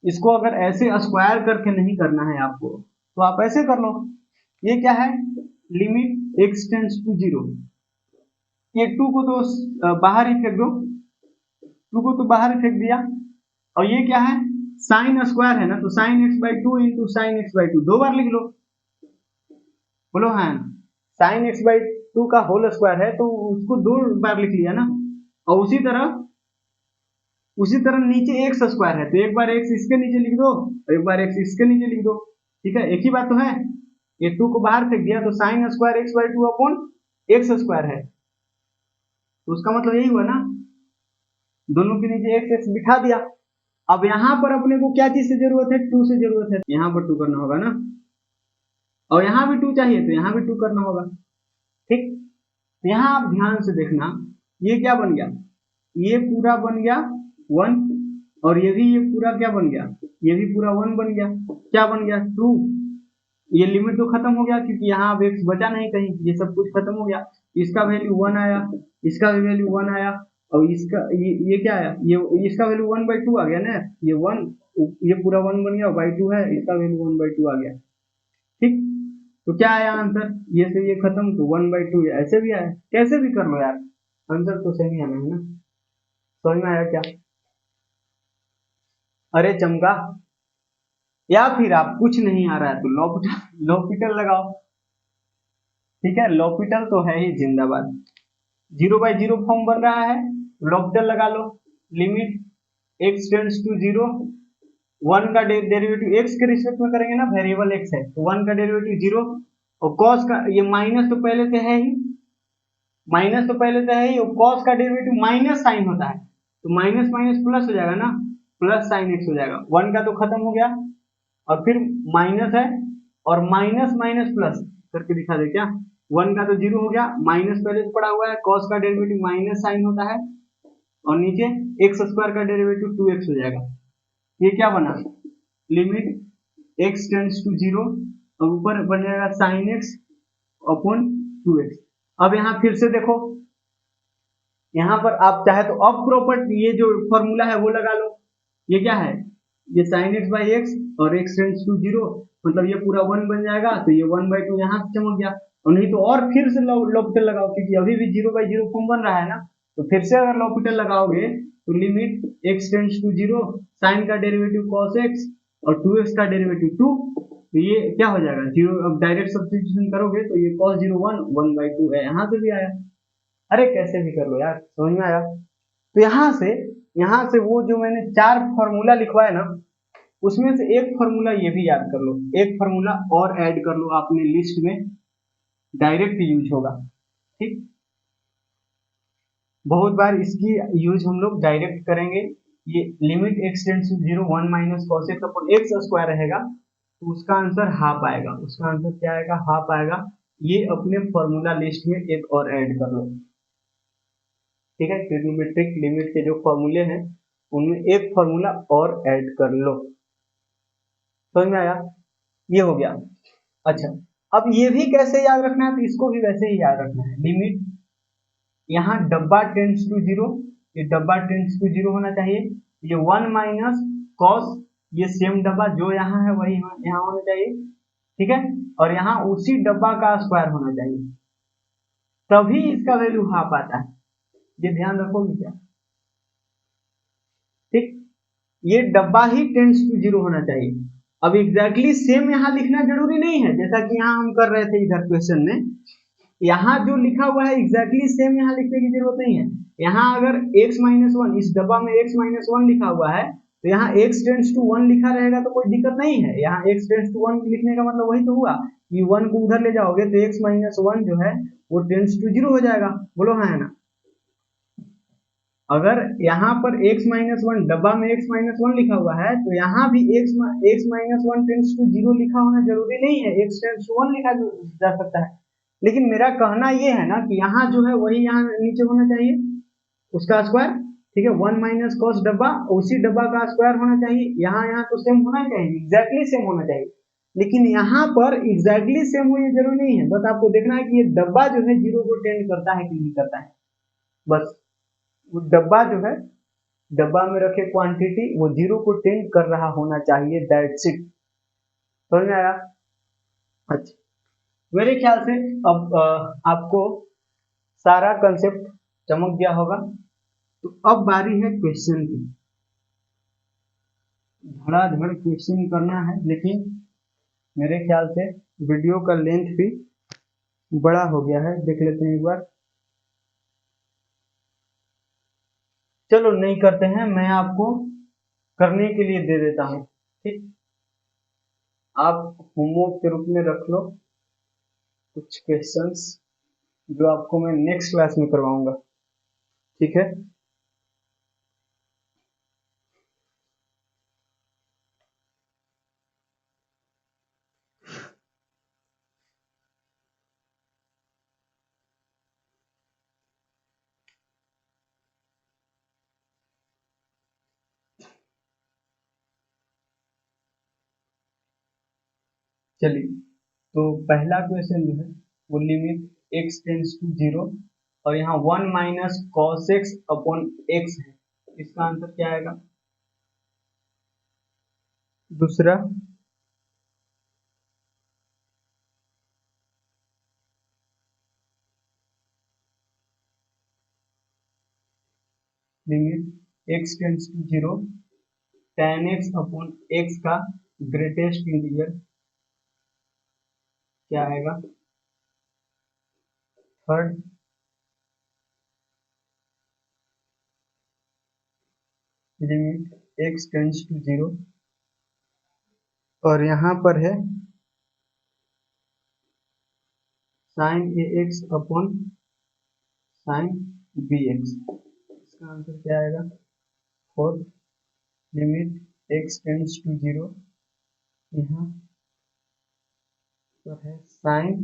इसको अगर ऐसे स्क्वायर करके नहीं करना है आपको तो आप ऐसे कर लो। ये क्या है, limit x tends to zero. ये 2 को तो बाहर ही फेंक दो, 2 को तो बाहर ही फेंक दिया। और ये क्या है, साइन स्क्वायर है ना, तो sine x by two into sine x by two 2 बार लिख लो। बोलो हाँ, साइन x बाई टू का होल स्क्वायर है तो उसको 2 बार लिख लिया ना। और उसी तरह नीचे x स्क्वायर है तो एक बार x इसके नीचे लिख दो और एक बार x इसके नीचे लिख दो। ठीक है, एक ही बात तो है। ये 2 को बाहर फेंक दिया तो sine square x by two upon x square है, तो उसका मतलब यही हुआ ना, दोनों के नीचे x x बिठा दिया। अब यहाँ पर अपने को क्या चीज से जरूरत है, 2 से जरूरत है, यहाँ पर 2 करना होगा ना। और यहाँ भी 2 चाहिए तो यहाँ भी 2 करना होगा। ठीक, यहाँ आप ध्यान से देखना, ये क्या बन गया, ये पूरा बन गया 1 और ये पूरा क्या बन गया, ये भी पूरा 1 बन गया। क्या बन गया, 2। ये लिमिट तो खत्म हो गया क्योंकि यहाँ अब x बचा नहीं कहीं, ये सब कुछ खत्म हो गया। इसका वैल्यू 1 आया, इसका भी वैल्यू 1 आया और इसका ये क्या आया, ये इसका वैल्यू 1/2 आ गया ना। ये 1, ये पूरा 1 बन गया, बाई 2 है, इसका वैल्यू 1/2 आ गया। ठीक, तो क्या आया आंसर, ये से ये खत्म तो 1/2। ऐसे भी आया, कैसे भी कर लो यार, आंसर तो सही आना है ना। समझ में आया क्या, अरे चमका। या फिर आप कुछ नहीं आ रहा है तो लॉपिटल लगाओ। ठीक है, लॉपिटल तो है ही जिंदाबाद। 0/0 फॉर्म बन रहा है, लॉपिटल लगा लो। Limit x tends to zero, 1 का डेरिवेटिव x के रिस्पेक्ट में करेंगे ना, वेरिएबल x है तो 1 का डेरिवेटिव 0 और cos का ये माइनस तो पहले से है ही, माइनस तो पहले से है ही, और cos का डेरिवेटिव माइनस साइन होता है तो माइनस माइनस प्लस हो जाएगा ना, प्लस साइन x हो जाएगा। 1 का तो खत्म हो गया और फिर माइनस है और माइनस माइनस प्लस करके दिखा दे क्या, 1 का तो 0 हो गया, माइनस पहले से पड़ा हुआ है, cos का डेरिवेटिव माइनस साइन होता है और नीचे x स्क्वायर का डेरिवेटिव 2x हो जाएगा। ये क्या बना, limit x tends to zero और ऊपर बन जाएगा साइन x अपॉन 2x। अब यहाँ फिर से देखो, यहाँ पर आप चाहे तो अब प्रॉपर्टी ये जो फॉर्मूला है वो लगा लो। ये क्या है, ये साइन x बाई एक्स और x टेंड्स टू जीरो मतलब ये पूरा 1 बन जाएगा तो ये 1/2 यहाँ से चमक गया। और नहीं तो और फिर से लॉपिटल लगाओ क्योंकि अभी भी 0/0 फॉर्म बन रहा है ना, तो फिर से अगर लॉपिटल लगाओगे तो limit x tends to zero, sine का डेरिवेटिव cos x और 2x का डेरिवेटिव 2, तो ये क्या हो जाएगा 0। अब डायरेक्ट सब्स्टिट्यूशन करोगे तो ये cos 0 1 1/2 है, यहाँ से भी आया। अरे कैसे भी कर लो यार, समझ में आया। तो यहाँ से वो जो मैंने 4 फॉर्मूला लिखवाया ना, उसमें से एक फॉर्मूला ये भी याद कर लो, एक फॉर्मूला और ऐड कर लो आपने लिस्ट में, डायरेक्ट यूज होगा। ठीक, बहुत बार इसकी यूज हम लोग डायरेक्ट करेंगे। ये limit x tends to zero 1 minus cos x upon x square रहेगा, तो उसका आंसर हाफ आएगा। उसका आंसर क्या आएगा? हाफ आएगा। ये अपने फॉर्मूला लिस्ट में एक और ऐड कर लो। ठीक है, ट्रिग्नोमेट्रिक लिमिट के जो फॉर्मूले हैं उनमें एक फॉर्मूला और ऐड कर लो। समझ में आया? ये हो गया। अच्छा, अब ये भी कैसे याद रखना है? तो इसको भी वैसे ही याद रखना है। लिमिट, यहाँ डब्बा टेंड्स टू जीरो, ये डब्बा टेंड्स टू जीरो होना चाहिए। ये 1 माइनस कॉस, ये सेम डब्बा जो यहाँ है वही यहाँ होना चाहिए। ठीक है, और यहाँ उसी डब्बा का स्क्वायर होना चाहिए, तभी इसका वैल्यू हाफ आता है। ये ध्यान रखोगे क्या? ठीक, ये डब्बा ही टेंड्स टू जीरो होना चाहिए। अब एग्जैक्टली सेम यहाँ लिखना जरूरी नहीं है, जैसा कि यहाँ हम कर रहे थे इधर क्वेश्चन में। यहाँ जो लिखा हुआ है एग्जैक्टली सेम यहाँ लिखने की जरूरत नहीं है। यहाँ अगर x माइनस वन, इस डब्बा में x माइनस वन लिखा हुआ है, तो यहाँ x टेंड्स टू वन लिखा रहेगा तो कोई दिक्कत नहीं है। यहाँ x टेंड्स टू वन लिखने का मतलब वही तो हुआ कि वन को उधर ले जाओगे तो x माइनस वन जो है वो टेंड्स टू जीरो हो जाएगा। बोलो हाँ है ना? अगर यहाँ पर x माइनस वन, डब्बा में x माइनस वन लिखा हुआ है, तो यहाँ भी x minus one tends to zero लिखा होना जरूरी नहीं है, x टेंड्स टू वन लिखा जा सकता है। लेकिन मेरा कहना ये है ना कि यहाँ जो है वही यहाँ नीचे होना चाहिए, उसका स्क्वायर। ठीक है, 1 माइनस कॉस डब्बा, उसी डब्बा का स्क्वायर होना चाहिए। यहाँ यहाँ तो सेम होना चाहिए, एग्जैक्टली सेम होना चाहिए। लेकिन यहाँ पर एग्जैक्टली सेम हो ये जरूरी नहीं है, बस आपको देखना है कि ये डब्बा जो है जीरो को टेंड करता है कि नहीं करता है। बस वो डब्बा जो है, डब्बा में रखे क्वांटिटी वो जीरो को टेंड कर रहा होना चाहिए, दैट्स इट। समझ में आया? अच्छा, मेरे ख्याल से अब आपको सारा कंसेप्ट चमक गया होगा। तो अब बारी है क्वेश्चन की। धड़ाधड़ क्वेश्चन करना है, लेकिन मेरे ख्याल से वीडियो का लेंथ भी बड़ा हो गया है। देख लेते हैं एक बार। चलो नहीं करते हैं, मैं आपको करने के लिए दे देता हूँ। ठीक, आप होमवर्क के रूप में रख लो कुछ क्वेश्चंस, जो आपको मैं नेक्स्ट क्लास में करवाऊंगा। ठीक है, चलिए। तो पहला क्वेश्चन जो है वो limit x tends to zero, और यहाँ 1 minus cos x upon X है। इसका आंसर क्या आएगा? दूसरा, limit x tends to zero, tan x upon x का ग्रेटेस्ट इंटीजर क्या आएगा? Third, limit x tends to zero, और यहाँ पर है sine A X upon sine B X. इसका आंसर क्या आएगा? Fourth, limit x tends to zero, यहाँ पर है sine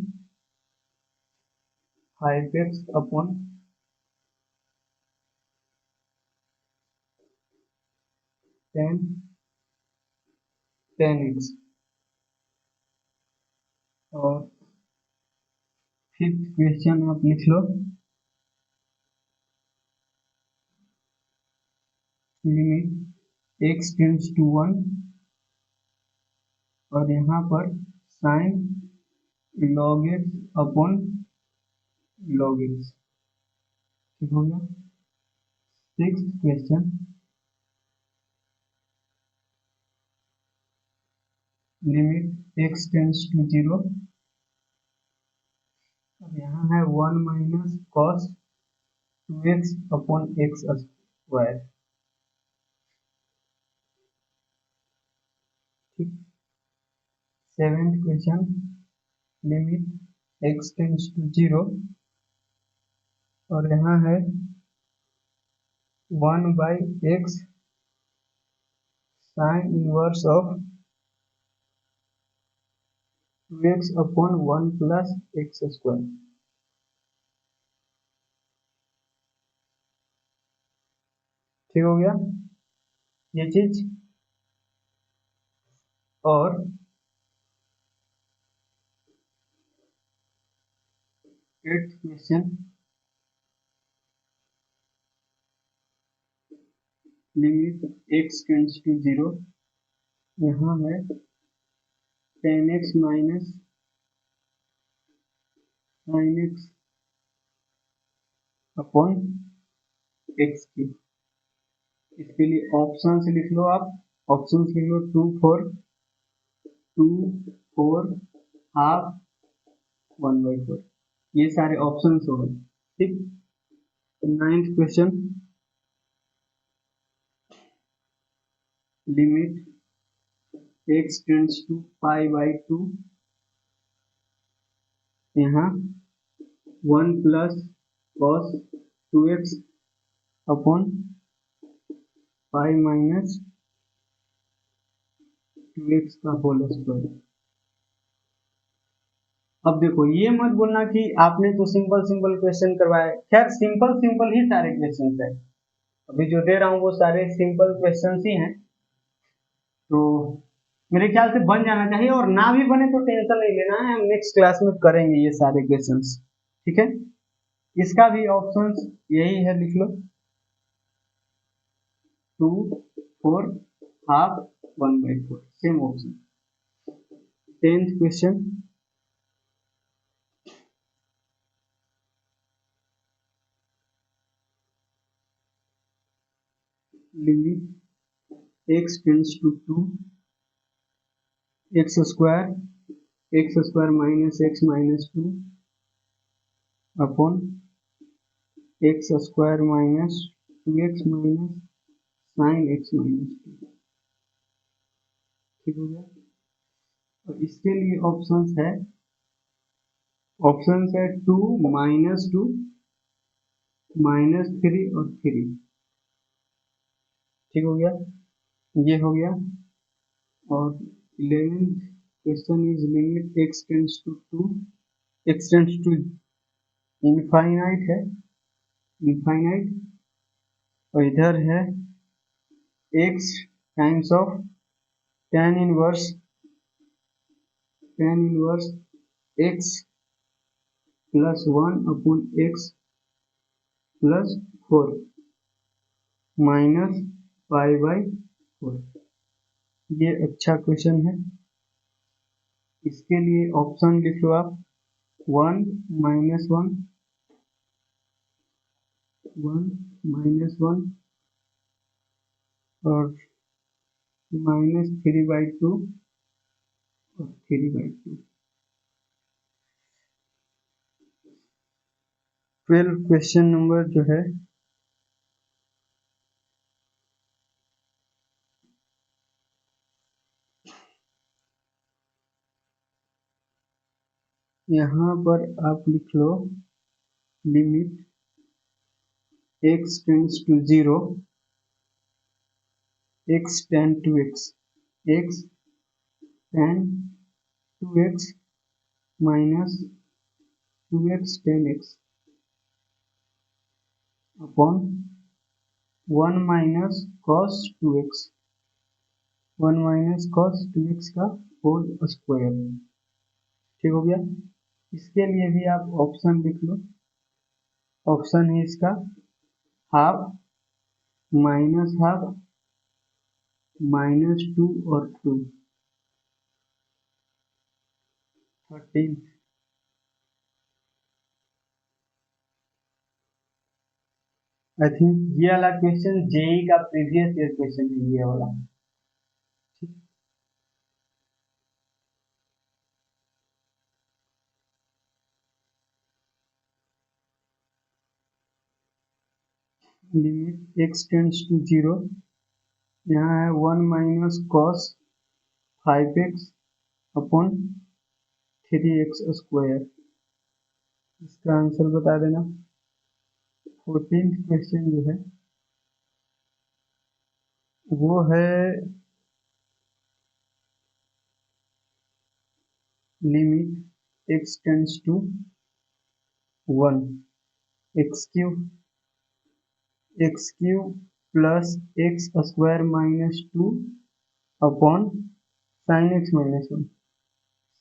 five x upon tan ten X. और फिफ्थ क्वेश्चन आप लिख लो, limit x tends to one, और यहाँ पर sine log X upon log X. ठीक हो गया। Sixth question, limit x tends to zero, और यहाँ है 1 minus cos two X upon x square. ठीक। Seventh question, limit x tends to 0 और यहाँ है 1/x sine inverse of 2x अपॉन 1 प्लस एक्स स्क्वायर। ठीक हो गया ये चीज। और eighth question, limit x tends to 0, यहाँ है 10x minus sine x upon x की। इसके लिए ऑप्शन से लिख लो आप, ऑप्शन लिख लो 2 4 हाफ 1/4, ये सारे ऑप्शन हो गए। ठीक। Ninth question, limit x tends to π/2, यहाँ 1 plus cos 2x upon pi minus 2x का होल स्क्वायर। अब देखो ये मत बोलना कि आपने तो सिंपल सिंपल क्वेश्चन करवाया। खैर सिंपल सिंपल ही सारे क्वेश्चन है, अभी जो दे रहा हूँ वो सारे सिंपल क्वेश्चन ही हैं, तो मेरे ख्याल से बन जाना चाहिए। और ना भी बने तो टेंशन नहीं लेना है, हम नेक्स्ट क्लास में करेंगे ये सारे क्वेश्चंस। ठीक है, इसका भी ऑप्शन यही है, लिख लो 2 4 half 1/4, same option. 10th question, limit x tends to 2 x square minus x minus 2 upon x square minus 2x minus sine x minus 2। ठीक हो गया। और इसके लिए ऑप्शंस है 2 -2 -3 और 3। ठीक हो गया, ये हो गया। और 11th question is limit x tends to 2, x tends to infinite है, इनफाइनाइट, और इधर है x times of tan inverse x plus 1 upon x plus 4 minus π/4। ये अच्छा क्वेश्चन है। इसके लिए ऑप्शन लिख लो आप 1 -1 -1 और -3/2 और 3/2। 12 क्वेश्चन नंबर जो है, यहाँ पर आप लिख लो limit x tends to 0, x tan 2x, x tan 2x minus 2x tan x अपॉन 1 minus cos 2x, 1 minus cos 2x का होल स्क्वायर। ठीक हो गया। इसके लिए भी आप ऑप्शन लिख लो, ऑप्शन है इसका हाफ -हाफ -2 और 2। 13 आई थिंक ये वाला क्वेश्चन जेई का प्रीवियस ईयर क्वेश्चन है, ये वाला। लिमिट x टेंड्स टू 0, यहाँ है 1 minus cos 5x upon 3x square. इसका आंसर बता देना। 14th क्वेश्चन जो है वो है limit x tends to 1 x cube plus x square minus 2 upon sine x minus 1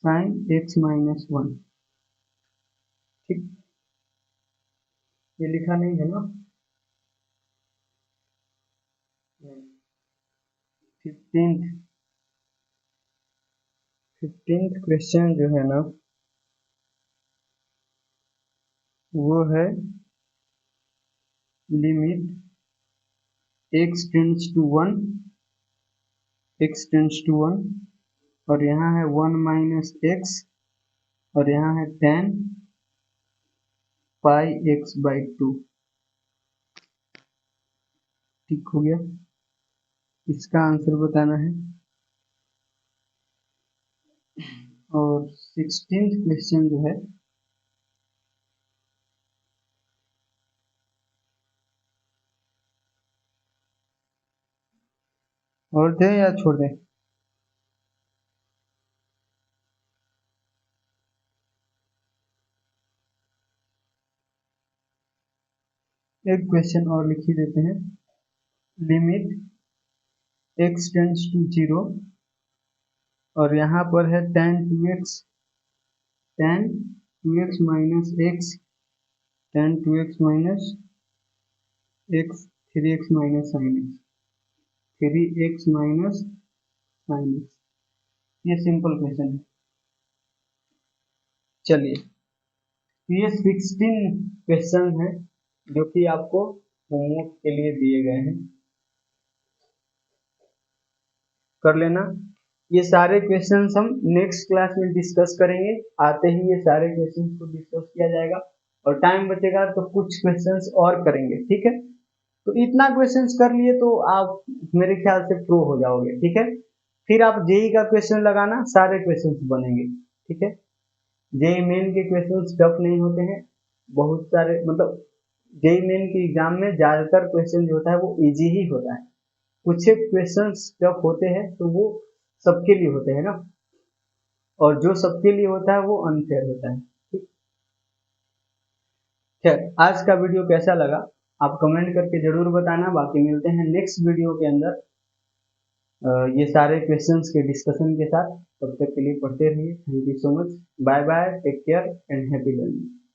sine x minus 1। ठीक, ये लिखा नहीं है ना। 15th क्वेश्चन जो है ना वो है लिमिट x टेंड्स टू 1 और यहाँ है 1 माइनस एक्स और यहाँ है tan पाई एक्स बाई 2। ठीक हो गया, इसका आंसर बताना है। और 16th क्वेश्चन जो है और दें या छोड़ दें? एक क्वेश्चन और लिख ही देते हैं। लिमिट x टेंड्स टू 0 और यहाँ पर है tan 2x minus x tan 2x minus x 3x minus sine x 3x minus sine x। ये सिंपल क्वेश्चन है। चलिए, ये 16 क्वेश्चन है जो कि आपको होमवर्क के लिए दिए गए हैं, कर लेना। ये सारे क्वेश्चंस हम नेक्स्ट क्लास में डिस्कस करेंगे। आते ही ये सारे क्वेश्चंस को डिस्कस किया जाएगा और टाइम बचेगा तो कुछ क्वेश्चंस और करेंगे। ठीक है, तो इतना क्वेश्चंस कर लिए तो आप मेरे ख्याल से प्रो हो जाओगे। ठीक है, फिर आप जेई का क्वेश्चन लगाना, सारे क्वेश्चंस बनेंगे। ठीक है, जेई मेन के क्वेश्चंस टफ नहीं होते हैं, बहुत सारे मतलब जेई मेन के एग्जाम में ज्यादातर क्वेश्चन जो होता है वो इजी ही होता है। कुछ क्वेश्चंस टफ होते हैं तो वो सबके लिए होते हैं ना, और जो सबके लिए होता है वो अनफेयर होता है। ठीक, खैर आज का वीडियो कैसा लगा आप कमेंट करके जरूर बताना। बाकी मिलते हैं नेक्स्ट वीडियो के अंदर ये सारे क्वेश्चंस के डिस्कशन के साथ। तब तक के लिए पढ़ते रहिए। Thank you so much, bye bye, take care and happy learning.